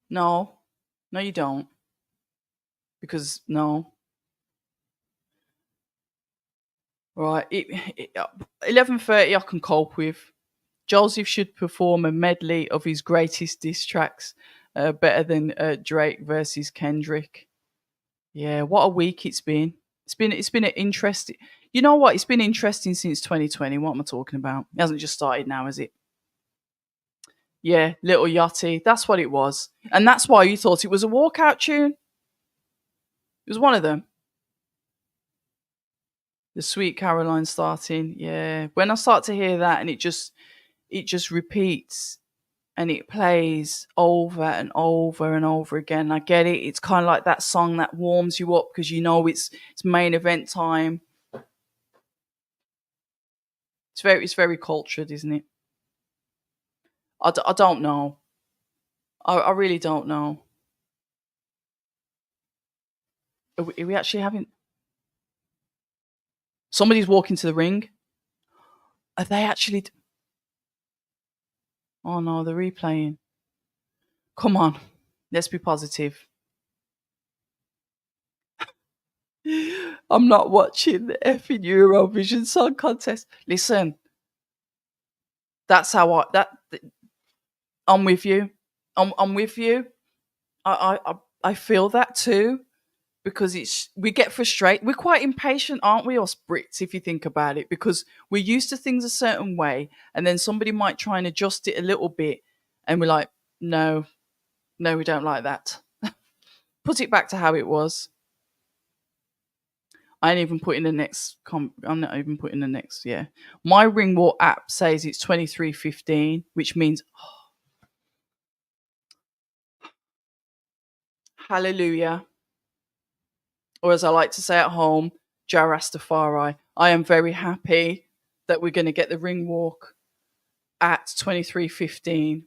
No, no, you don't. Because no, right. 11:30 I can cope with. Joseph should perform a medley of his greatest diss tracks, better than Drake versus Kendrick. Yeah, what a week it's been. It's been an interesting. You know what? It's been interesting since 2020. What am I talking about? It hasn't just started now, has it? Yeah, Little Yachty. That's what it was, and that's why you thought it was a walkout tune. It was one of them. The Sweet Caroline starting. Yeah, when I start to hear that, and it just repeats and it plays over and over and over again. I get it. It's kind of like that song that warms you up because you know it's main event time. It's very cultured, isn't it? I don't know. I really don't know. Are we actually having somebody's walking to the ring? Are they actually? Oh no, they're replaying. Come on, let's be positive. I'm not watching the effing Eurovision Song Contest. Listen, that's how I'm with you. I'm with you. I feel that too because we get frustrated. We're quite impatient, aren't we, us Brits? If you think about it, because we're used to things a certain way, and then somebody might try and adjust it a little bit, and we're like, no, no, we don't like that. Put it back to how it was. I ain't even putting the next. I'm not even putting the next. Yeah, my Ringwall app says it's 23:15, which means hallelujah, or as I like to say at home, Jarastafari. I am very happy that we're going to get the ring walk at 23:15.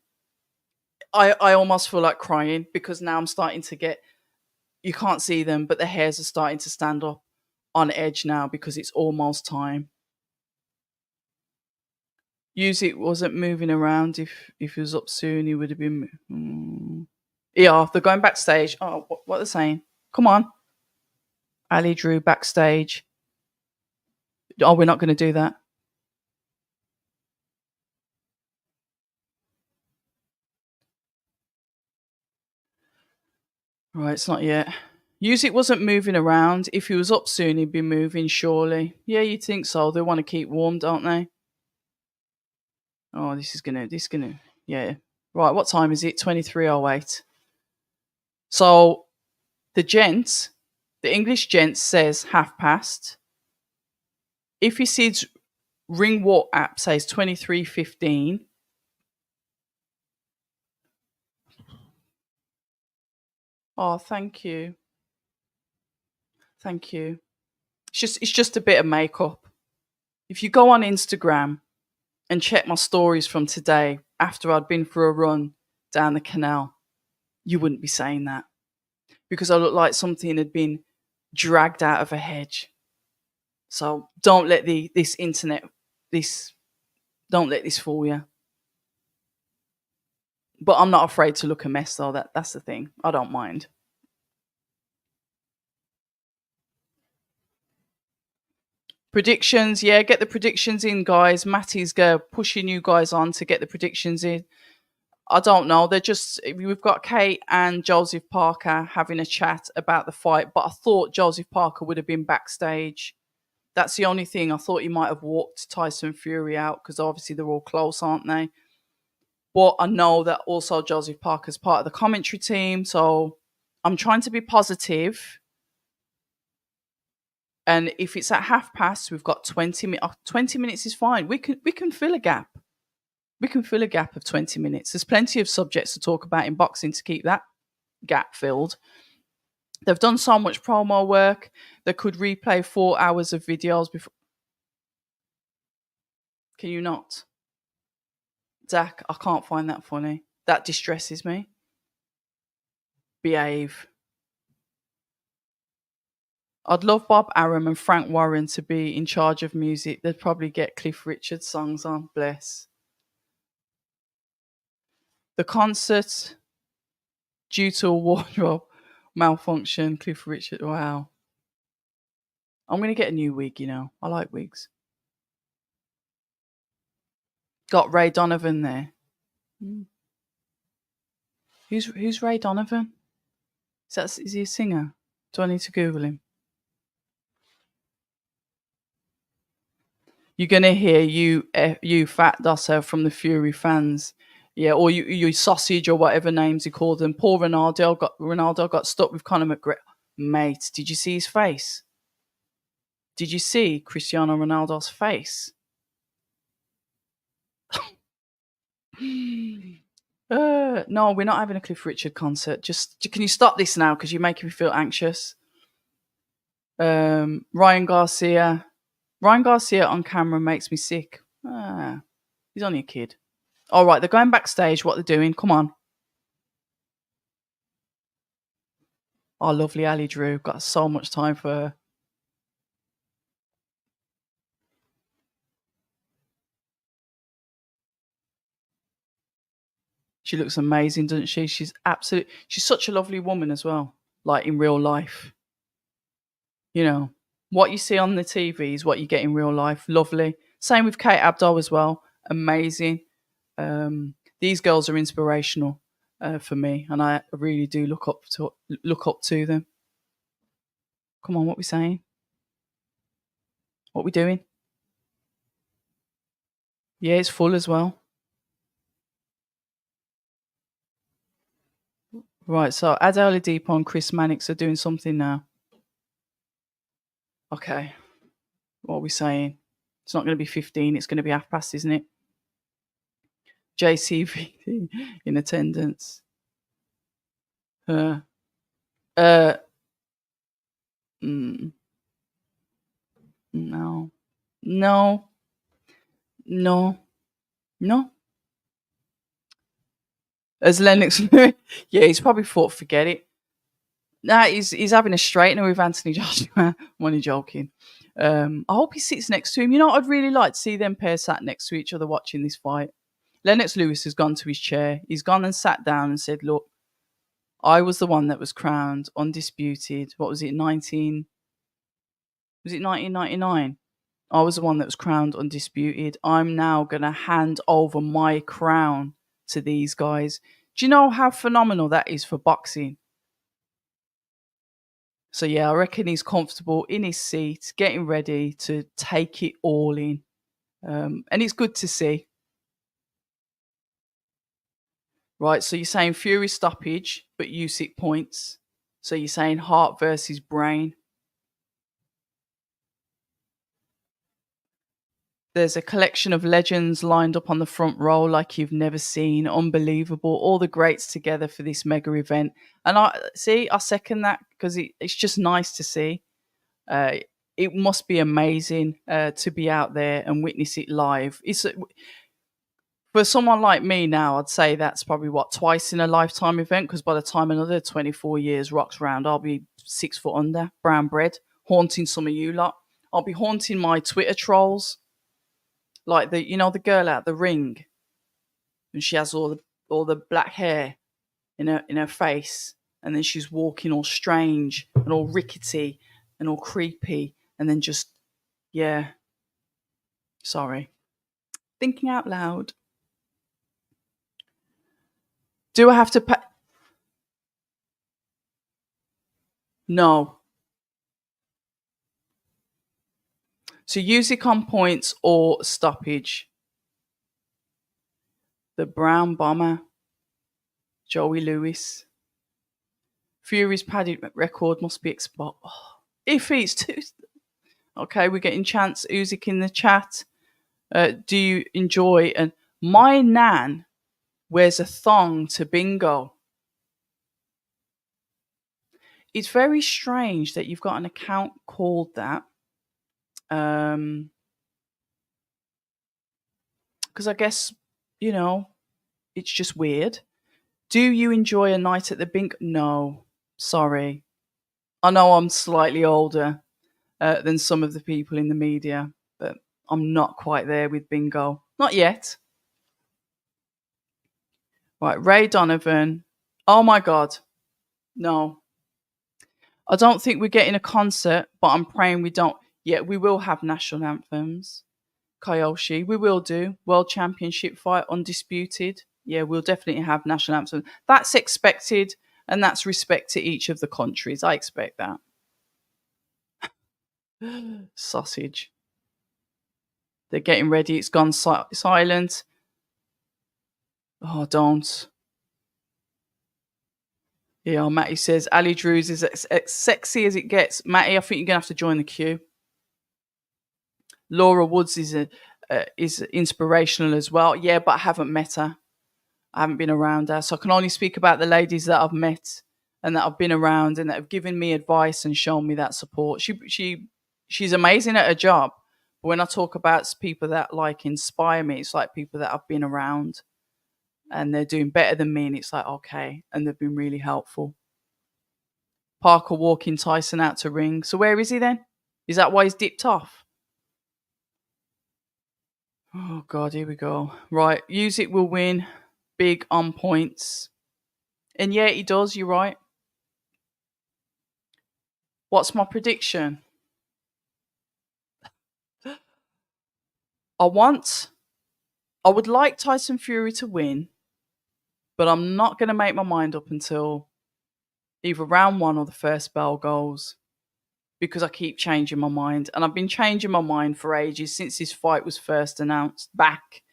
I almost feel like crying because now I'm starting to get. You can't see them, but the hairs are starting to stand up on edge now because it's almost time. Usyk wasn't moving around. If he was up soon, he would have been. Yeah, they're going backstage. Oh, what they're saying? Come on, Ali Drew backstage. Oh, we're not going to do that. Right, it's not yet. Usyk wasn't moving around. If he was up soon, he'd be moving, surely. Yeah, you'd think so. They want to keep warm, don't they? Oh, yeah. Right, what time is it? 23:08. So, the the English gent says half past. If he sees Ring Walk app says 23:15. Oh, thank you. Thank you. It's just a bit of makeup. If you go on Instagram and check my stories from today after I'd been for a run down the canal, you wouldn't be saying that because I look like something had been dragged out of a hedge. So don't let this internet this don't let this fool you. But I'm not afraid to look a mess though. That's the thing. I don't mind. Predictions, yeah, get the predictions in, guys. Matty's pushing you guys on to get the predictions in. I don't know. They're just we've got Kate and Joseph Parker having a chat about the fight, but I thought Joseph Parker would have been backstage. That's the only thing. I thought he might have walked Tyson Fury out because obviously they're all close, aren't they? But I know that also Joseph Parker's part of the commentary team, so I'm trying to be positive. And if it's at half past, we've got 20 minutes. 20 minutes is fine. We can fill a gap. We can fill a gap of 20 minutes. There's plenty of subjects to talk about in boxing to keep that gap filled. They've done so much promo work. They could replay 4 hours of videos before. Can you not? Zach, I can't find that funny. That distresses me. Behave. I'd love Bob Arum and Frank Warren to be in charge of music. They'd probably get Cliff Richard songs on. Bless. The concert, due to a wardrobe malfunction, Cliff Richard. Wow. I'm going to get a new wig, you know. I like wigs. Got Ray Donovan there. Who's Ray Donovan? Is he a singer? Do I need to Google him? You're gonna hear you fat dosser from the Fury fans, yeah, or you sausage or whatever names he called them. Poor Ronaldo got stuck with Conor McGregor. Mate, did you see his face? Did you see Cristiano Ronaldo's face? No, we're not having a Cliff Richard concert. Just can you stop this now because you're making me feel anxious. Ryan Garcia on camera makes me sick. He's only a kid. All right, they're going backstage. What they're doing? Come on. Oh, lovely Ali Drew. Got so much time for her. She looks amazing, doesn't she? She's such a lovely woman as well. Like in real life. You know, what you see on the TV is what you get in real life. Lovely. Same with Kate Abdo as well. Amazing. These girls are inspirational for me, and I really do look up to them. Come on, what we saying? What we doing? Yeah, it's full as well. Right, so Adele Oladipo and Chris Mannix are doing something now. Okay. What are we saying? It's not going to be 15, it's going to be half past, isn't it? JCVD in attendance. No. No. As Lennox, yeah, he's probably thought, forget it. Nah, he's having a straightener with Anthony Joshua. I'm only joking. I hope he sits next to him. You know, I'd really like to see them pair sat next to each other watching this fight. Lennox Lewis has gone to his chair. He's gone and sat down and said, look, I was the one that was crowned undisputed. What was it, 1999? I was the one that was crowned undisputed. I'm now going to hand over my crown to these guys. Do you know how phenomenal that is for boxing? So yeah, I reckon he's comfortable in his seat, getting ready to take it all in. And it's good to see. Right, so you're saying Fury stoppage, but Usyk points. So you're saying heart versus brain. There's a collection of legends lined up on the front row like you've never seen. Unbelievable. All the greats together for this mega event. And I second that because it's just nice to see. it must be amazing to be out there and witness it live. For someone like me now, I'd say that's probably what, twice in a lifetime event, because by the time another 24 years rocks round, I'll be 6 foot under, brown bread, haunting some of you lot. I'll be haunting my Twitter trolls, like the girl out the ring, and she has all the black hair in her face, and then she's walking all strange and all rickety and all creepy, and then just, yeah, sorry, thinking out loud. Do I have to pay? No. So Usyk on points or stoppage. The Brown Bomber, Joey Lewis. Fury's padded record must be exposed. Oh, if he's too. Okay, we're getting Chance Usyk in the chat. Do you enjoy? And my nan wears a thong to bingo. It's very strange that you've got an account called that. Because I guess, it's just weird. Do you enjoy a night at the bingo? No, sorry. I know I'm slightly older than some of the people in the media, but I'm not quite there with bingo. Not yet. Right, Ray Donovan. Oh my God. No. I don't think we're getting a concert, but I'm praying we don't. Yeah, we will have national anthems. Kyoshi, we will do. World Championship fight, undisputed. Yeah, we'll definitely have national anthems. That's expected, and that's respect to each of the countries. I expect that. Sausage. They're getting ready. It's gone silent. Oh, don't. Yeah, Matty says Ali Drews is as sexy as it gets. Matty, I think you're gonna have to join the queue. Laura Woods is inspirational as well. Yeah, but I haven't met her. I haven't been around her, so I can only speak about the ladies that I've met and that I've been around and that have given me advice and shown me that support. She's amazing at her job. But when I talk about people that like inspire me, it's like people that I've been around and they're doing better than me, and it's like, okay, and they've been really helpful. Parker walking Tyson out to ring. So where is he then? Is that why he's dipped off? Oh God, here we go. Right, Usyk will win. Big on points. And yeah, he does, you're right. What's my prediction? I would like Tyson Fury to win, but I'm not going to make my mind up until either round one or the first bell goes, because I keep changing my mind. And I've been changing my mind for ages, since this fight was first announced back.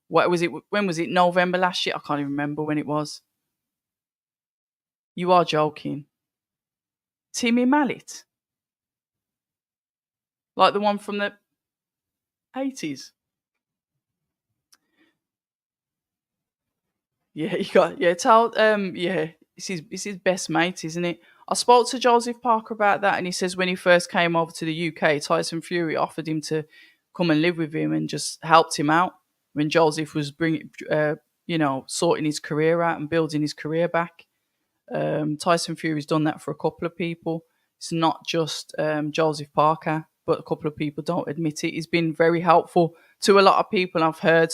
What was it? When was it? November last year? I can't even remember when it was. You are joking. Timmy Mallet? Like the one from the 80s? Yeah, it's his best mate, isn't it? I spoke to Joseph Parker about that, and he says when he first came over to the UK, Tyson Fury offered him to come and live with him and just helped him out when Joseph was sorting his career out and building his career back. Tyson Fury's done that for a couple of people. It's not just Joseph Parker, but a couple of people don't admit it. He's been very helpful to a lot of people. I've heard,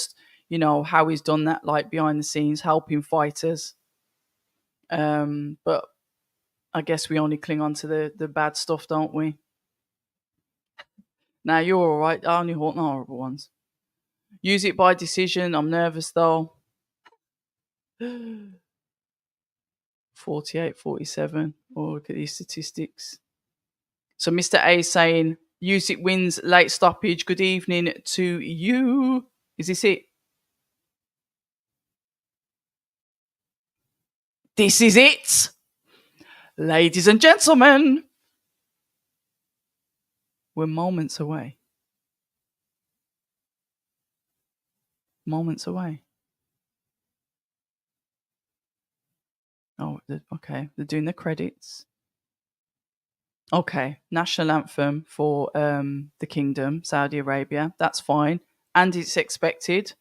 how he's done that, like behind the scenes, helping fighters. But I guess we only cling on to the bad stuff, don't we? Now, you're all right. I only want the horrible ones. Use it by decision. I'm nervous, though. 48-47. Oh, look at these statistics. So Mr. A saying, Usyk wins late stoppage. Good evening to you. Is this it? This is it. Ladies and gentlemen. We're moments away. Moments away. Oh, okay. They're doing the credits. Okay, national anthem for the kingdom, Saudi Arabia. That's fine, and it's expected.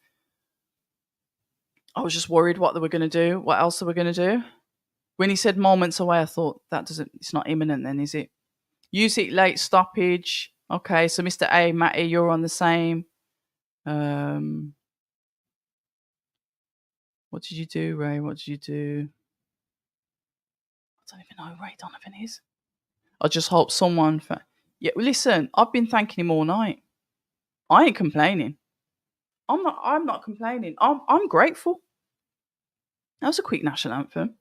I was just worried what they were going to do. What else they were going to do? When he said moments away, I thought that doesn't. It's not imminent, then, is it? Usyk late stoppage. Okay, so Mr. A, Matty, you're on the same. Um, what did you do, Ray? What did you do? I don't even know who Ray Donovan is. I just hope someone. Yeah, well, listen, I've been thanking him all night. I ain't complaining. I'm not. I'm not complaining. I'm grateful. That was a quick national anthem.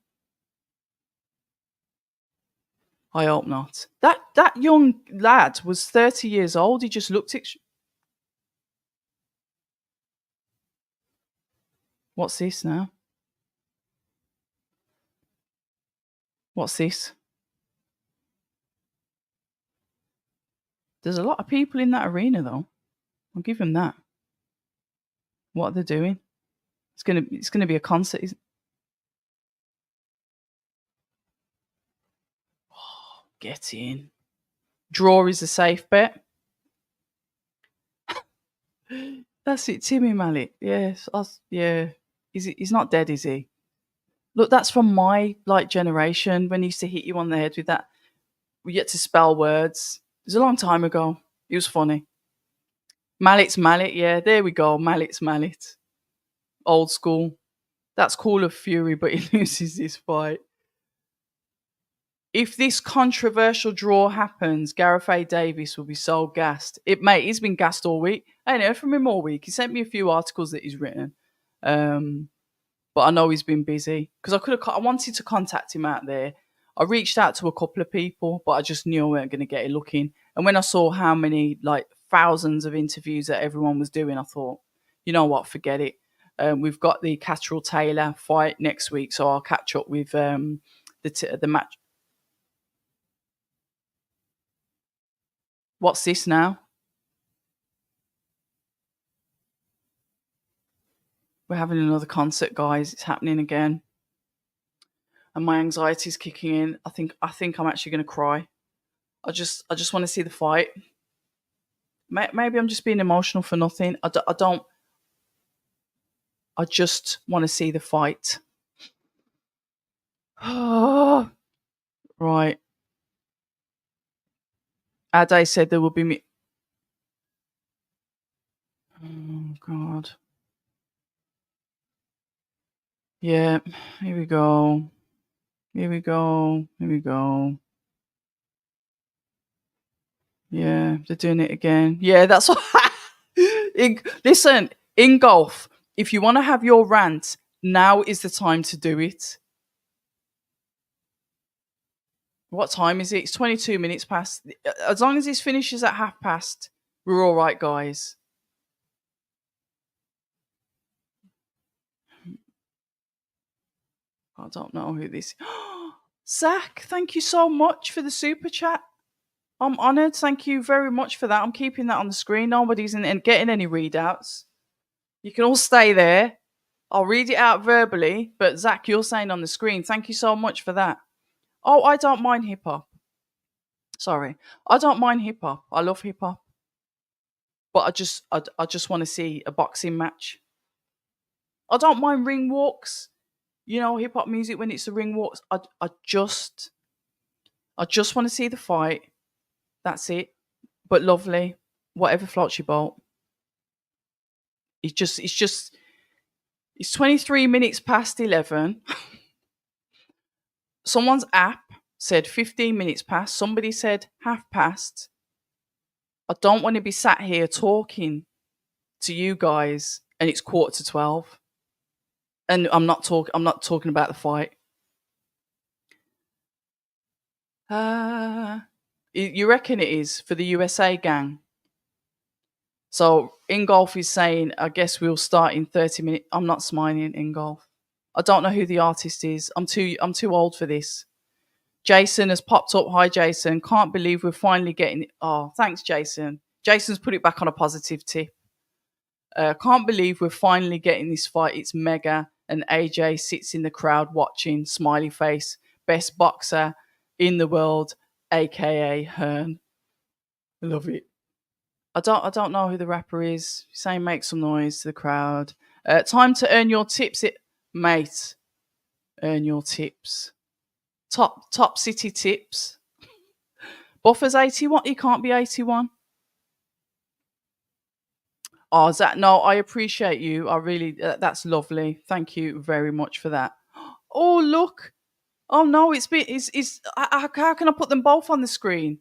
I hope not. That young lad was 30 years old. He just looked at. What's this now? What's this? There's a lot of people in that arena, though. I'll give him that. What are they doing? It's gonna be a concert. Oh, get in. Draw is a safe bet. That's it, Timmy Mallet. Yes, yeah. He's not dead, is he? Look, that's from my generation when he used to hit you on the head with that. We get to spell words. It was a long time ago. It was funny. Mallet's Mallet, yeah. There we go. Mallet's Mallet. Old school. That's Call of Fury, but he loses this fight. If this controversial draw happens, Gareth A. Davis will be so gassed. He's been gassed all week. I ain't heard from him all week. He sent me a few articles that he's written. But I know he's been busy because I wanted to contact him out there. I reached out to a couple of people, but I just knew I weren't going to get it looking. And when I saw how many thousands of interviews that everyone was doing, I thought, you know what, forget it. We've got the Catterall Taylor fight next week, so I'll catch up with the match. What's this now? We're having another concert, guys. It's happening again. And my anxiety is kicking in. I think I'm actually going to cry. I just want to see the fight. Maybe I'm just being emotional for nothing. I don't. I just want to see the fight. Right. Ade said there will be me. Oh, God. Yeah. Here we go. Here we go. Here we go. Yeah, they're doing it again. Yeah, that's what. Listen, in golf, if you want to have your rant, now is the time to do it. What time is it? It's 22 minutes past. As long as this finishes at past, we're all right, guys. I don't know who this is. Zach, thank you so much for the super chat. I'm honoured. Thank you very much for that. I'm keeping that on the screen. Nobody's getting any readouts. You can all stay there. I'll read it out verbally, but Zach, you're saying on the screen. Thank you so much for that. Oh, I don't mind hip hop. Sorry, I don't mind hip hop. I love hip hop, but I just want to see a boxing match. I don't mind ring walks. You know, hip hop music when it's the ring walks. I just want to see the fight. That's it. But lovely, whatever floats your boat. It's 23 minutes past 11. Someone's app said 15 minutes past. Somebody said half past. I don't want to be sat here talking to you guys and it's 11:45. And I'm not talking about the fight. You reckon it is for the USA gang? So Ingolf is saying, I guess we'll start in 30 minutes. I'm not smiling, Ingolf. I don't know who the artist is. I'm too old for this. Jason has popped up. Hi, Jason. Can't believe we're finally getting it. Oh, thanks, Jason. Jason's put it back on a positive tip. Can't believe we're finally getting this fight. It's mega. And AJ sits in the crowd watching. Smiley face. Best boxer in the world. aka Hearn. Love it. I don't know who the rapper is. Saying make some noise to the crowd. Time to earn your tips, mate. Earn your tips. Top city tips. Buffer's 81. He can't be 81. Oh, is that no? I appreciate you. I really. That's lovely. Thank you very much for that. Oh look. Oh no, it's. How can I put them both on the screen?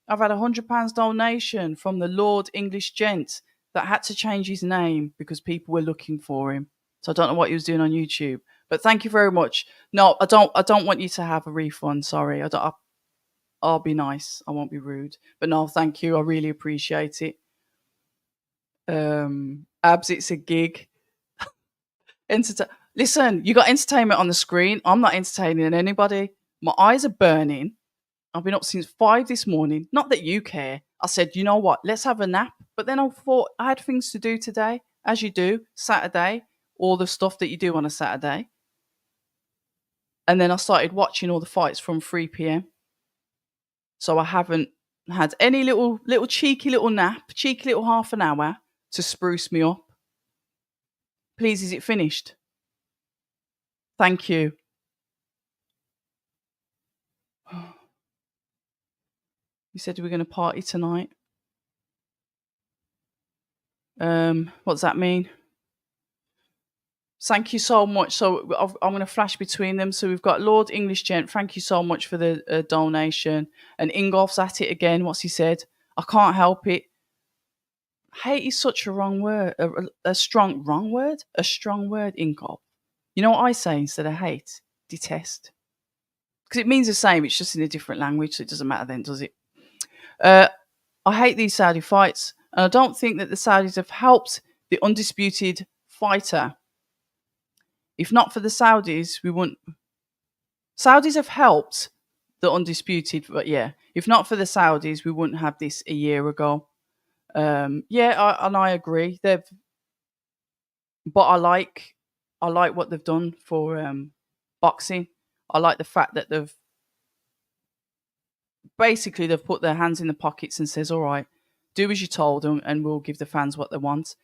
I've had £100 donation from the Lord English gent that had to change his name because people were looking for him. So I don't know what he was doing on YouTube. But thank you very much. No, I don't. I don't want you to have a refund. Sorry, I don't. I'll be nice. I won't be rude. But no, thank you. I really appreciate it. Abs, it's a gig. Listen, you got entertainment on the screen. I'm not entertaining anybody. My eyes are burning. I've been up since 5 this morning. Not that you care. I said, you know what? Let's have a nap. But then I thought I had things to do today, as you do, Saturday, all the stuff that you do on a Saturday. And then I started watching all the fights from 3 p.m. So I haven't had any little cheeky little nap, cheeky little half an hour to spruce me up. Please, is it finished? Thank you. You said we were going to party tonight. What does that mean? Thank you so much. So I'm going to flash between them. So we've got Lord English Gent. Thank you so much for the donation. And Ingolf's at it again. What's he said? I can't help it. Hate is such a wrong word. A strong word, Ingolf. You know what I say instead of hate? Detest. Because it means the same. It's just in a different language. So it doesn't matter then, does it? I hate these Saudi fights. And I don't think that the Saudis have helped the undisputed fighter. If not for the Saudis, we wouldn't. Saudis have helped the undisputed, but yeah, if not for the Saudis, we wouldn't have this a year ago. I agree. But I like what they've done for boxing. I like the fact that they've put their hands in the pockets and says, "All right, do as you told them, and we'll give the fans what they want."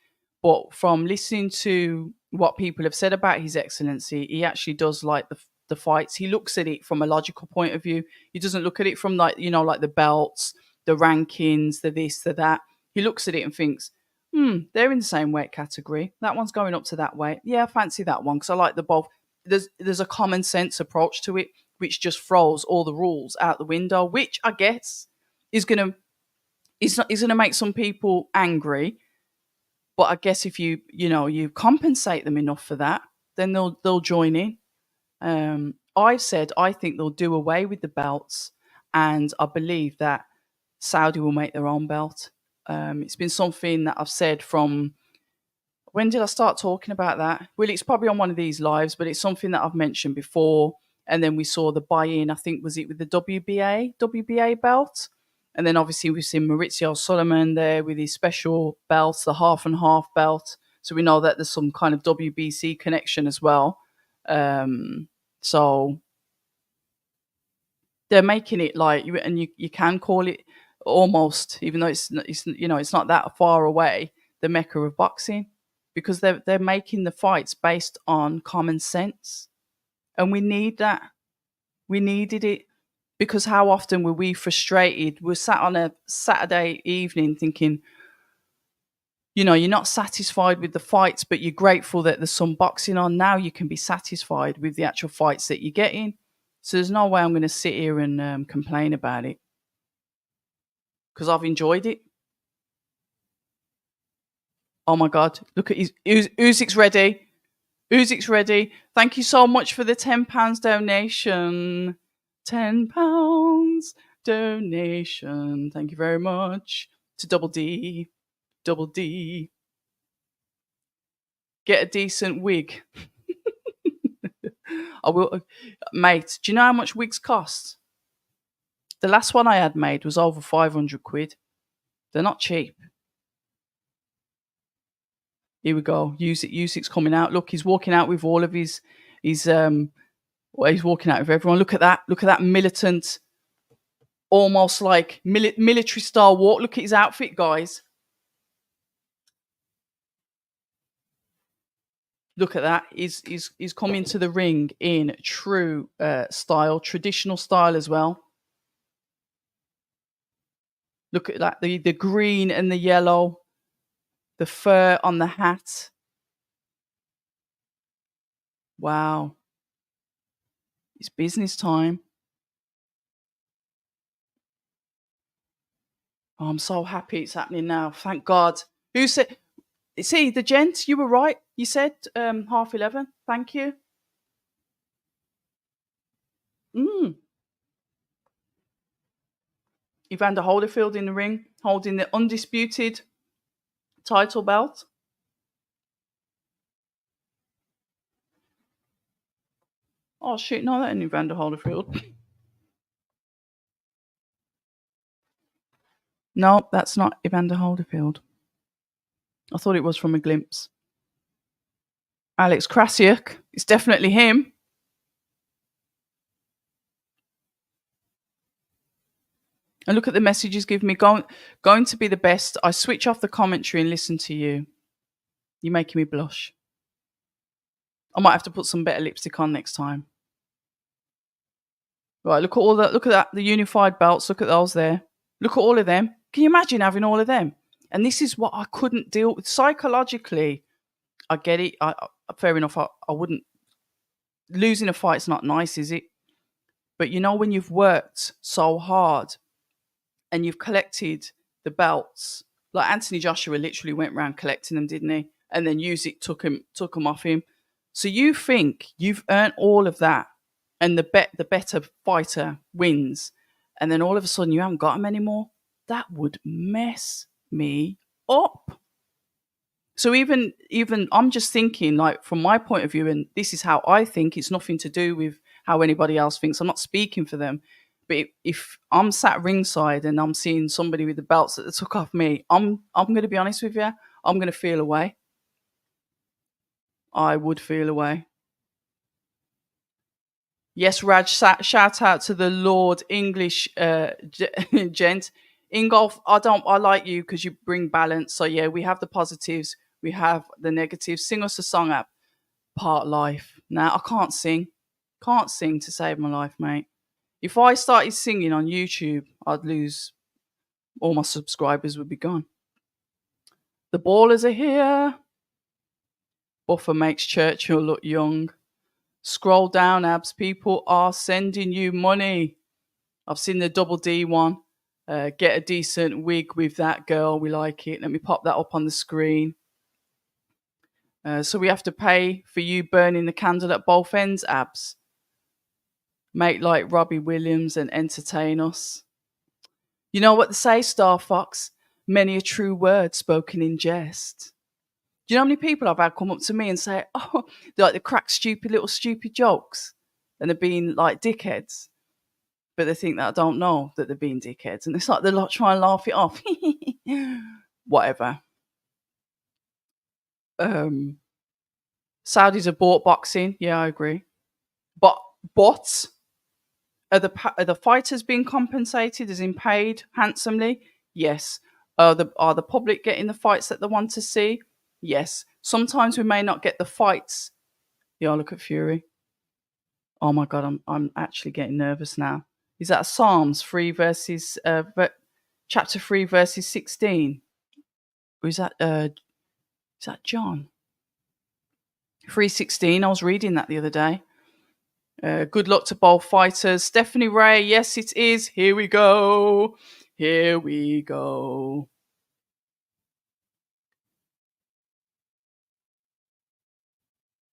But from listening to what people have said about His Excellency, he actually does like the fights. He looks at it from a logical point of view. He doesn't look at it from like the belts, the rankings, the this, the that. He looks at it and thinks, they're in the same weight category. That one's going up to that weight. Yeah, I fancy that one because I like the both. There's a common sense approach to it, which just throws all the rules out the window, which I guess is gonna make some people angry. But I guess if you compensate them enough for that, then they'll join in. I've said I think they'll do away with the belts, and I believe that Saudi will make their own belt. It's been something that I've said from when did I start talking about that? Well, it's probably on one of these lives, but it's something that I've mentioned before. And then we saw the buy-in. I think was it with the WBA belt. And then obviously we've seen Maurizio Solomon there with his special belts, the half and half belt. So we know that there's some kind of WBC connection as well. So they're making it like, and you can call it almost, even though it's not that far away, the mecca of boxing, because they're making the fights based on common sense, and we need that. We needed it. Because how often were we frustrated? We're sat on a Saturday evening thinking, you're not satisfied with the fights, but you're grateful that there's some boxing on. Now you can be satisfied with the actual fights that you're getting. So there's no way I'm going to sit here and complain about it. Because I've enjoyed it. Oh my God. Look at Usyk's ready. Usyk's ready. Thank you so much for the £10 donation. £10 donation. Thank you very much to Double D. Double D. Get a decent wig. I will, mate. Do you know how much wigs cost? The last one I had made was over 500 quid. They're not cheap. Here we go. Usyk's coming out. Look, he's walking out with all of his he's walking out with everyone. Look at that. Look at that militant almost like military style walk. Look at his outfit, guys. Look at that. He's coming to the ring in true style, traditional style as well. Look at that. The green and the yellow, the fur on the hat. Wow. It's business time. Oh, I'm so happy it's happening now. Thank God. Who said? See, the gent, you were right. You said 11:30. Thank you. Mm. Evander Holyfield in the ring, holding the undisputed title belt. Oh shit! No, that ain't Evander Holyfield. No, that's not Evander Holyfield. I thought it was from a glimpse. Alex Krasiuk. It's definitely him. And look at the messages give me. Going to be the best. I switch off the commentary and listen to you. You're making me blush. I might have to put some better lipstick on next time. Right, look at that, the unified belts, look at those there. Look at all of them. Can you imagine having all of them? And this is what I couldn't deal with. Psychologically, I get it. Fair enough, I wouldn't. Losing a fight's not nice, is it? But you know, when you've worked so hard and you've collected the belts, like Anthony Joshua literally went around collecting them, didn't he? And then Usyk took them off him. So you think you've earned all of that, and the better fighter wins, and then all of a sudden you haven't got them anymore? That would mess me up. So even I'm just thinking, like, from my point of view, and this is how I think. It's nothing to do with how anybody else thinks. I'm not speaking for them. But if I'm sat ringside and I'm seeing somebody with the belts that they took off me, I'm going to be honest with you. I'm going to feel away. I would feel away. Yes, Raj, shout out to the Lord English gent. Ingolf, I like you because you bring balance. So yeah, we have the positives, we have the negatives. Sing us a song app. Part life. Now, I can't sing. Can't sing to save my life, mate. If I started singing on YouTube, I'd lose. All my subscribers would be gone. The ballers are here. Buffer makes Churchill look young. Scroll down, abs. People are sending you money. I've seen the double D one. Get a decent wig with that girl. We like it. Let me pop that up on the screen. So we have to pay for you burning the candle at both ends, abs. Make like Robbie Williams and entertain us. You know what they say, Star Fox? Many a true word spoken in jest. Do you know how many people I've had come up to me and say, oh, they crack stupid jokes, and they're being like dickheads, but they think that I don't know that they're being dickheads, and it's like they're like trying to laugh it off. Whatever. Saudis have bought boxing. Yeah, I agree. But are the fighters being compensated, as in paid handsomely? Yes. Are the public getting the fights that they want to see? Yes. Sometimes we may not get the fights. Yeah, look at Fury. Oh my God, I'm actually getting nervous now. Is that Psalms 3 verses chapter 3 verses 16? Or is that John? 3:16. I was reading that the other day. Good luck to both fighters. Stephanie Ray, yes it is. Here we go. Here we go.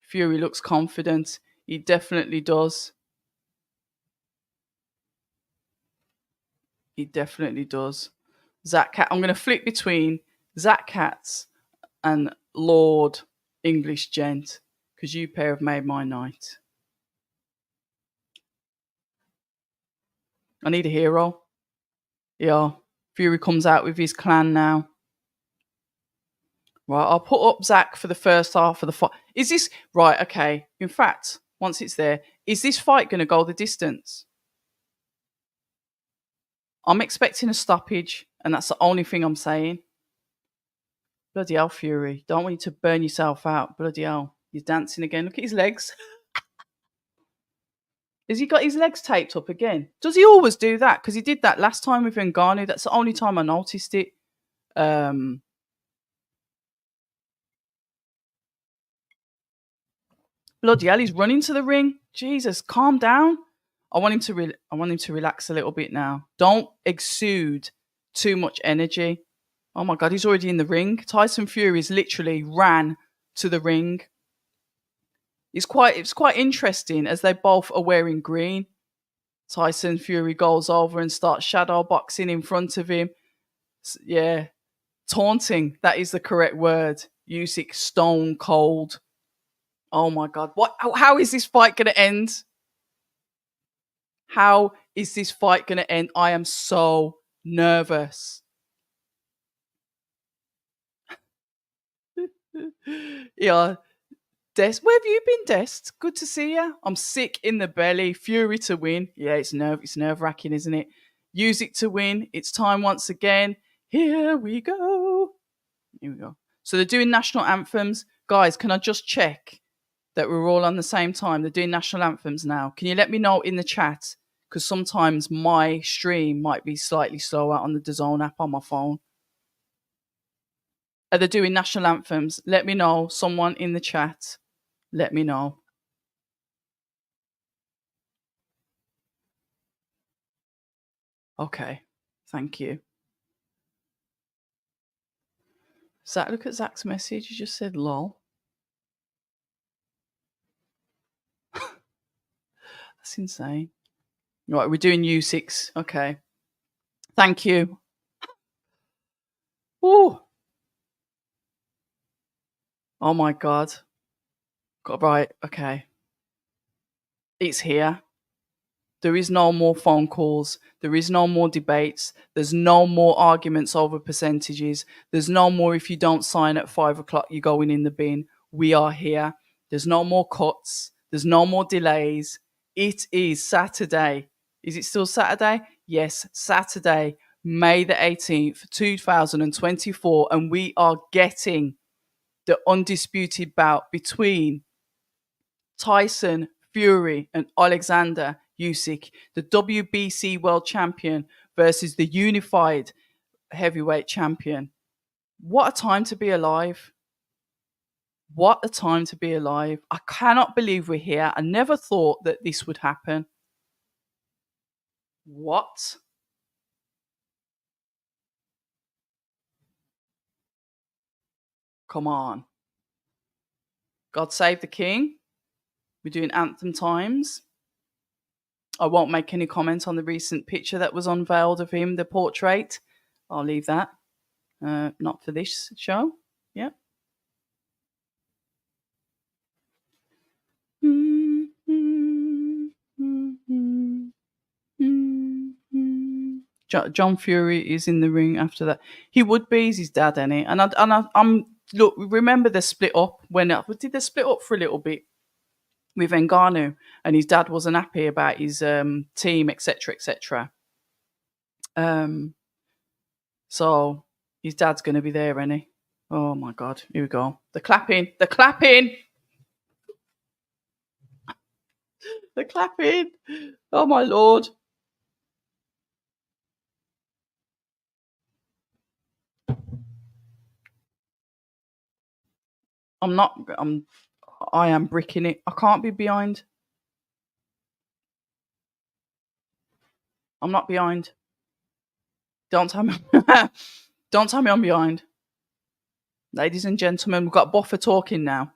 Fury looks confident. He definitely does. He definitely does. Zach Cat. I'm going to flip between Zach Katz and Lord English Gent, because you pair have made my night. I need a hero. Yeah. Fury comes out with his clan now. Right, I'll put up Zach for the first half of the fight. Is this right? Okay. In fact, once it's there, is this fight going to go the distance? I'm expecting a stoppage, and that's the only thing I'm saying. Bloody hell, Fury. Don't want you to burn yourself out. Bloody hell. He's dancing again. Look at his legs. Has he got his legs taped up again? Does he always do that? Because he did that last time with Ngannou. That's the only time I noticed it. Um, Bloody hell, he's running to the ring. Jesus, calm down. I want him to relax a little bit now. Don't exude too much energy. Oh my god, he's already in the ring. Tyson Fury's literally ran to the ring. It's quite interesting as they both are wearing green. Tyson Fury goes over and starts shadow boxing in front of him. Yeah, taunting. That is the correct word. Usyk stone cold. Oh my god! What? How is this fight going to end? How is this fight going to end? I am so nervous. Yeah, where have you been, Dest? Good to see you. I'm sick in the belly. Fury to win. Yeah, it's nerve wracking, isn't it? Usyk to win. It's time once again. Here we go. Here we go. So they're doing national anthems. Guys, can I just check that we're all on the same time? They're doing national anthems now. Can you let me know in the chat? Because sometimes my stream might be slightly slower on the DAZN app on my phone. Are they doing national anthems? Let me know. Someone in the chat. Let me know. Okay. Thank you. Zach, look at Zach's message. He just said lol. That's insane. Right, we're doing U6. Okay. Thank you. Ooh. Oh my god. Right, okay. It's here. There is no more phone calls. There is no more debates. There's no more arguments over percentages. There's no more if you don't sign at 5 o'clock, you're going in the bin. We are here. There's no more cuts. There's no more delays. It is Saturday. Is it still Saturday? Yes, Saturday, May the 18th, 2024. And we are getting the undisputed bout between Tyson Fury and Alexander Usyk, the WBC world champion versus the unified heavyweight champion. What a time to be alive. What a time to be alive. I cannot believe we're here. I never thought that this would happen. What? Come on. God save the king. We're doing anthem times. I won't make any comment on the recent picture that was unveiled of him, the portrait. I'll leave that. Not for this show. Yep. John Fury is in the ring after that. He would be. He's his dad, ain't he? And I'm look. Remember they split up when did they split up for a little bit with Ngannou, and his dad wasn't happy about his team, etc., etc. So his dad's going to be there, ain't he? Oh my god! Here we go. The clapping. The clapping. The clapping. Oh my lord. I am bricking it. I can't be behind. I'm not behind. Don't tell me. Don't tell me I'm behind. Ladies and gentlemen, we've got Boffer talking now.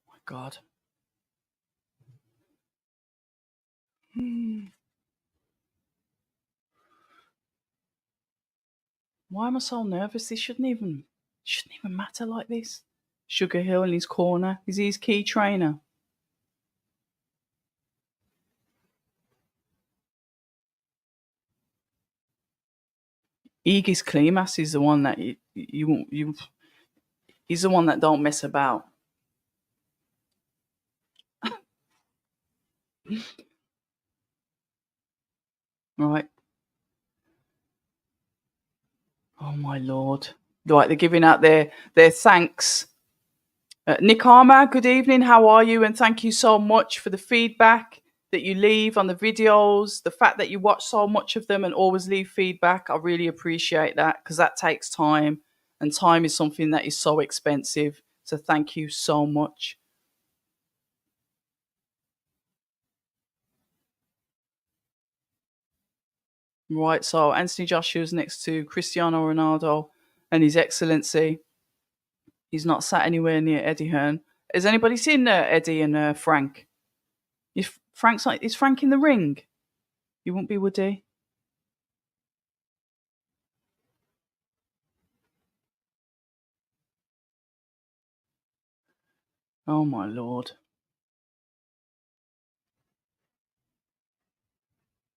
Oh my god. Why am I so nervous? This shouldn't even matter like this. Sugar Hill in his corner. Is he his key trainer? Igis Klimas is the one that you he's the one that don't mess about. Right. Oh my lord. Right, they're giving out their thanks. Nick Armour, good evening. How are you? And thank you so much for the feedback that you leave on the videos. The fact that you watch so much of them and always leave feedback, I really appreciate that because that takes time, and time is something that is so expensive. So thank you so much. Right, so Anthony Joshua's next to Cristiano Ronaldo and His Excellency. He's not sat anywhere near Eddie Hearn. Has anybody seen Eddie and Frank? If Frank's like, is Frank in the ring? You won't be, would he? Oh my lord.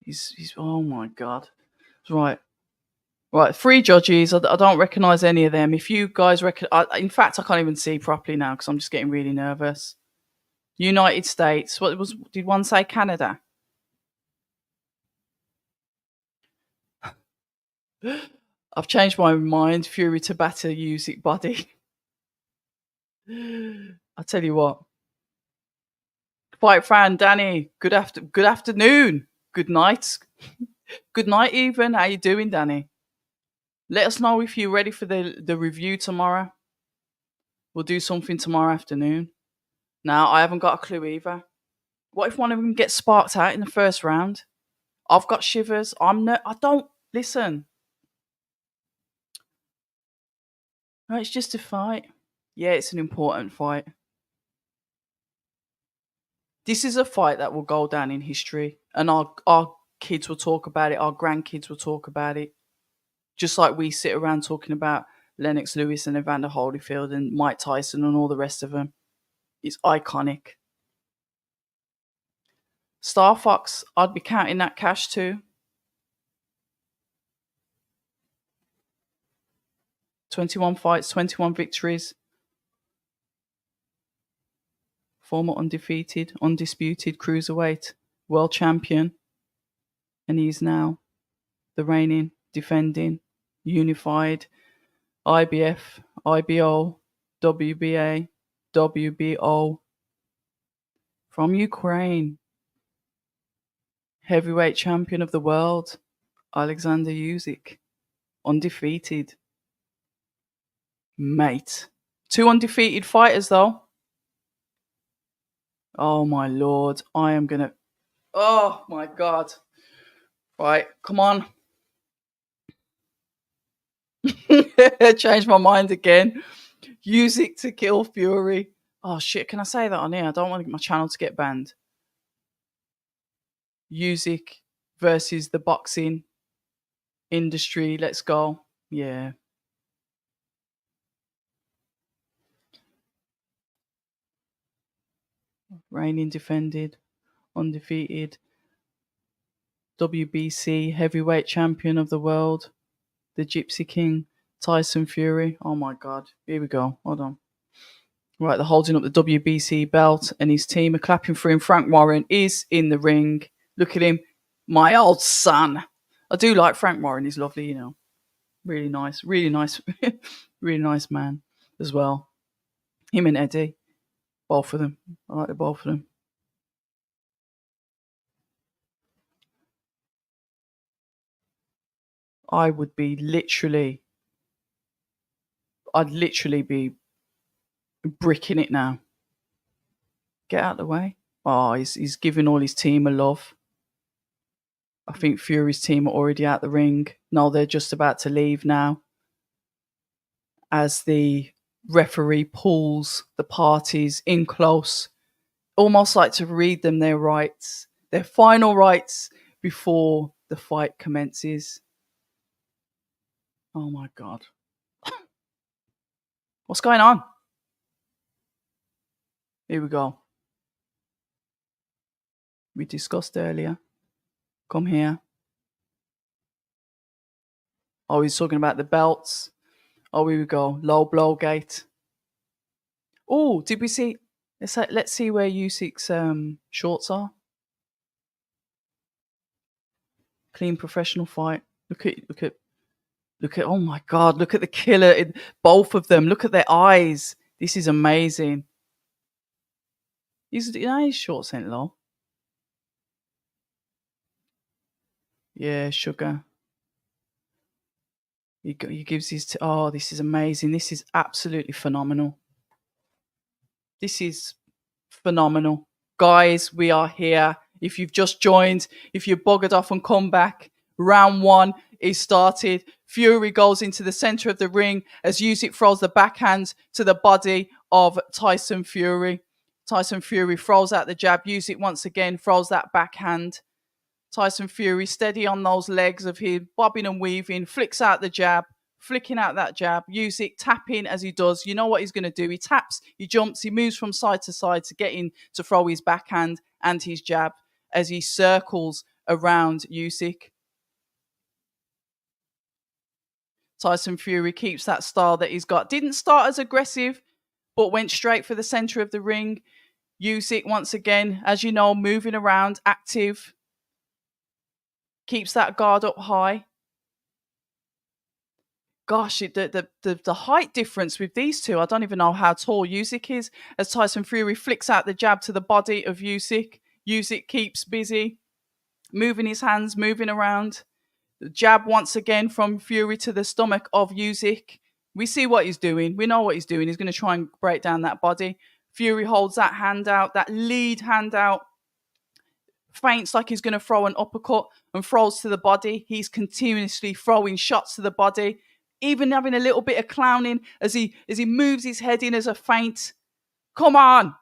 He's oh my god. Right. Right, three judges. I don't recognise any of them. If you guys in fact, I can't even see properly now because I'm just getting really nervous. United States. What was? Did one say Canada? I've changed my mind. Fury to batter Usyk body. I tell you what. Fight fan Danny. Good afternoon. Good night. Good night, even. How you doing, Danny? Let us know if you're ready for the review tomorrow. We'll do something tomorrow afternoon. Now, I haven't got a clue either. What if one of them gets sparked out in the first round? I've got shivers. I don't listen. No, it's just a fight. Yeah, it's an important fight. This is a fight that will go down in history, and our kids will talk about it. Our grandkids will talk about it. Just like we sit around talking about Lennox Lewis and Evander Holyfield and Mike Tyson and all the rest of them. It's iconic. Star Fox, I'd be counting that cash too. 21 fights, 21 victories. Former undefeated, undisputed cruiserweight world champion. And he's now the reigning, defending, unified IBF, IBO, WBA, WBO from Ukraine. Heavyweight champion of the world, Alexander Usyk. Undefeated. Mate. Two undefeated fighters, though. Oh, my lord. I am going to... Oh, my God. Right, come on. Change my mind again. Usyk to kill Fury. Oh, shit. Can I say that on here? I don't want my channel to get banned. Usyk versus the boxing industry. Let's go. Yeah. Reigning, defended, undefeated WBC heavyweight champion of the world, the Gypsy King, Tyson Fury. Oh my God. Here we go. Hold on. Right, they're holding up the WBC belt and his team are clapping for him. Frank Warren is in the ring. Look at him. My old son. I do like Frank Warren. He's lovely, you know. Really nice. Really nice. Really nice man as well. Him and Eddie. Both of them. I like the both of them. I'd literally be bricking it now. Get out of the way. Oh, he's giving all his team a love. I think Fury's team are already out the ring. No, they're just about to leave now. As the referee pulls the parties in close, almost like to read them their rights, their final rights before the fight commences. Oh my God. What's going on? Here we go. We discussed earlier. Come here. Oh, he's talking about the belts. Oh, here we go. Low blow gate. Oh, did we see? Let's see where Usyk's shorts are. Clean professional fight. Look at. Oh my God! Look at the killer in both of them. Look at their eyes. This is amazing. He's short, Saint Law. Yeah, sugar. He gives his. Oh, this is amazing. This is absolutely phenomenal. This is phenomenal. Guys, we are here. If you've just joined, if you've buggered off and come back, round one is started. Fury goes into the center of the ring as Usyk throws the backhand to the body of Tyson Fury. Tyson Fury throws out the jab. Usyk once again throws that backhand. Tyson Fury steady on those legs of him, bobbing and weaving, flicks out the jab, flicking out that jab. Usyk tapping as he does. You know what he's going to do. He taps, he jumps, he moves from side to side to get in to throw his backhand and his jab as he circles around Usyk. Tyson Fury keeps that style that he's got. Didn't start as aggressive, but went straight for the center of the ring. Usyk, once again, as you know, moving around, active. Keeps that guard up high. Gosh, the height difference with these two, I don't even know how tall Usyk is, as Tyson Fury flicks out the jab to the body of Usyk. Usyk keeps busy, moving his hands, moving around. The jab once again from Fury to the stomach of Usyk. We see what he's doing. We know what he's doing. He's going to try and break down that body. Fury holds that hand out, that lead hand out. Feints like he's going to throw an uppercut and throws to the body. He's continuously throwing shots to the body, even having a little bit of clowning as he moves his head in as a feint. Come on.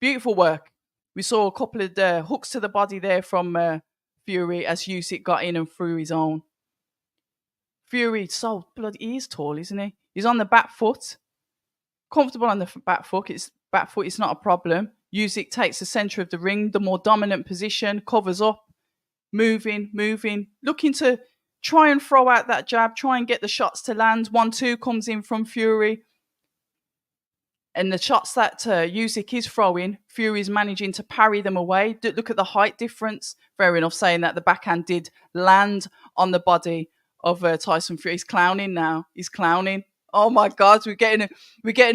Beautiful work. We saw a couple of hooks to the body there from Fury as Usyk got in and threw his own. Fury, so bloody, he is tall, isn't he? He's on the back foot. Comfortable on the back foot. It's not a problem. Usyk takes the center of the ring, the more dominant position, covers up, moving, looking to try and throw out that jab, try and get the shots to land. 1-2 comes in from Fury. And the shots that Usyk is throwing, Fury's managing to parry them away. Look at the height difference. Fair enough saying that the backhand did land on the body of Tyson Fury. He's clowning now. He's clowning. Oh my God, we're getting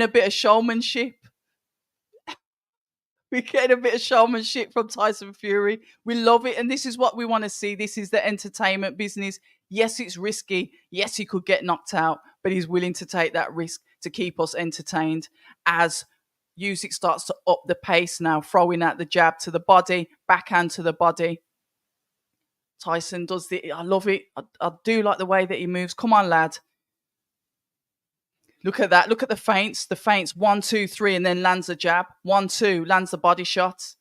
a bit of showmanship. We're getting a bit of showmanship from Tyson Fury. We love it. And this is what we want to see. This is the entertainment business. Yes, it's risky. Yes, he could get knocked out, but he's willing to take that risk to keep us entertained as Usyk starts to up the pace now, throwing out the jab to the body, backhand to the body. Tyson does I love it. I do like the way that he moves. Come on, lad. Look at that. Look at the feints. The feints 1, 2, 3, and then lands the jab. 1, 2, lands the body shot.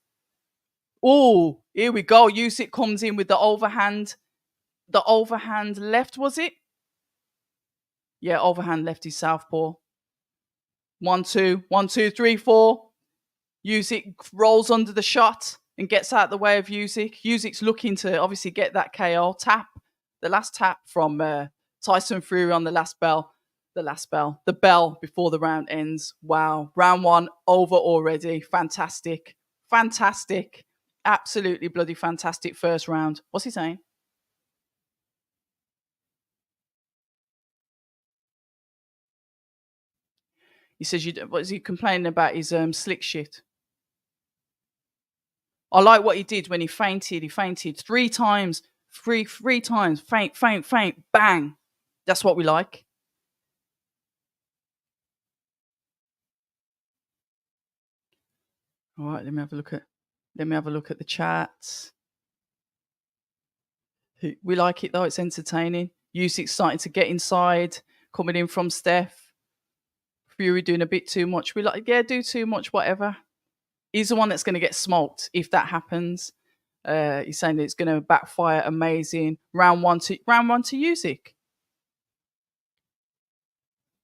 Oh, here we go. Usyk comes in with the overhand. The overhand left, was it? Yeah, overhand left is southpaw. 1, 2, 1, 2, 3, 4. Usyk rolls under the shot and gets out the way of Usyk. Usyk's looking to obviously get that KO. The last tap from Tyson Fury on the last bell. The bell before the round ends. Wow. Round one over already. Fantastic. Absolutely bloody fantastic first round. What's he saying? He says, what is he complaining about? His slick shit. I like what he did when he fainted. He fainted 3 times. Three times. Faint. Bang. That's what we like. All right, let me have a look at the chats. We like it though, it's entertaining. Usyk's starting to get inside, coming in from Steph. Fury doing a bit too much. We like, yeah, do too much, whatever. He's the one that's going to get smoked if that happens. He's saying that it's going to backfire. Amazing. Round one to Usyk.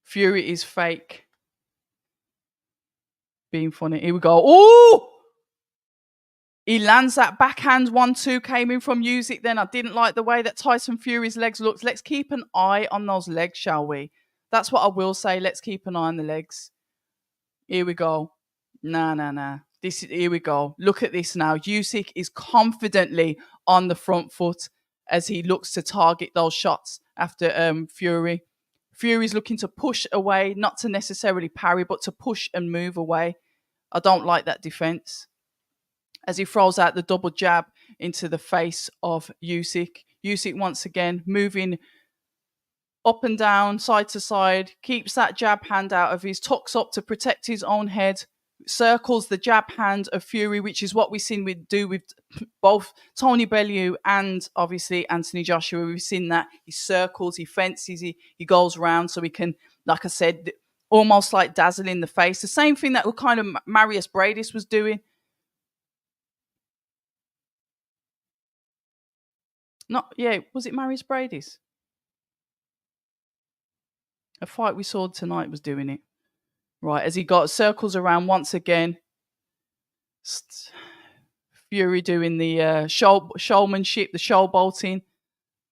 Fury is fake. Being funny. Here we go. Oh! He lands that backhand 1-2 came in from Usyk then. I didn't like the way that Tyson Fury's legs looked. Let's keep an eye on those legs, shall we? That's what I will say. Let's keep an eye on the legs. Here we go. Nah. Here we go. Look at this now. Usyk is confidently on the front foot as he looks to target those shots after Fury. Fury's looking to push away, not to necessarily parry, but to push and move away. I don't like that defense. As he throws out the double jab into the face of Usyk. Usyk once again moving up and down, side to side, keeps that jab hand out of his, tucks up to protect his own head, circles the jab hand of Fury, which is what we've seen do with both Tony Bellew and obviously Anthony Joshua. We've seen that he circles, he fences, he goes around so he can, like I said, almost like dazzle in the face. The same thing that kind of Marius Briedis was doing. Was it Marius Briedis? A fight we saw tonight was doing it. Right, as he got circles around once again. Fury doing the showmanship, the showbolting,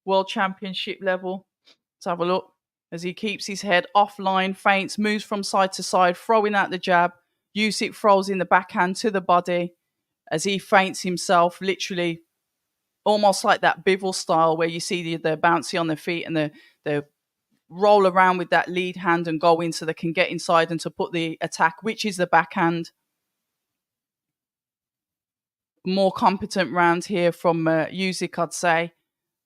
world championship level. Let's have a look. As he keeps his head offline, feints, moves from side to side, throwing out the jab. Usyk throws in the backhand to the body as he feints himself, literally almost like that Bivol style where you see the bouncy on their feet and the roll around with that lead hand and go in so they can get inside and to put the attack, which is the backhand. More competent round here from Usyk, I'd say.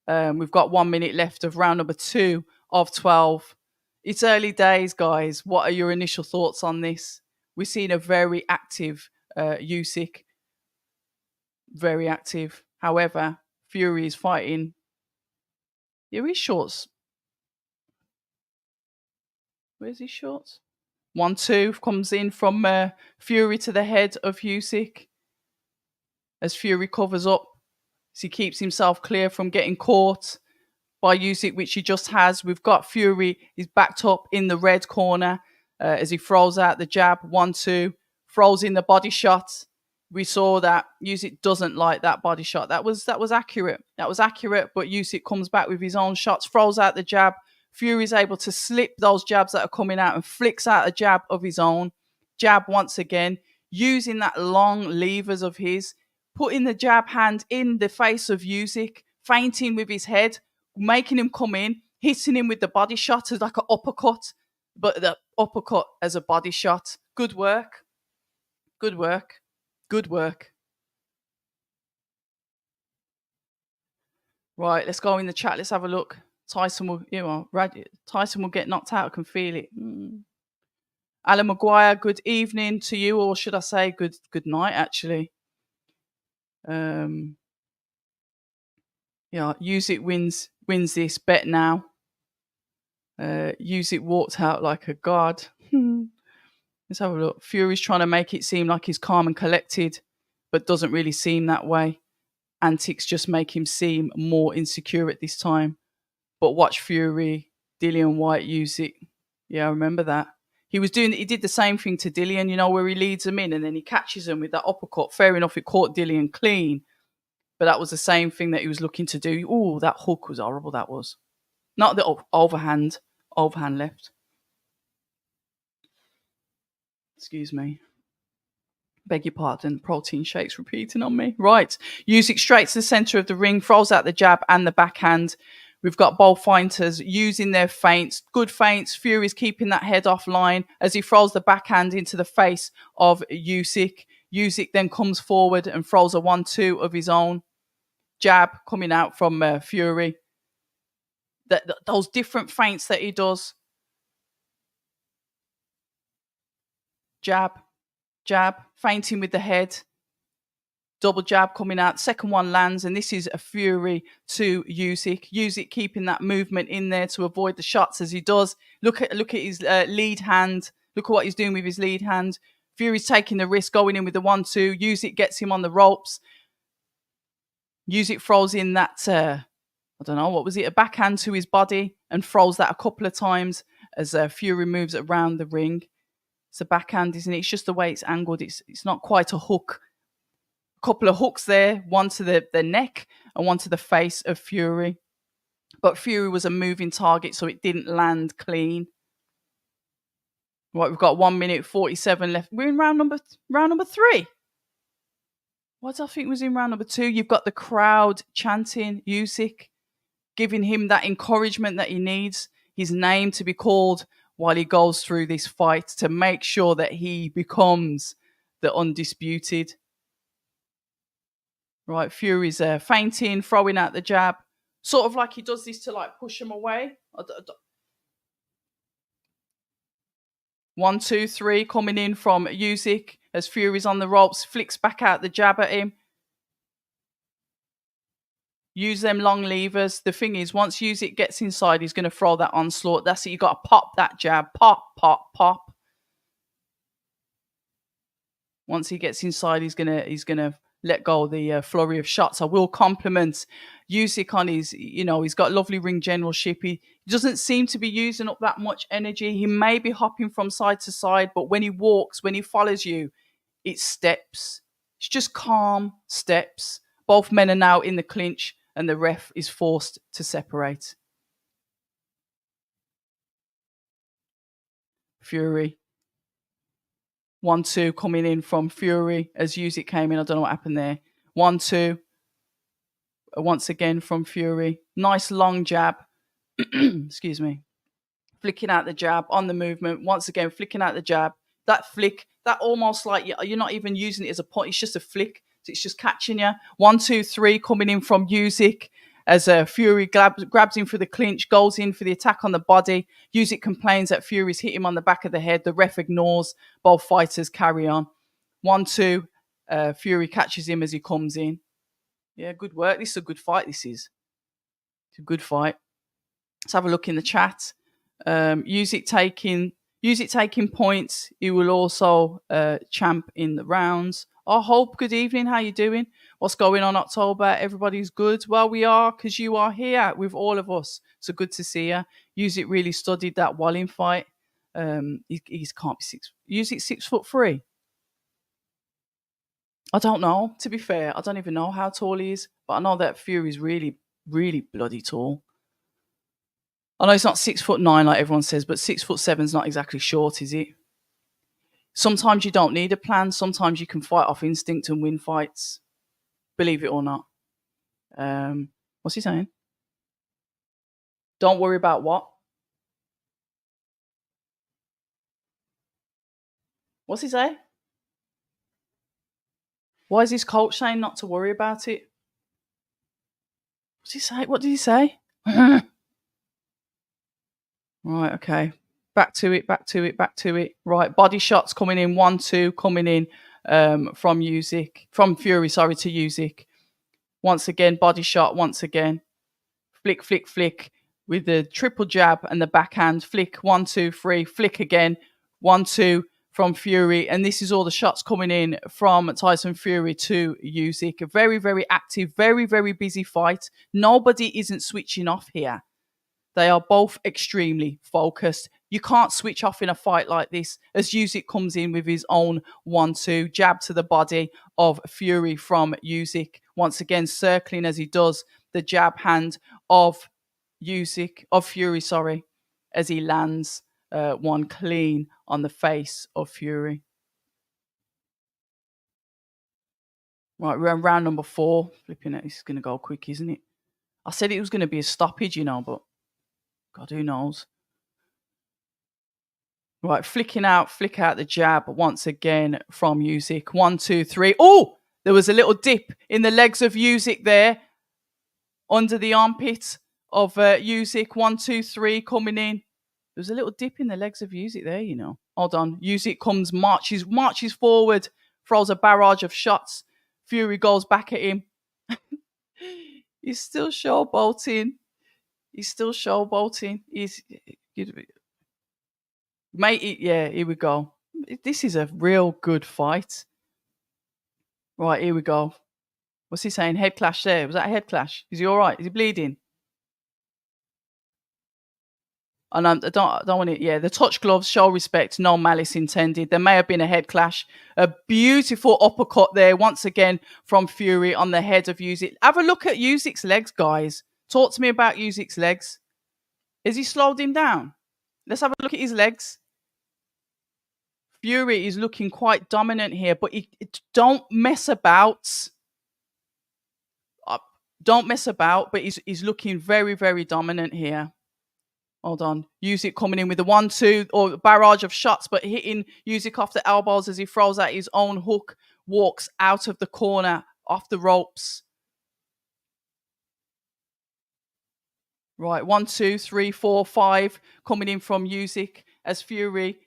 We've got 1 minute left of round number 2 of 12. It's early days, guys. What are your initial thoughts on this? We're seeing a very active Usyk. Very active. However, Fury is fighting. Here his shorts. Where's his shorts? 1-2 comes in from Fury to the head of Usyk. As Fury covers up, as he keeps himself clear from getting caught by Usyk, which he just has. We've got Fury, he's backed up in the red corner as he throws out the jab, 1-2, throws in the body shot. We saw that Usyk doesn't like that body shot. That was accurate. That was accurate, but Usyk comes back with his own shots, throws out the jab. Fury's able to slip those jabs that are coming out and flicks out a jab of his own. Jab once again, using that long levers of his, putting the jab hand in the face of Usyk, feinting with his head, making him come in, hitting him with the body shot as like an uppercut, but the uppercut as a body shot. Good work. Good work. Good work. Right, let's go in the chat. Let's have a look. Tyson will get knocked out. I can feel it. Alan Maguire, good evening to you, or should I say good night, actually. Usyk wins this bet now. Usyk walked out like a god. Let's have a look. Fury's trying to make it seem like he's calm and collected, but doesn't really seem that way. Antics just make him seem more insecure at this time. But watch Fury, Dillian White, Usyk. Yeah, I remember that. He did the same thing to Dillian, where he leads him in and then he catches him with that uppercut. Fair enough, it caught Dillian clean. But that was the same thing that he was looking to do. Oh, that hook was horrible, that was. Not the overhand left. Excuse me. Beg your pardon. Protein shakes repeating on me. Right. Usyk straight to the centre of the ring, throws out the jab and the backhand. We've got both fighters using their feints. Good feints. Fury's keeping that head offline as he throws the backhand into the face of Usyk. Usyk then comes forward and throws a 1-2 of his own. Jab coming out from Fury. Those different feints that he does. Jab, feinting with the head. Double jab coming out. Second one lands, and this is a Fury to Usyk. Usyk keeping that movement in there to avoid the shots as he does. Look at his lead hand. Look at what he's doing with his lead hand. Fury's taking the risk, going in with the 1-2. Usyk gets him on the ropes. Usyk throws in that, I don't know, what was it? A backhand to his body and throws that a couple of times as Fury moves around the ring. It's a backhand, isn't it? It's just the way it's angled. It's not quite a hook. A couple of hooks there, one to the neck and one to the face of Fury. But Fury was a moving target, so it didn't land clean. Right, we've got 1 minute 47 left. We're in round number 3. What I think was in round number 2, you've got the crowd chanting Usyk, giving him that encouragement that he needs, his name to be called while he goes through this fight to make sure that he becomes the undisputed. Right, Fury's fainting, throwing out the jab, sort of like he does this to like push him away. 1, 2, 3 coming in from Usyk as Fury's on the ropes, flicks back out the jab at him. Use them long levers. The thing is, once Usyk gets inside, he's going to throw that onslaught. That's it. You got to pop that jab. Pop, pop, pop. Once he gets inside, he's gonna let go of the flurry of shots. I will compliment Usyk on his, he's got lovely ring generalship. He doesn't seem to be using up that much energy. He may be hopping from side to side, but when he walks, when he follows you, it's steps. It's just calm steps. Both men are now in the clinch, and the ref is forced to separate. Fury. 1, 2 coming in from Fury as Usyk came in. I don't know what happened there. 1, 2. Once again from Fury. Nice long jab. Excuse me. Flicking out the jab on the movement. Once again, flicking out the jab. That flick, that almost like you're not even using it as a point. It's just a flick. So it's just catching you. 1, 2, 3 coming in from Usyk as Fury grabs him for the clinch, goes in for the attack on the body. Usyk complains that Fury's hit him on the back of the head. The ref ignores. Both fighters carry on. 1, 2. Fury catches him as he comes in. Yeah, good work. This is a good fight. It's a good fight. Let's have a look in the chat. Usyk taking points. He will also champ in the rounds. I hope. Good evening. How you doing? What's going on, October? Everybody's good. Well, we are, because you are here with all of us. So good to see you. Usyk really studied that Walling fight. He can't be six. Usyk 6'3". I don't know. To be fair, I don't even know how tall he is, but I know that Fury's really, really bloody tall. I know it's not 6'9" like everyone says, but 6'7's not exactly short, is it? Sometimes you don't need a plan. Sometimes you can fight off instinct and win fights. Believe it or not. What's he saying? Don't worry about what? What's he say? Why is his coach saying not to worry about it? What's he say? What did he say? Right, okay. Back to it. Right, body shots coming in. 1, 2 coming in from Fury, to Usyk. Once again, body shot, once again. Flick, flick, flick with the triple jab and the backhand. Flick, 1, 2, 3, flick again. 1, 2 from Fury. And this is all the shots coming in from Tyson Fury to Usyk. A very, very active, very, very busy fight. Nobody isn't switching off here. They are both extremely focused. You can't switch off in a fight like this as Usyk comes in with his own 1, 2 jab to the body of Fury from Usyk. Once again, circling as he does the jab hand of Fury, as he lands one clean on the face of Fury. Right, we're on round number 4. Flipping it, this is going to go quick, isn't it? I said it was going to be a stoppage, but God, who knows? Right, flick out the jab once again from Usyk. 1, 2, 3. Oh, there was a little dip in the legs of Usyk there, under the armpit of Usyk. 1, 2, 3 coming in. There was a little dip in the legs of Usyk there, Hold on. Usyk marches forward, throws a barrage of shots. Fury goes back at him. He's still showboating. Mate, yeah, here we go. This is a real good fight. Right, here we go. What's he saying? Head clash there. Was that a head clash? Is he all right? Is he bleeding? And I don't want it. Yeah, the touch gloves show respect, no malice intended. There may have been a head clash. A beautiful uppercut there, once again, from Fury on the head of Usyk. Have a look at Usyk's legs, guys. Talk to me about Usyk's legs. Has he slowed him down? Let's have a look at his legs. Fury is looking quite dominant here, but don't mess about. Uh, don't mess about, but he's looking very, very dominant here. Hold on. Usyk coming in with the 1-2 or barrage of shots, but hitting Usyk off the elbows as he throws out his own hook, walks out of the corner, off the ropes. Right, 1, 2, 3, 4, 5 coming in from Usyk as Fury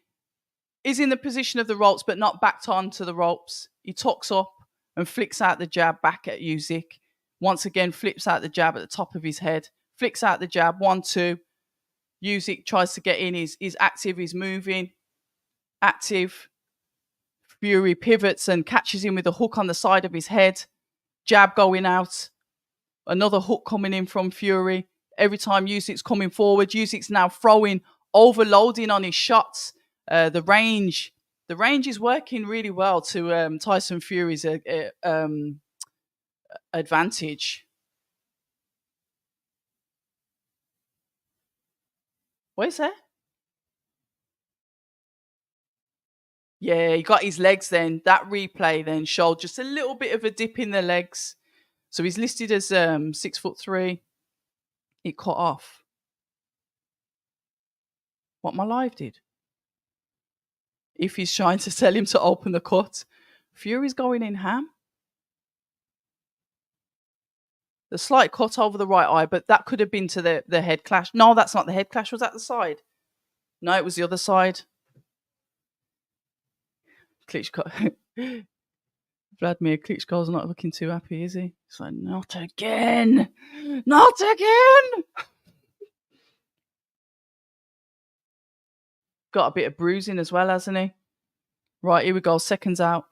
is in the position of the ropes, but not backed onto the ropes. He tucks up and flicks out the jab back at Usyk. Once again, flips out the jab at the top of his head. Flicks out the jab, 1, 2. Usyk tries to get in. He's active. He's moving. Active. Fury pivots and catches him with a hook on the side of his head. Jab going out. Another hook coming in from Fury. Every time Usyk's coming forward, Usyk's now throwing, overloading on his shots. The range is working really well to Tyson Fury's advantage. What is that? Yeah, he got his legs then. That replay then showed just a little bit of a dip in the legs. So he's listed as 6'3". It cut off. What my live did. If he's trying to tell him to open the cut. Fury's going in ham. The slight cut over the right eye, but that could have been to the head clash. No, that's not the head clash. Was that the side? No, it was the other side. Klitschko. Vladimir Klitschko's not looking too happy, is he? He's like, not again! Not again! Got a bit of bruising as well, hasn't he? Right, here we go. Seconds out.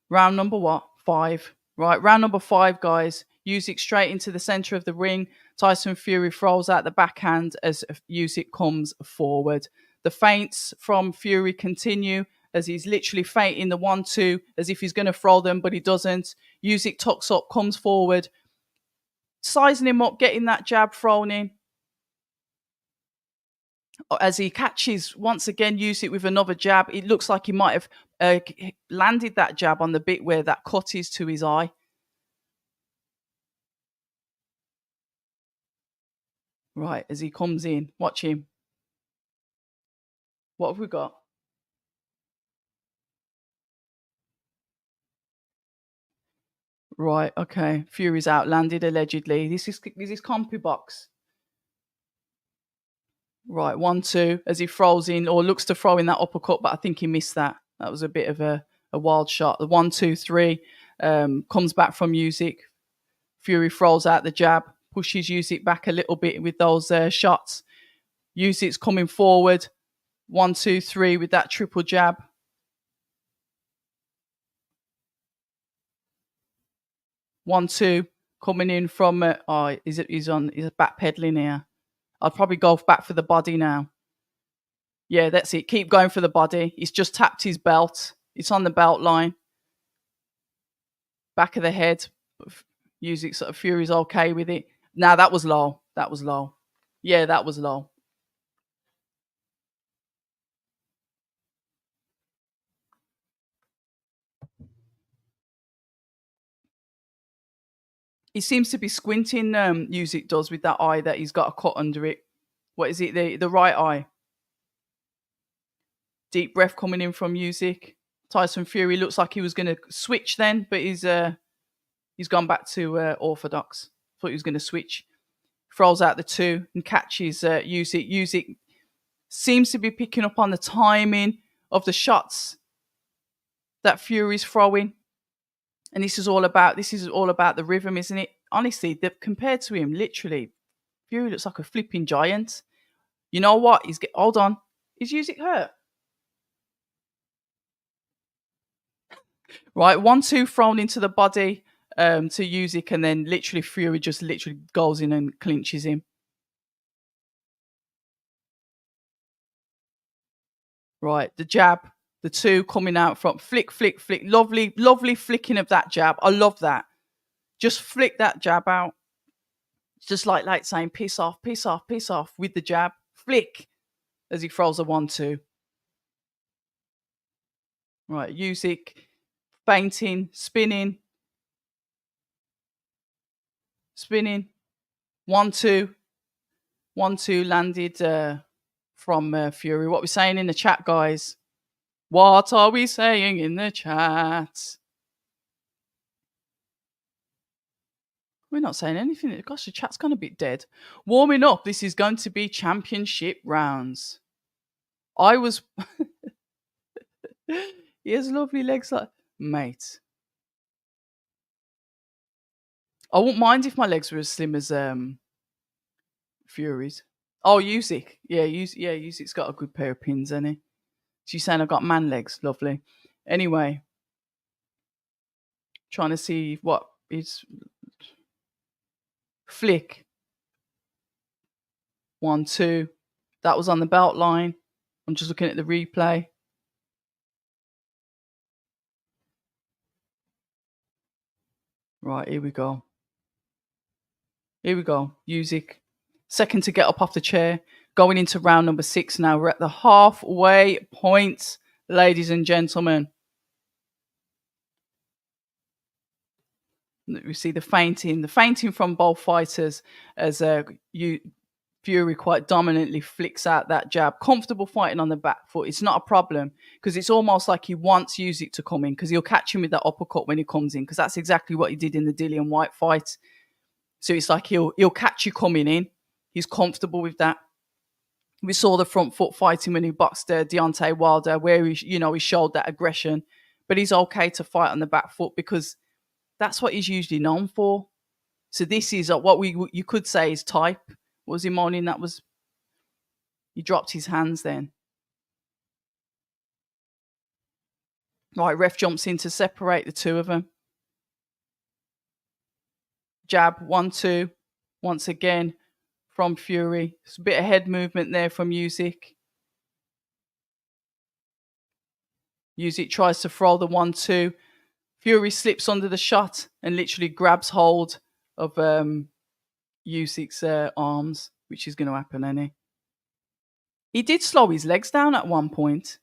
Round number what? 5. Right, round number 5, guys. Usyk straight into the center of the ring. Tyson Fury throws out the backhand as Usyk comes forward. The feints from Fury continue as he's literally feinting the 1-2 as if he's going to throw them, but he doesn't. Usyk tucks up, comes forward, sizing him up, getting that jab thrown in. As he catches once again Usyk with another jab, it looks like he might have landed that jab on the bit where that cut is to his eye. Right, as he comes in, watch him. What have we got? Right, okay. Fury's out, landed allegedly. This is compy box. Right, 1-2 as he throws in or looks to throw in that uppercut, but I think he missed that. That was a bit of a wild shot. The 1-2-3 comes back from Usyk. Fury throws out the jab, pushes Usyk back a little bit with those shots. Usyk's coming forward. 1-2-3 with that triple jab. One, two coming in from. He's backpedaling here. I'd probably go back for the body now. Yeah, that's it. Keep going for the body. He's just tapped his belt. It's on the belt line. Back of the head. Usyk sort of Fury's okay with it. Now that was low. That was low. Yeah, that was low. He seems to be squinting, Usyk does, with that eye that he's got a cut under it. What is it? The right eye. Deep breath coming in from Usyk. Tyson Fury looks like he was going to switch then, but he's gone back to orthodox. Thought he was going to switch. Throws out the 2 and catches Usyk. Usyk seems to be picking up on the timing of the shots that Fury's throwing. And this is all about the rhythm, isn't it? Honestly, compared to him, literally, Fury looks like a flipping giant. You know what? Hold on. Is Usyk hurt? Right, 1-2 thrown into the body to Usyk, and then Fury just goes in and clinches him. Right, the jab, the 2 coming out from flick, flick, flick. Lovely, lovely flicking of that jab. I love that. Just flick that jab out. It's just like saying piss off, piss off, piss off with the jab. Flick as he throws a 1-2. Right, Usyk fainting, spinning. 1-2. 1-2 landed from Fury. What are we saying in the chat, guys? What are we saying in the chat? We're not saying anything. Gosh, the chat's gone a bit dead. Warming up. This is going to be championship rounds. I was. He has lovely legs, like mate. I wouldn't mind if my legs were as slim as Fury's. Oh, Usyk. Yeah, Usyk's got a good pair of pins, hasn't he? She's saying I've got man legs. Lovely. Anyway, trying to see what is flick. 1-2. That was on the belt line. I'm just looking at the replay. Right, here we go. Usyk. Second to get up off the chair. Going into round number 6 now. We're at the halfway point, ladies and gentlemen. We see the fainting from both fighters as Fury quite dominantly flicks out that jab. Comfortable fighting on the back foot. It's not a problem because it's almost like he wants Usyk to come in because he'll catch him with that uppercut when he comes in because that's exactly what he did in the Dillian White fight. So it's like he'll catch you coming in. He's comfortable with that. We saw the front foot fighting when he boxed Deontay Wilder where he showed that aggression. But he's okay to fight on the back foot because that's what he's usually known for. So this is what you could say is type. What was he moaning? He dropped his hands then. Right, ref jumps in to separate the two of them. Jab, 1-2. Once again from Fury. It's a bit of head movement there from Usyk. Usyk tries to throw the 1-2. Fury slips under the shot and literally grabs hold of Usyk's arms, which is going to happen, isn't he? He did slow his legs down at one point.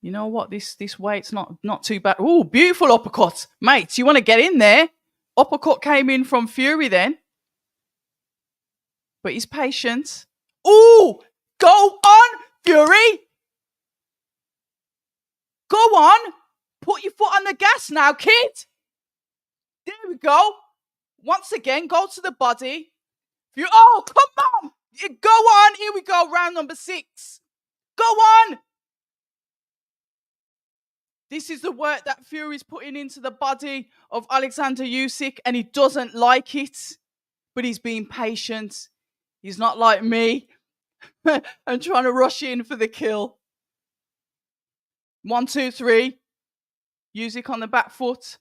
You know what? This weight's not too bad. Oh, beautiful uppercut. Mate, you want to get in there? Uppercut came in from Fury then. But he's patient. Oh, go on, Fury. Go on. Put your foot on the gas now, kid. There we go. Once again, go to the body. Oh, come on. Go on. Here we go. Round number 6. Go on. This is the work that Fury's putting into the body of Alexander Usyk, and he doesn't like it, but he's being patient. He's not like me and trying to rush in for the kill. 1, 2, 3. Usyk on the back foot.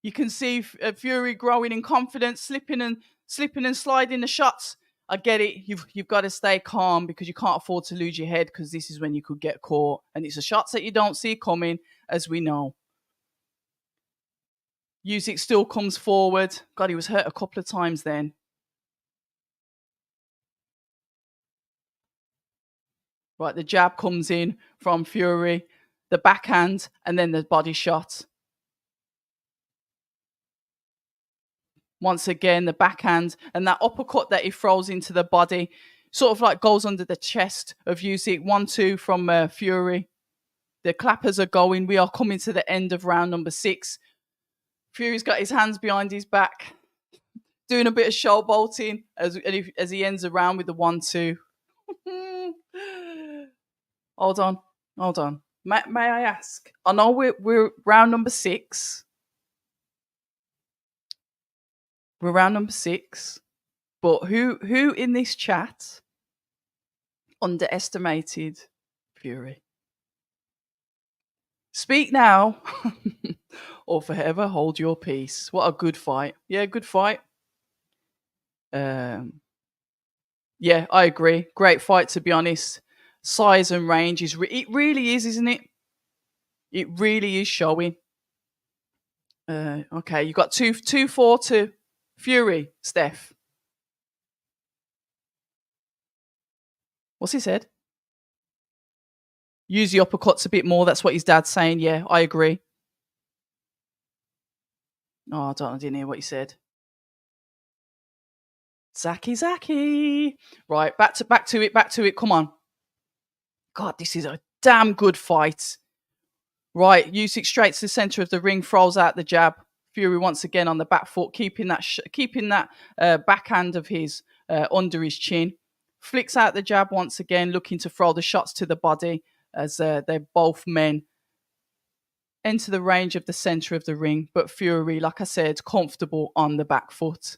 You can see Fury growing in confidence, slipping and sliding the shots. I get it. You've got to stay calm because you can't afford to lose your head because this is when you could get caught. And it's the shots that you don't see coming, as we know. Usyk still comes forward. God, he was hurt a couple of times then. Right, the jab comes in from Fury, the backhand, and then the body shot. Once again, the backhand and that uppercut that he throws into the body sort of like goes under the chest of Usyk. 1-2 from Fury. The clappers are going. We are coming to the end of round number 6. Fury's got his hands behind his back, doing a bit of showboating as he ends around with the 1-2. Hold on. May I ask? I know we're round number 6. We're round number 6. But who in this chat underestimated Fury? Speak now or forever hold your peace. What a good fight. Yeah, good fight. Yeah, I agree. Great fight, to be honest. Size and range it really is, isn't it? It really is showing. Okay, you got 2-4 to Fury, Steph. What's he said? Use the uppercuts a bit more. That's what his dad's saying. Yeah, I agree. Oh, I didn't hear what he said. Zaki. Right, back to it. Come on. God, this is a damn good fight. Right, Usyk straight to the center of the ring, throws out the jab. Fury once again on the back foot, keeping that backhand of his under his chin. Flicks out the jab once again, looking to throw the shots to the body as they're both men enter the range of the center of the ring. But Fury, like I said, comfortable on the back foot.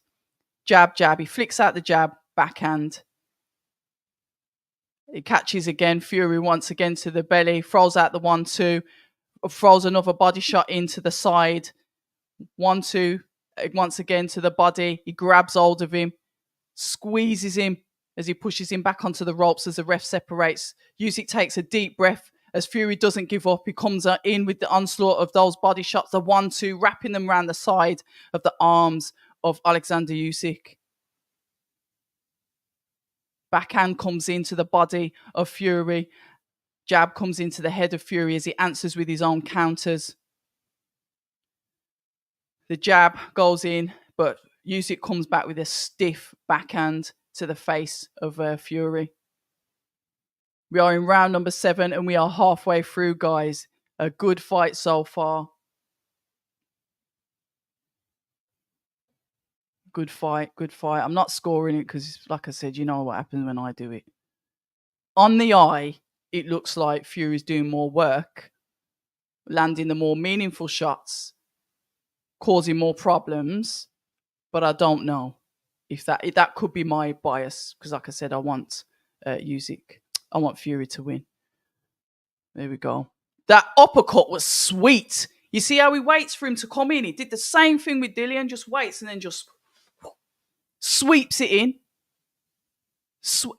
Jab. He flicks out the jab, backhand. It catches again. Fury once again to the belly, throws out the 1-2, throws another body shot into the side. 1-2, once again to the body. He grabs hold of him, squeezes him as he pushes him back onto the ropes as the ref separates. Usyk takes a deep breath as Fury doesn't give up. He comes in with the onslaught of those body shots, the 1-2, wrapping them around the side of the arms of Alexander Usyk. Backhand comes into the body of Fury. Jab comes into the head of Fury as he answers with his own counters. The jab goes in, but Usyk comes back with a stiff backhand to the face of Fury. We are in round number 7 and we are halfway through, guys. A good fight so far. Good fight. I'm not scoring it because, like I said, you know what happens when I do it. On the eye, it looks like Fury's doing more work, landing the more meaningful shots, causing more problems, but I don't know if that could be my bias because, like I said, I want Usyk. I want Fury to win. There we go. That uppercut was sweet. You see how he waits for him to come in? He did the same thing with Dillian, just waits and then just sweeps it in.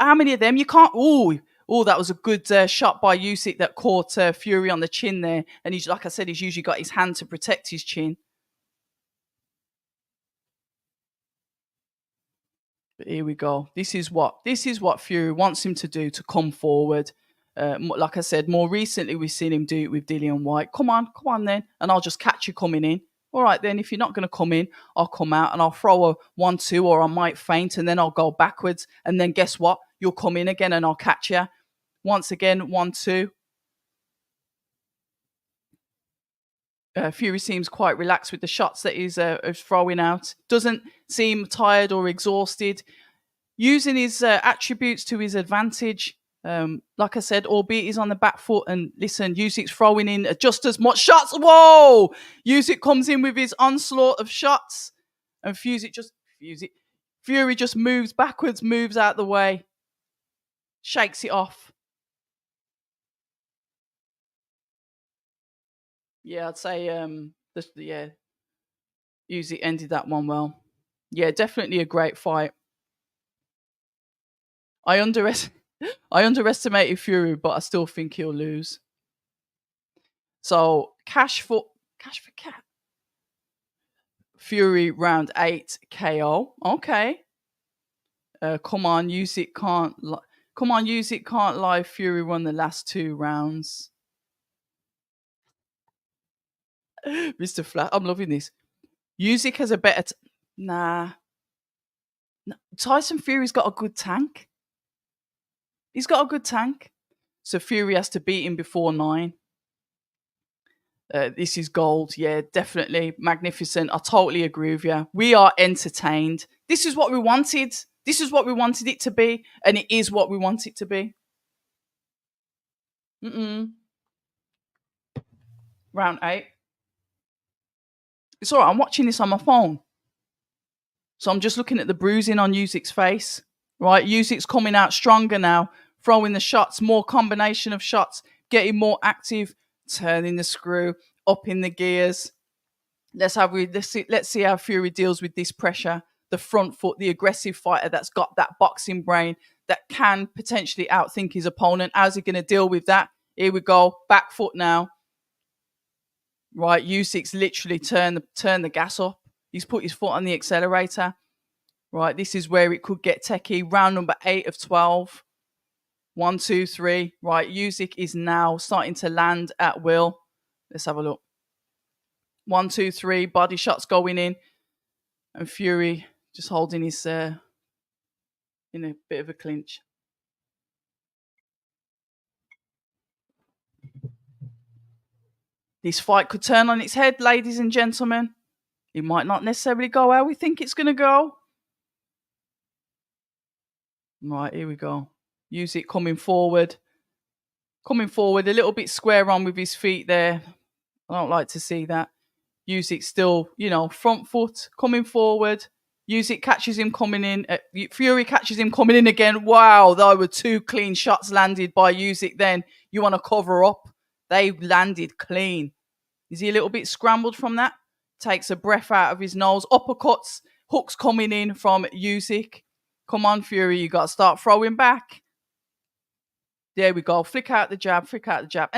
How many of them? You can't... Oh, that was a good shot by Usyk that caught Fury on the chin there. And he's, like I said, he's usually got his hand to protect his chin. But here we go. This is what Fury wants him to do, to come forward. Like I said, more recently we've seen him do it with Dillian Whyte. Come on then, and I'll just catch you coming in. All right then, if you're not going to come in, I'll come out and I'll throw a 1-2 or I might feint and then I'll go backwards. And then guess what? You'll come in again and I'll catch you. Once again, 1-2. Fury seems quite relaxed with the shots that he's throwing out. Doesn't seem tired or exhausted. Using his attributes to his advantage. Like I said, albeit he's on the back foot. And listen, Usyk's throwing in just as much shots. Whoa! Usyk comes in with his onslaught of shots. And Fury just moves backwards, moves out the way. Shakes it off. Yeah, I'd say Usyk ended that one well. Yeah, definitely a great fight. I underestimated Fury, but I still think he'll lose. So cash for cat. Fury round 8 KO. Okay. Come on, Usyk can't lie. Fury won the last 2 rounds. Mr. Flash, I'm loving this. Usyk has a better... Nah. Tyson Fury's got a good tank. He's got a good tank. So Fury has to beat him before 9. This is gold. Yeah, definitely. Magnificent. I totally agree with you. We are entertained. This is what we wanted. This is what we wanted it to be. And it is what we want it to be. Round 8. It's all right. I'm watching this on my phone. So I'm just looking at the bruising on Usyk's face. Right? Usyk's coming out stronger now. Throwing the shots. More combination of shots. Getting more active. Turning the screw. Upping the gears. Let's see how Fury deals with this pressure. The front foot. The aggressive fighter that's got that boxing brain. That can potentially outthink his opponent. How's he going to deal with that? Here we go. Back foot now. Right, Usyk's literally turned the gas up. He's put his foot on the accelerator. Right, this is where it could get techie. Round number 8 of 12. One, two, three. Right, Usyk is now starting to land at will. Let's have a look. One, two, three. Body shots going in, and Fury just holding his in a bit of a clinch. This fight could turn on its head, ladies and gentlemen. It might not necessarily go how we think it's going to go. Right, here we go. Usyk coming forward. Coming forward, a little bit square on with his feet there. I don't like to see that. Usyk still, front foot coming forward. Usyk catches him coming in. Fury catches him coming in again. Wow, there were two clean shots landed by Usyk then. You want to cover up. They landed clean. Is he a little bit scrambled from that? Takes a breath out of his nose. Uppercuts, hooks coming in from Usyk. Come on, Fury, you got to start throwing back. There we go. Flick out the jab, flick out the jab.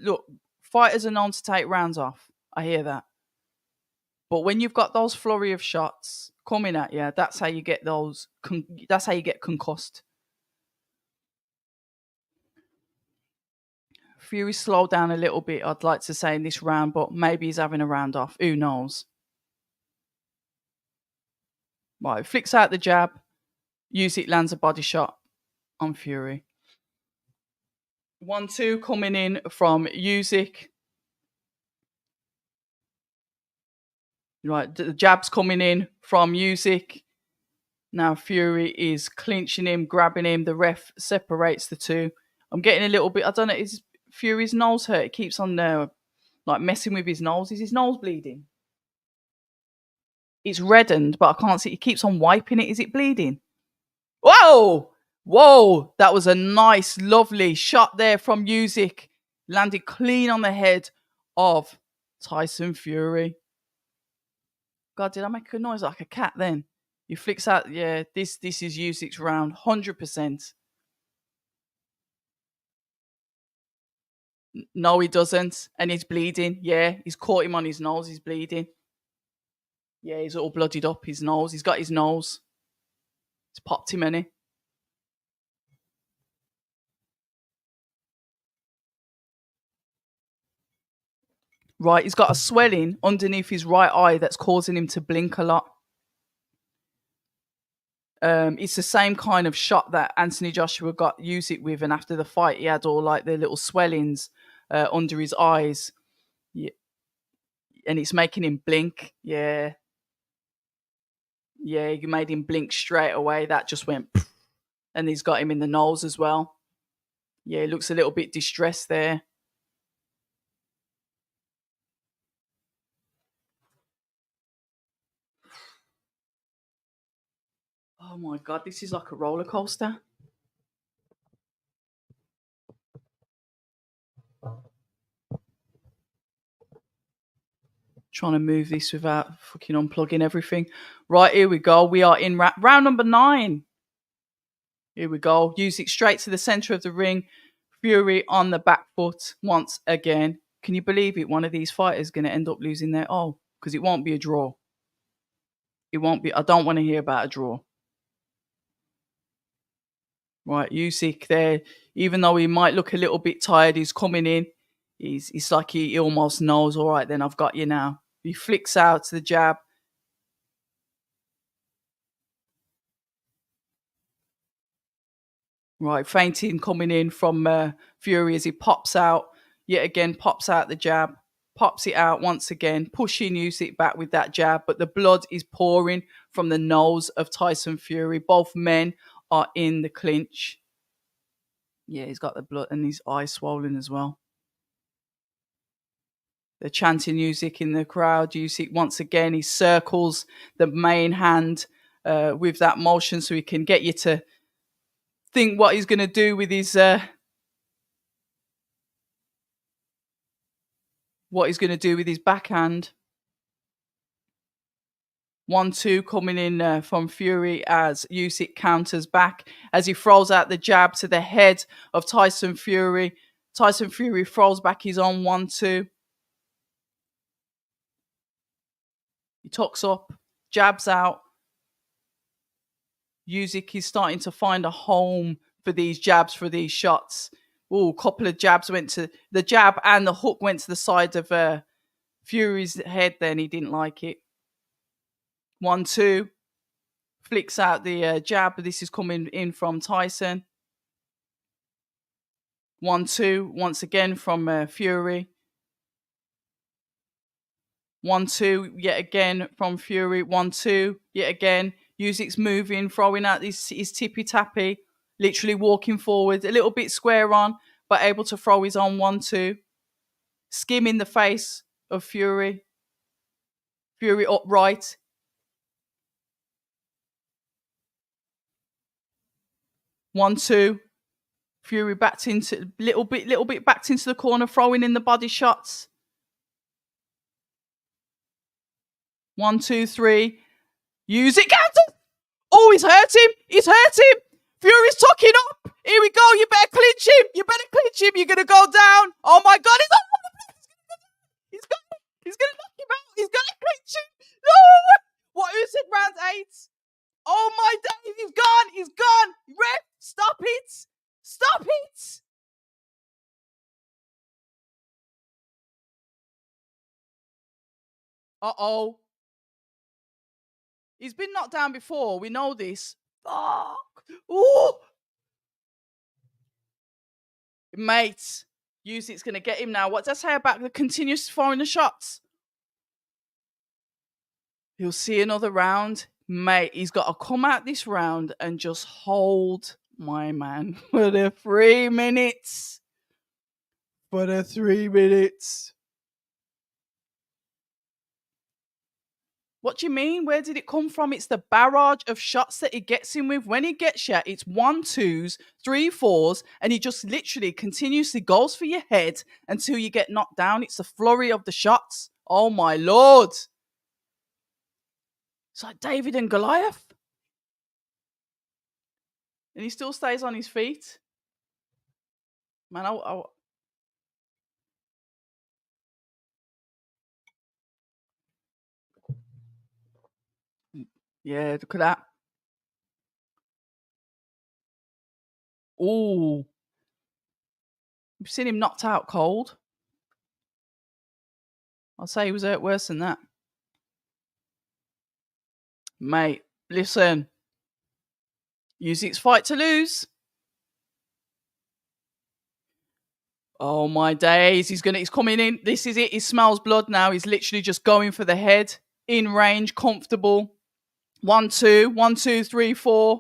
Look, fighters are known to take rounds off. I hear that. But when you've got those flurry of shots coming at you, that's how you get that's how you get concussed. Fury slowed down a little bit, I'd like to say, in this round, but maybe he's having a round off. Who knows? Right, flicks out the jab. Usyk lands a body shot on Fury. 1-2 coming in from Usyk. Right, the jab's coming in from Usyk. Now Fury is clinching him, grabbing him. The ref separates the two. I'm getting a little bit, I don't know, is Fury's nose hurt? It keeps on messing with his nose. Is his nose bleeding? It's reddened, but I can't see. He keeps on wiping it. Is it bleeding? Whoa! Whoa! That was a nice, lovely shot there from Usyk. Landed clean on the head of Tyson Fury. God, did I make a noise like a cat then? He flicks out. Yeah, this is Usyk's round. 100%. No, he doesn't. And he's bleeding. Yeah, he's caught him on his nose. He's bleeding. Yeah, he's all bloodied up his nose. He's got his nose. It's popped him, any. Right, he's got a swelling underneath his right eye that's causing him to blink a lot. It's the same kind of shot that Anthony Joshua got Usyk with, and after the fight, he had all like the little swellings under his eyes. Yeah. And it's making him blink. Yeah. Yeah, you made him blink straight away. That just went, and he's got him in the nose as well. Yeah, he looks a little bit distressed there. Oh my God, this is like a roller coaster. Trying to move this without fucking unplugging everything. Right, here we go. We are in round number 9. Here we go. Usyk straight to the center of the ring. Fury on the back foot once again. Can you believe it? One of these fighters is going to end up losing their all, because it won't be a draw. It won't be. I don't want to hear about a draw. Right, Usyk there, even though he might look a little bit tired, he's coming in. He's like he almost knows, all right, then I've got you now. He flicks out to the jab. Right, feinting coming in from Fury as he pops out. Yet again, pops out the jab. Pops it out once again, pushing Usyk back with that jab. But the blood is pouring from the nose of Tyson Fury. Both men are in the clinch. Yeah, he's got the blood and his eyes swollen as well. They're chanting Usyk in the crowd. Usyk, once again, he circles the main hand with that motion so he can get you to think what he's going to do with his backhand. 1-2 coming in from Fury as Usyk counters back as he throws out the jab to the head of Tyson Fury. Tyson Fury throws back his own 1-2. He tucks up, jabs out. Usyk is starting to find a home for these jabs, for these shots. Oh, a couple of jabs went to the jab and the hook went to the side of Fury's head. Then he didn't like it. 1-2. Flicks out the jab. This is coming in from Tyson. 1-2. Once again from Fury. 1-2. Yet again from Fury. 1-2. Yet again. Usyk's moving, throwing out his tippy tappy. Literally walking forward. A little bit square on, but able to throw his on 1-2. Skimming the face of Fury. Fury upright. 1-2. Fury backed into little bit backed into the corner, throwing in the body shots. 1-2-3. Usyk counter. Oh, he's hurt him. He's hurt him. Fury's tucking up. Here we go. You better clinch him. You better clinch him. You're gonna go down. Oh my God, he's gonna knock him out. He's gonna clinch him. No. What? Usyk round 8. Oh my days, he's gone. He's gone. Ref, stop it. Stop it. Uh-oh. He's been knocked down before. We know this. Fuck. Ooh. Mate, Usyk's going to get him now. What does that say about the continuous foreigner shots? He'll see another round. Mate, he's got to come out this round and just hold my man for the 3 minutes. For the 3 minutes. What do you mean? Where did it come from? It's the barrage of shots that he gets in with. When he gets shot, it's 1-2s, 3-4s, and he just literally continuously goes for your head until you get knocked down. It's the flurry of the shots. Oh my Lord. It's like David and Goliath. And he still stays on his feet. Man, yeah, look at that. Ooh. You've seen him knocked out cold. I'll say he was hurt worse than that. Mate, listen. Usyk's fight to lose. Oh my days. He's coming in. This is it. He smells blood now. He's literally just going for the head. In range, comfortable. 1-2, 1-2, 3-4.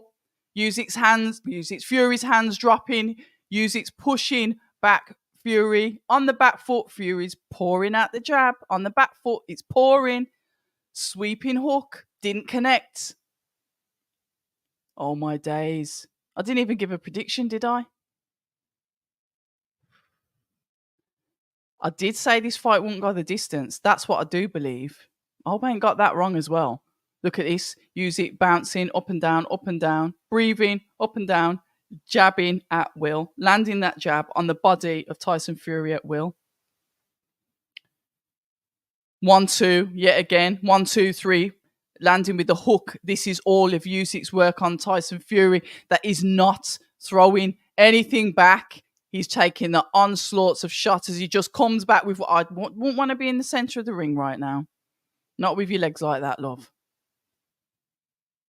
Usyk's Fury's hands dropping. Usyk's pushing back Fury. On the back foot, Fury's pouring out the jab. On the back foot, it's pouring. Sweeping hook. Didn't connect. Oh my days. I didn't even give a prediction, did I? I did say this fight wouldn't go the distance. That's what I do believe. I hope I ain't got that wrong as well. Look at this. Usyk bouncing up and down, breathing up and down, jabbing at will, landing that jab on the body of Tyson Fury at will. 1-2, yet again. 1-2-3, landing with the hook. This is all of Usyk's work on Tyson Fury. That is not throwing anything back. He's taking the onslaughts of shots as he just comes back with what I wouldn't want to be in the center of the ring right now. Not with your legs like that, love.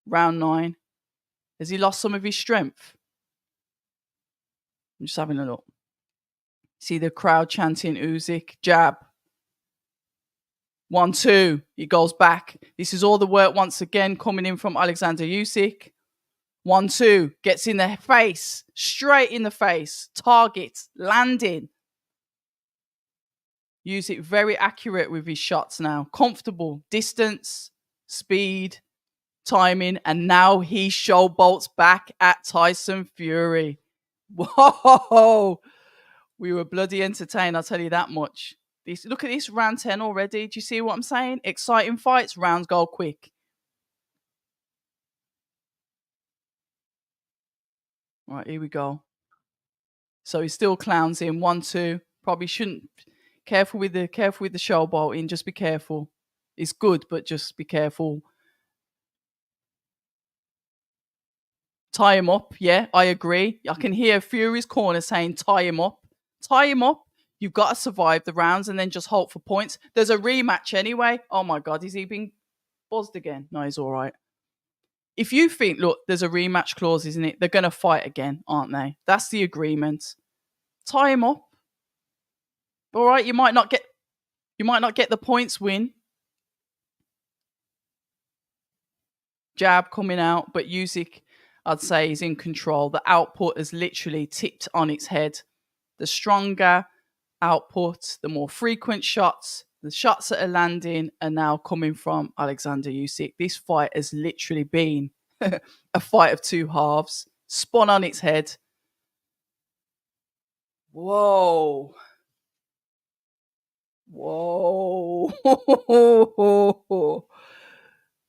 Round 9. Has he lost some of his strength? I'm just having a look. See the crowd chanting Usyk. Jab. 1-2. He goes back. This is all the work once again coming in from Alexander Usyk. 1-2. Gets in the face. Straight in the face. Target. Landing. Usyk very accurate with his shots now. Comfortable. Distance. Speed. Timing. And now he showbolts back at Tyson Fury. Whoa. We were bloody entertained, I'll tell you that much. Look at this, round 10 already. Do you see what I'm saying? Exciting fights. Rounds go quick. Right, here we go. So he still clowns him. 1-2. Probably shouldn't. Careful with the showboating. Just be careful. It's good, but just be careful. Tie him up. Yeah, I agree. I can hear Fury's corner saying, tie him up. Tie him up. You've got to survive the rounds and then just hope for points. There's a rematch anyway. Oh my God, is he being buzzed again? No, he's all right. If you think, look, there's a rematch clause, isn't it? They're going to fight again, aren't they? That's the agreement. Tie him up. All right, you might not get the points win. Jab coming out, but Usyk, I'd say, is in control. The output has literally tipped on its head. The stronger output, the more frequent shots, the shots that are landing are now coming from Alexander Usyk. This fight has literally been a fight of two halves, spun on its head. Whoa. Whoa.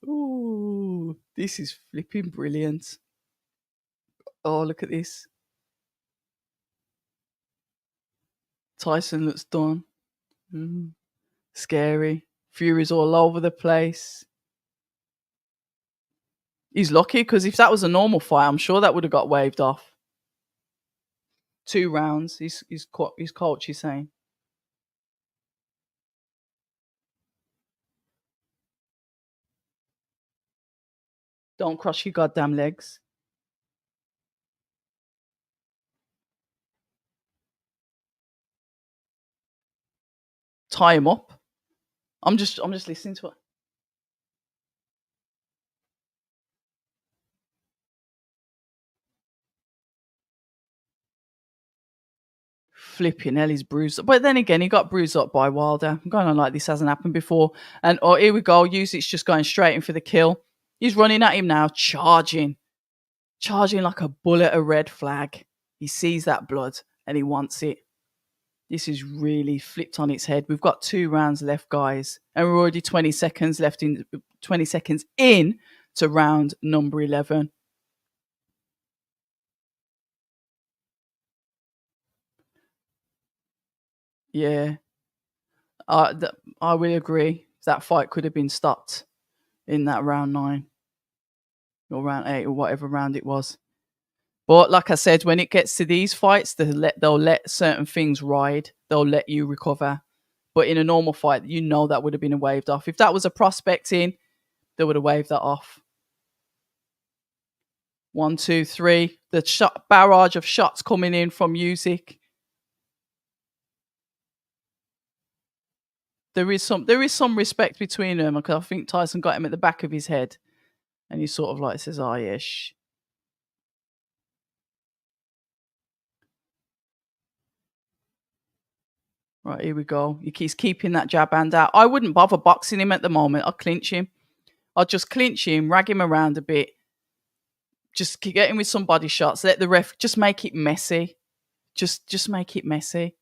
Ooh, this is flipping brilliant. Oh, look at this. Tyson looks done. Scary. Fury's all over the place. He's lucky because if that was a normal fight, I'm sure that would have got waved off. 2 rounds. His coach is saying. Don't cross your goddamn legs. Tie him up. I'm just listening to it. Flipping hell, he's bruised up. But then again, he got bruised up by Wilder. I'm going on like this hasn't happened before. And here we go. Usyk's just going straight in for the kill. He's running at him now, charging like a bull at a red flag. He sees that blood and he wants it. This is really flipped on its head. We've got 2 rounds left, guys, and we're already 20 seconds in to round number 11. Yeah, I will agree. That fight could have been stopped in that round 9 or round 8 or whatever round it was. But like I said, when it gets to these fights, they'll let certain things ride. They'll let you recover. But in a normal fight, that would have been waved off. If that was a prospecting, they would have waved that off. 1, 2, 3. The barrage of shots coming in from Usyk. There is some respect between them because I think Tyson got him at the back of his head, and he sort of like says, "Oh yeah, Right, here we go. He's keeping that jab hand out. I wouldn't bother boxing him at the moment. I'll clinch him. I'll just clinch him, rag him around a bit. Just get him with some body shots. Let the ref just make it messy. Just make it messy.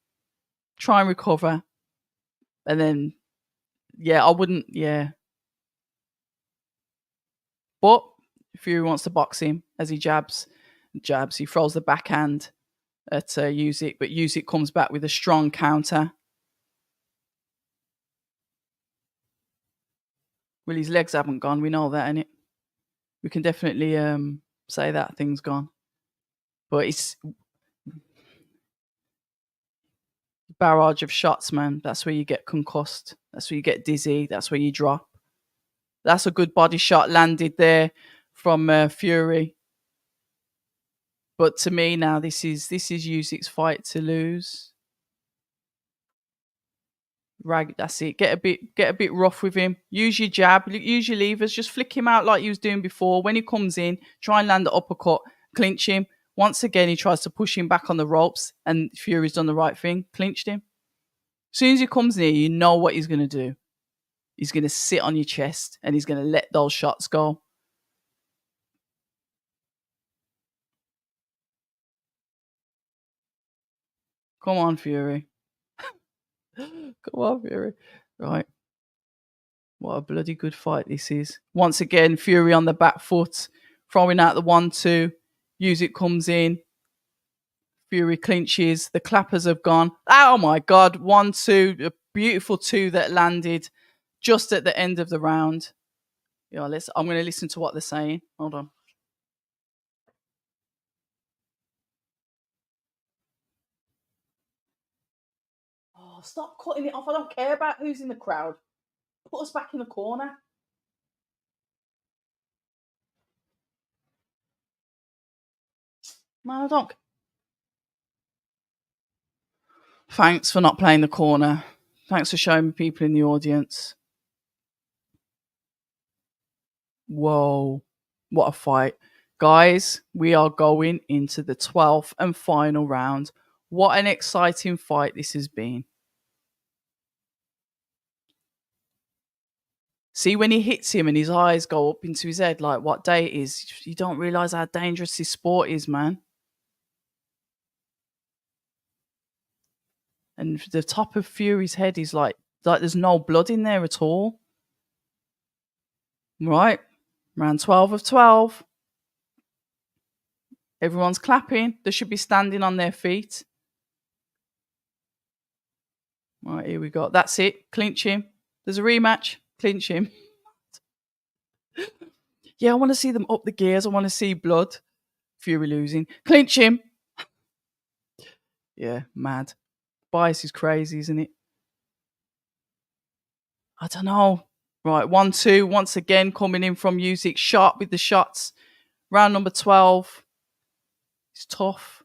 Try and recover. And then, yeah, I wouldn't, yeah. But Fury wants to box him as he jabs. He throws the backhand at Usyk, but Usyk comes back with a strong counter. Well, his legs haven't gone. We know that, innit? We can definitely say that thing's gone. But it's barrage of shots, man. That's where you get concussed. That's where you get dizzy. That's where you drop. That's a good body shot landed there from Fury. But to me now, this is Usyk's fight to lose. That's it. Get a bit rough with him. Use your jab. Use your levers. Just flick him out like you was doing before. When he comes in, try and land the uppercut. Clinch him. Once again, he tries to push him back on the ropes, and Fury's done the right thing. Clinched him. As soon as he comes near, you know what he's going to do. He's going to sit on your chest, and he's going to let those shots go. Come on, Fury. Come on, Fury. Right. What a bloody good fight this is. Once again, Fury on the back foot, throwing out the 1-2. Usyk comes in. Fury clinches. The clappers have gone. Oh my God. 1-2. A beautiful 2 that landed just at the end of the round. Yeah, I'm going to listen to what they're saying. Hold on. Oh, stop cutting it off. I don't care about who's in the crowd. Put us back in the corner. Man, I don't. Thanks for not playing the corner. Thanks for showing me people in the audience. Whoa. What a fight. Guys, we are going into the 12th and final round. What an exciting fight this has been. See, when he hits him and his eyes go up into his head like what day it is, you don't realise how dangerous this sport is, man. And the top of Fury's head is like there's no blood in there at all. Right. Round 12 of 12. Everyone's clapping. They should be standing on their feet. Right, here we go. That's it. Clinch him. There's a rematch. Clinch him. Yeah, I want to see them up the gears. I want to see blood. Fury losing. Clinch him. Yeah, mad. Bias is crazy, isn't it? I don't know. Right, 1-2. Once again, coming in from Usyk. Sharp with the shots. Round number 12. It's tough.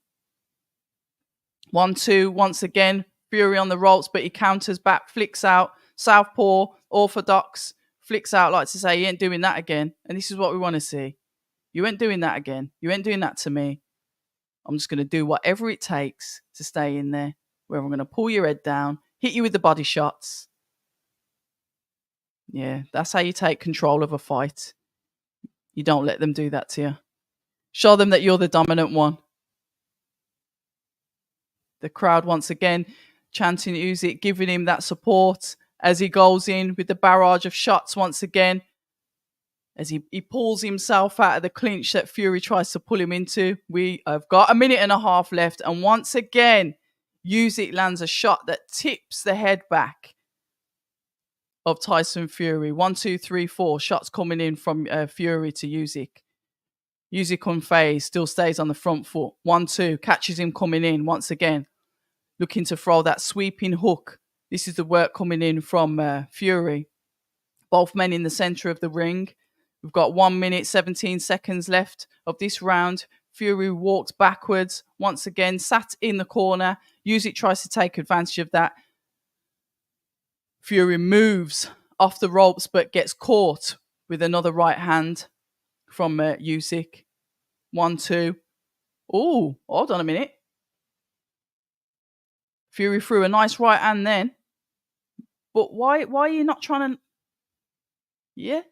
1-2. Once again, Fury on the ropes, but he counters back, flicks out. Southpaw, orthodox, flicks out like to say, he ain't doing that again. And this is what we want to see. You ain't doing that again. You ain't doing that to me. I'm just going to do whatever it takes to stay in there, where I'm going to pull your head down, hit you with the body shots. Yeah, that's how you take control of a fight. You don't let them do that to you. Show them that you're the dominant one. The crowd once again chanting Usyk, giving him that support as he goes in with the barrage of shots once again. As he pulls himself out of the clinch that Fury tries to pull him into. We have got a minute and a half left. And once again, Usyk lands a shot that tips the head back of Tyson Fury. 1, 2, 3, 4 shots coming in from Fury to Usyk. Usyk unfazed, still stays on the front foot. 1, 2, catches him coming in once again. Looking to throw that sweeping hook. This is the work coming in from Fury. Both men in the centre of the ring. We've got 1 minute, 17 seconds left of this round. Fury walks backwards. Once again, sat in the corner. Usyk tries to take advantage of that. Fury moves off the ropes, but gets caught with another right hand from Usyk. 1, 2. Oh, hold on a minute. Fury threw a nice right hand then. But why are you not trying to... Yeah.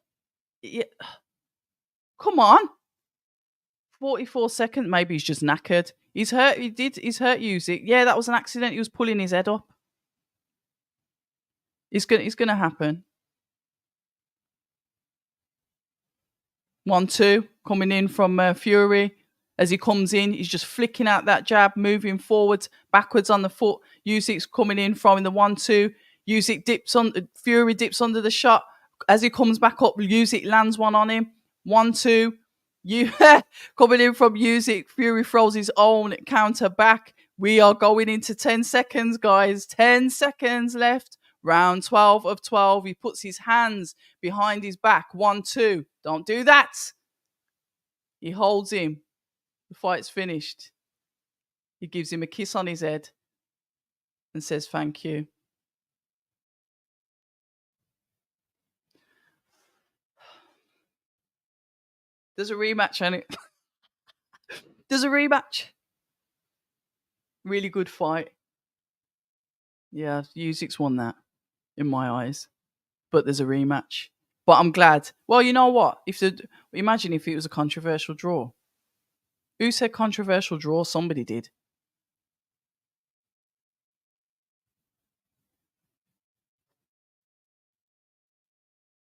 Come on. 44 seconds. Maybe he's just knackered. He's hurt. He's hurt Usyk. Yeah, that was an accident. He was pulling his head up. It's gonna happen. 1, 2 coming in from Fury. As he comes in, he's just flicking out that jab, moving forwards, backwards on the foot. Usyk's coming in from the 1, 2. Usyk dips on. Fury dips under the shot. As he comes back up, Usyk lands one on him. 1, 2. Coming in from Usyk, Fury throws his own counter back. We are going into 10 seconds, guys. 10 seconds left. Round 12 of 12. He puts his hands behind his back. 1, 2. Don't do that. He holds him. The fight's finished. He gives him a kiss on his head and says thank you. There's a rematch, and it. There's a rematch. Really good fight. Yeah, Usyk's won that in my eyes. But there's a rematch. But I'm glad. Well, you know what? Imagine if it was a controversial draw. Who said controversial draw? Somebody did.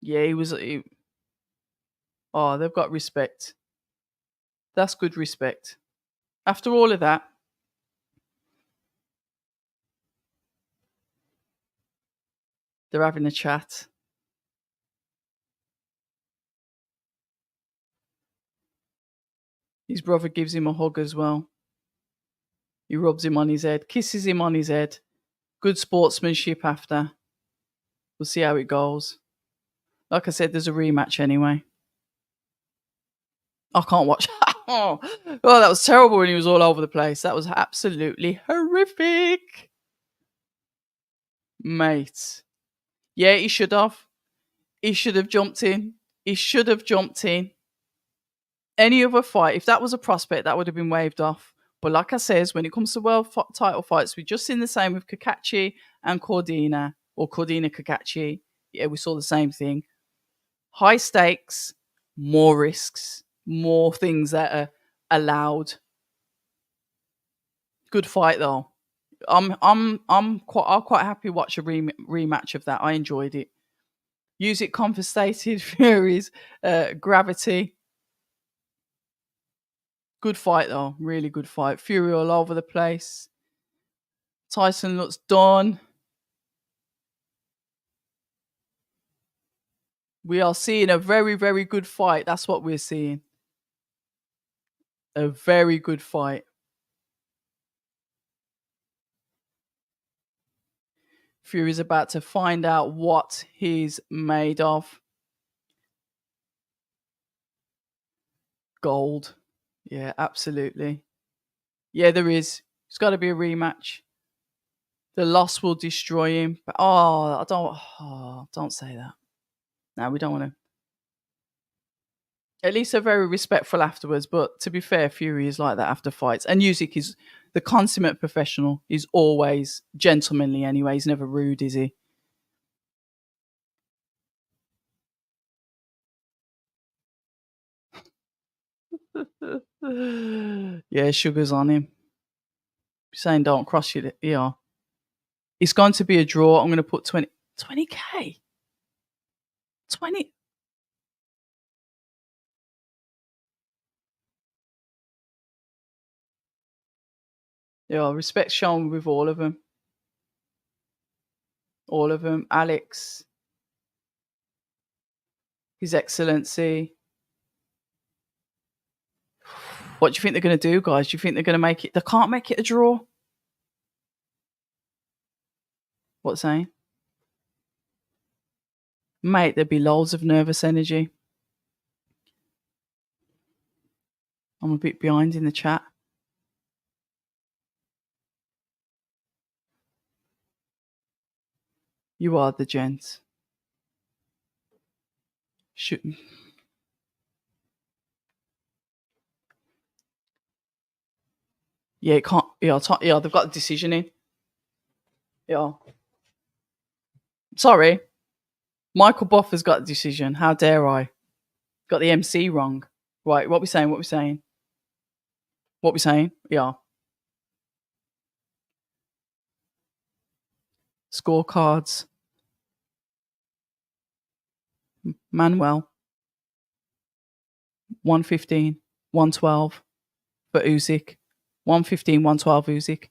Yeah, he was. Oh, they've got respect. That's good respect. After all of that, they're having a chat. His brother gives him a hug as well. He rubs him on his head, kisses him on his head. Good sportsmanship after. We'll see how it goes. Like I said, there's a rematch anyway. I can't watch. Oh, that was terrible when he was all over the place. That was absolutely horrific. Mate. Yeah, he should have. He should have jumped in. He should have jumped in. Any other fight, if that was a prospect, that would have been waved off. But like I says, when it comes to world title fights, we've just seen the same with Cacace and Cordina, or Cordina Cacace. Yeah, we saw the same thing. High stakes, more risks, more things that are allowed. Good fight though. I'll quite happy watch a rematch of that. I enjoyed it. Usyk confiscated Fury's gravity. Good fight though, really good fight. Fury all over the place. Tyson looks done. We are seeing a very, very good fight. That's what we're seeing. A very good fight. Fury's about to find out what he's made of. Gold. Yeah, absolutely. Yeah, there is. It's got to be a rematch. The loss will destroy him. But don't say that. No, we don't want to. At least they're very respectful afterwards. But to be fair, Fury is like that after fights. And Usyk is the consummate professional. He's always gentlemanly anyway. He's never rude, is he? Yeah, sugar's on him. Saying don't cross your ear. It's going to be a draw. I'm going to put 20K. 20. Yeah, respect shown with all of them. All of them. Alex, His Excellency. What do you think they're going to do, guys? Do you think they're going to make it? They can't make it a draw. What's saying? Mate, there'd be loads of nervous energy. I'm a bit behind in the chat. You are the gent. Shoot. Yeah, it can't. Yeah, they've got a decision in. Yeah. Sorry. Michael Buffer's got a decision. How dare I? Got the MC wrong. Right, what we saying? What we saying? What we saying? Yeah. Scorecards. Manuel. 115. 112 for Usyk. 115, 112 Usyk.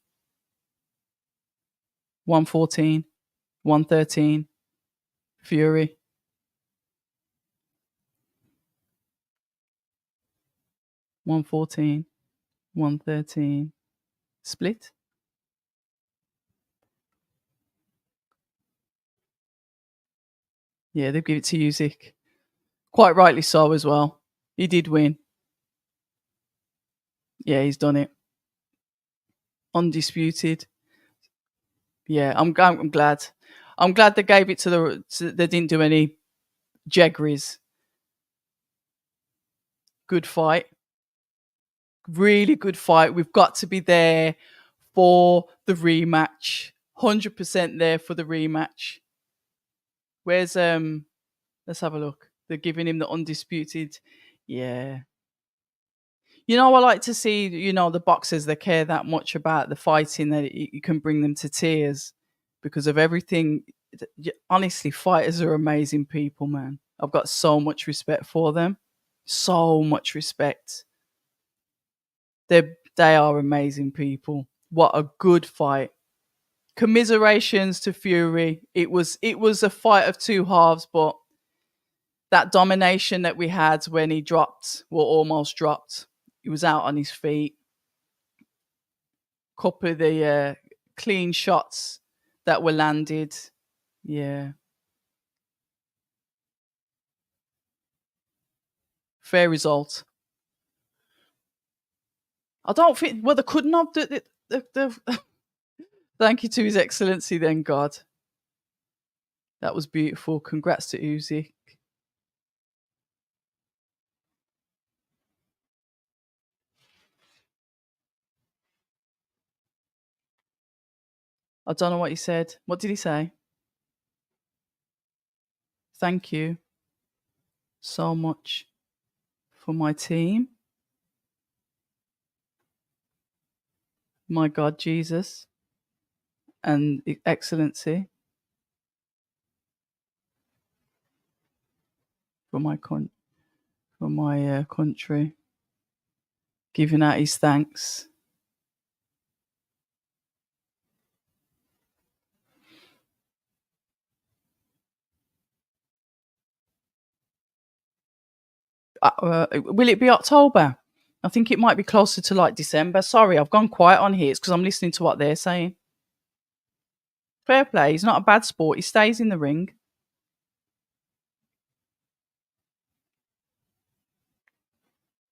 114. 113 Fury. 114. 113 split. Yeah, they'll give it to Usyk. Quite rightly so as well. He did win. Yeah, he's done it. Undisputed. Yeah, I'm glad. I'm glad they gave it to they didn't do any jaggeries. Good fight. Really good fight. We've got to be there for the rematch. 100% there for the rematch. Where's let's have a look. They're giving him the undisputed. Yeah. You know, I like to see, the boxers, they care that much about the fighting that you can bring them to tears because of everything. Honestly, fighters are amazing people, man. I've got so much respect for them. So much respect. They are amazing people. What a good fight. Commiserations to Fury. It was a fight of two halves, but that domination that we had when he almost dropped. He was out on his feet. Couple of the clean shots that were landed. Yeah. Fair result. I don't think. Well, they couldn't have. Thank you to His Excellency, then, God. That was beautiful. Congrats to Usyk. I don't know what he said. What did he say? Thank you so much for my team. My God, Jesus and Excellency for my country, giving out his thanks. Will it be October? I think it might be closer to like December. Sorry, I've gone quiet on here. It's because I'm listening to what they're saying. Fair play. He's not a bad sport. He stays in the ring.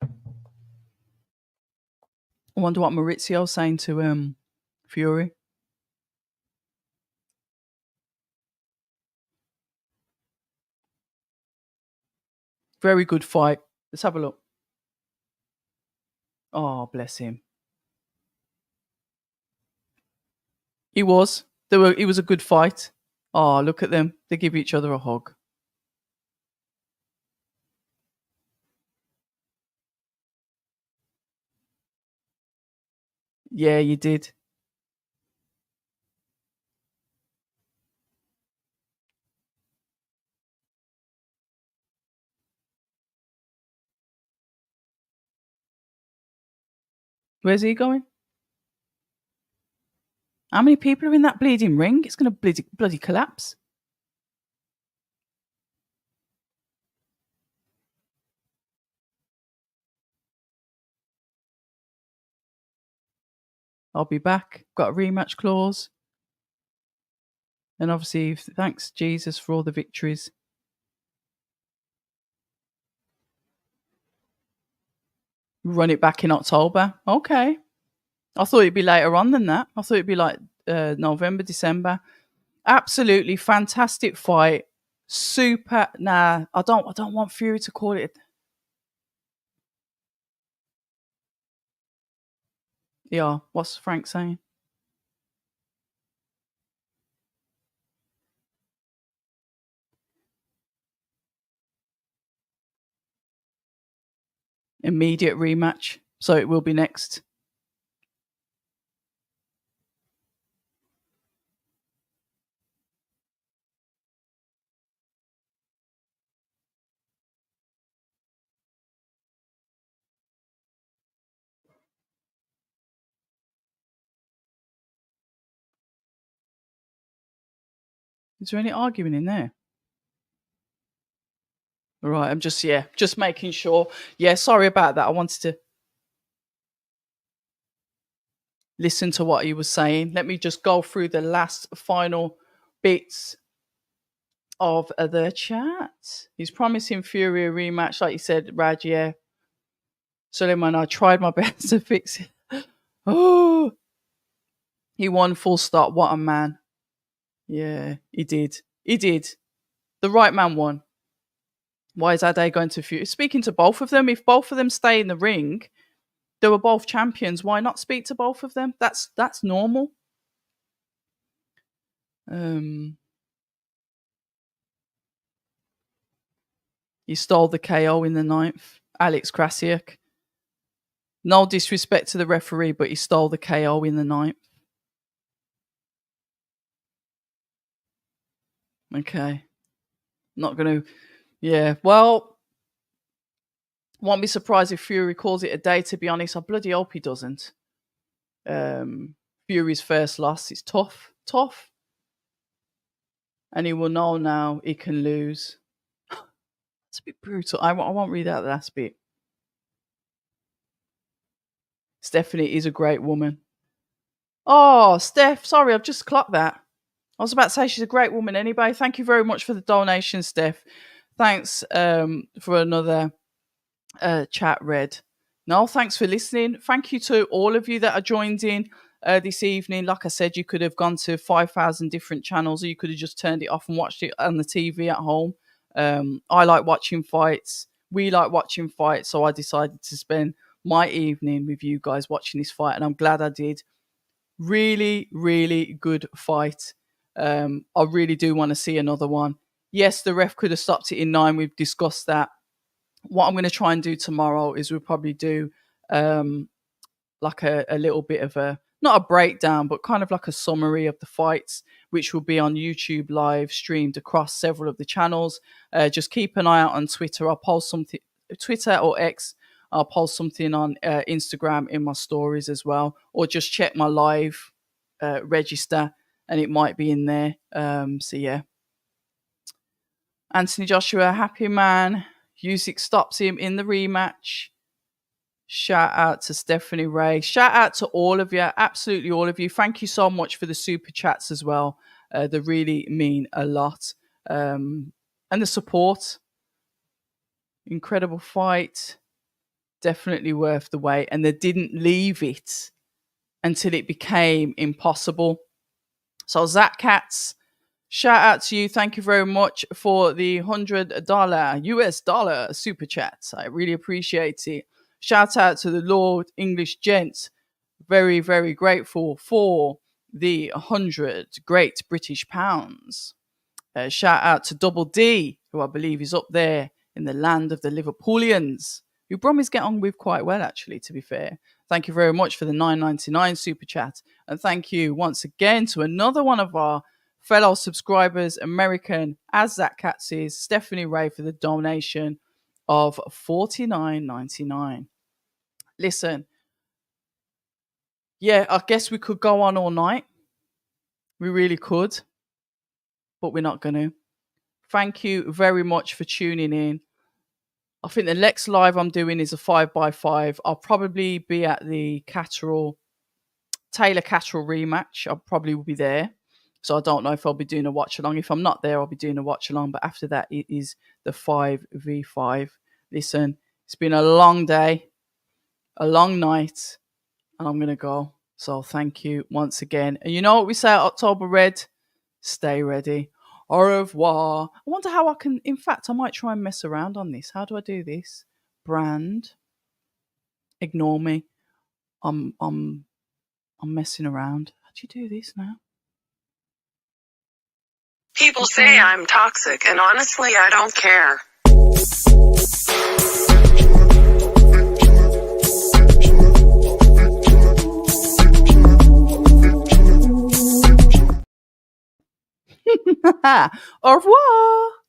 I wonder what Maurizio's saying to Fury. Very good fight. Let's have a look. Oh, bless him. He was. It was a good fight. Oh, look at them. They give each other a hug. Yeah, you did. Where's he going? How many people are in that bleeding ring? It's going to bloody collapse. I'll be back. Got a rematch clause. And obviously, thanks, Jesus, for all the victories. Run it back in October. Okay. I thought it'd be later on than that. I thought it'd be like November, December. Absolutely fantastic fight. Super. Nah, I don't want Fury to call it. Yeah, what's Frank saying? Immediate rematch. So it will be next. Is there any arguing in there? All right, I'm just making sure. Yeah, sorry about that. I wanted to listen to what he was saying. Let me just go through the last final bits of the chat. He's promising Fury a rematch, like you said, Raj. Yeah, Suleiman, I tried my best to fix it. Oh, he won full stop. What a man. Yeah, he did. He did. The right man won. Why is Ade going to Fury? Speaking to both of them, if both of them stay in the ring, they were both champions. Why not speak to both of them? That's normal. He stole the KO in the 9th. Alex Krasiak. No disrespect to the referee, but he stole the KO in the 9th. Okay. Not going to. Yeah. Well, won't be surprised if Fury calls it a day, to be honest. I bloody hope he doesn't. Fury's first loss. It's tough. Tough. And he will know now he can lose. It's a bit brutal. I won't read out the last bit. Stephanie is a great woman. Oh, Steph. Sorry, I've just clocked that. I was about to say she's a great woman anyway. Thank you very much for the donation, Steph. Thanks for another chat read. No, thanks for listening. Thank you to all of you that are joined in this evening. Like I said, you could have gone to 5,000 different channels, or you could have just turned it off and watched it on the TV at home. I like watching fights. We like watching fights, so I decided to spend my evening with you guys watching this fight, and I'm glad I did. Really, really good fight. I really do want to see another one. Yes, the ref could have stopped it in 9. We've discussed that. What I'm going to try and do tomorrow is we'll probably do like a little bit of not a breakdown, but kind of like a summary of the fights, which will be on YouTube live streamed across several of the channels. Just keep an eye out on Twitter. I'll post something, Twitter or X. I'll post something on Instagram in my stories as well, or just check my live register and it might be in there. So yeah. Anthony Joshua, happy man. Usyk stops him in the rematch. Shout out to Stephanie Ray. Shout out to all of you, absolutely all of you. Thank you so much for the super chats as well. They really mean a lot. And the support. Incredible fight. Definitely worth the wait. And they didn't leave it until it became impossible. So Zach Katz, shout out to you. Thank you very much for the $100 US dollar super chat. I really appreciate it. Shout out to the Lord English Gent. Very, very grateful for the 100 great British pounds. Shout out to Double D, who I believe is up there in the land of the Liverpoolians, who Brummies get on with quite well, actually, to be fair. Thank you very much for the $9.99 super chat. And thank you once again to another one of our fellow subscribers, American, as Zach Cacace, Stephanie Ray, for the donation of $49.99. Listen, yeah, I guess we could go on all night. We really could, but we're not going to. Thank you very much for tuning in. I think the next live I'm doing is a 5x5. I'll probably be at the Taylor Catterall rematch. I probably will be there. So I don't know if I'll be doing a watch along. If I'm not there, I'll be doing a watch along. But after that, it is the 5v5. Listen, it's been a long day, a long night, and I'm going to go. So thank you once again. And you know what we say at October Red? Stay ready. Au revoir. I wonder how I can, in fact, I might try and mess around on this. How do I do this? Brand. Ignore me. I'm messing around. How do you do this now? People say I'm toxic, and honestly, I don't care. Au revoir.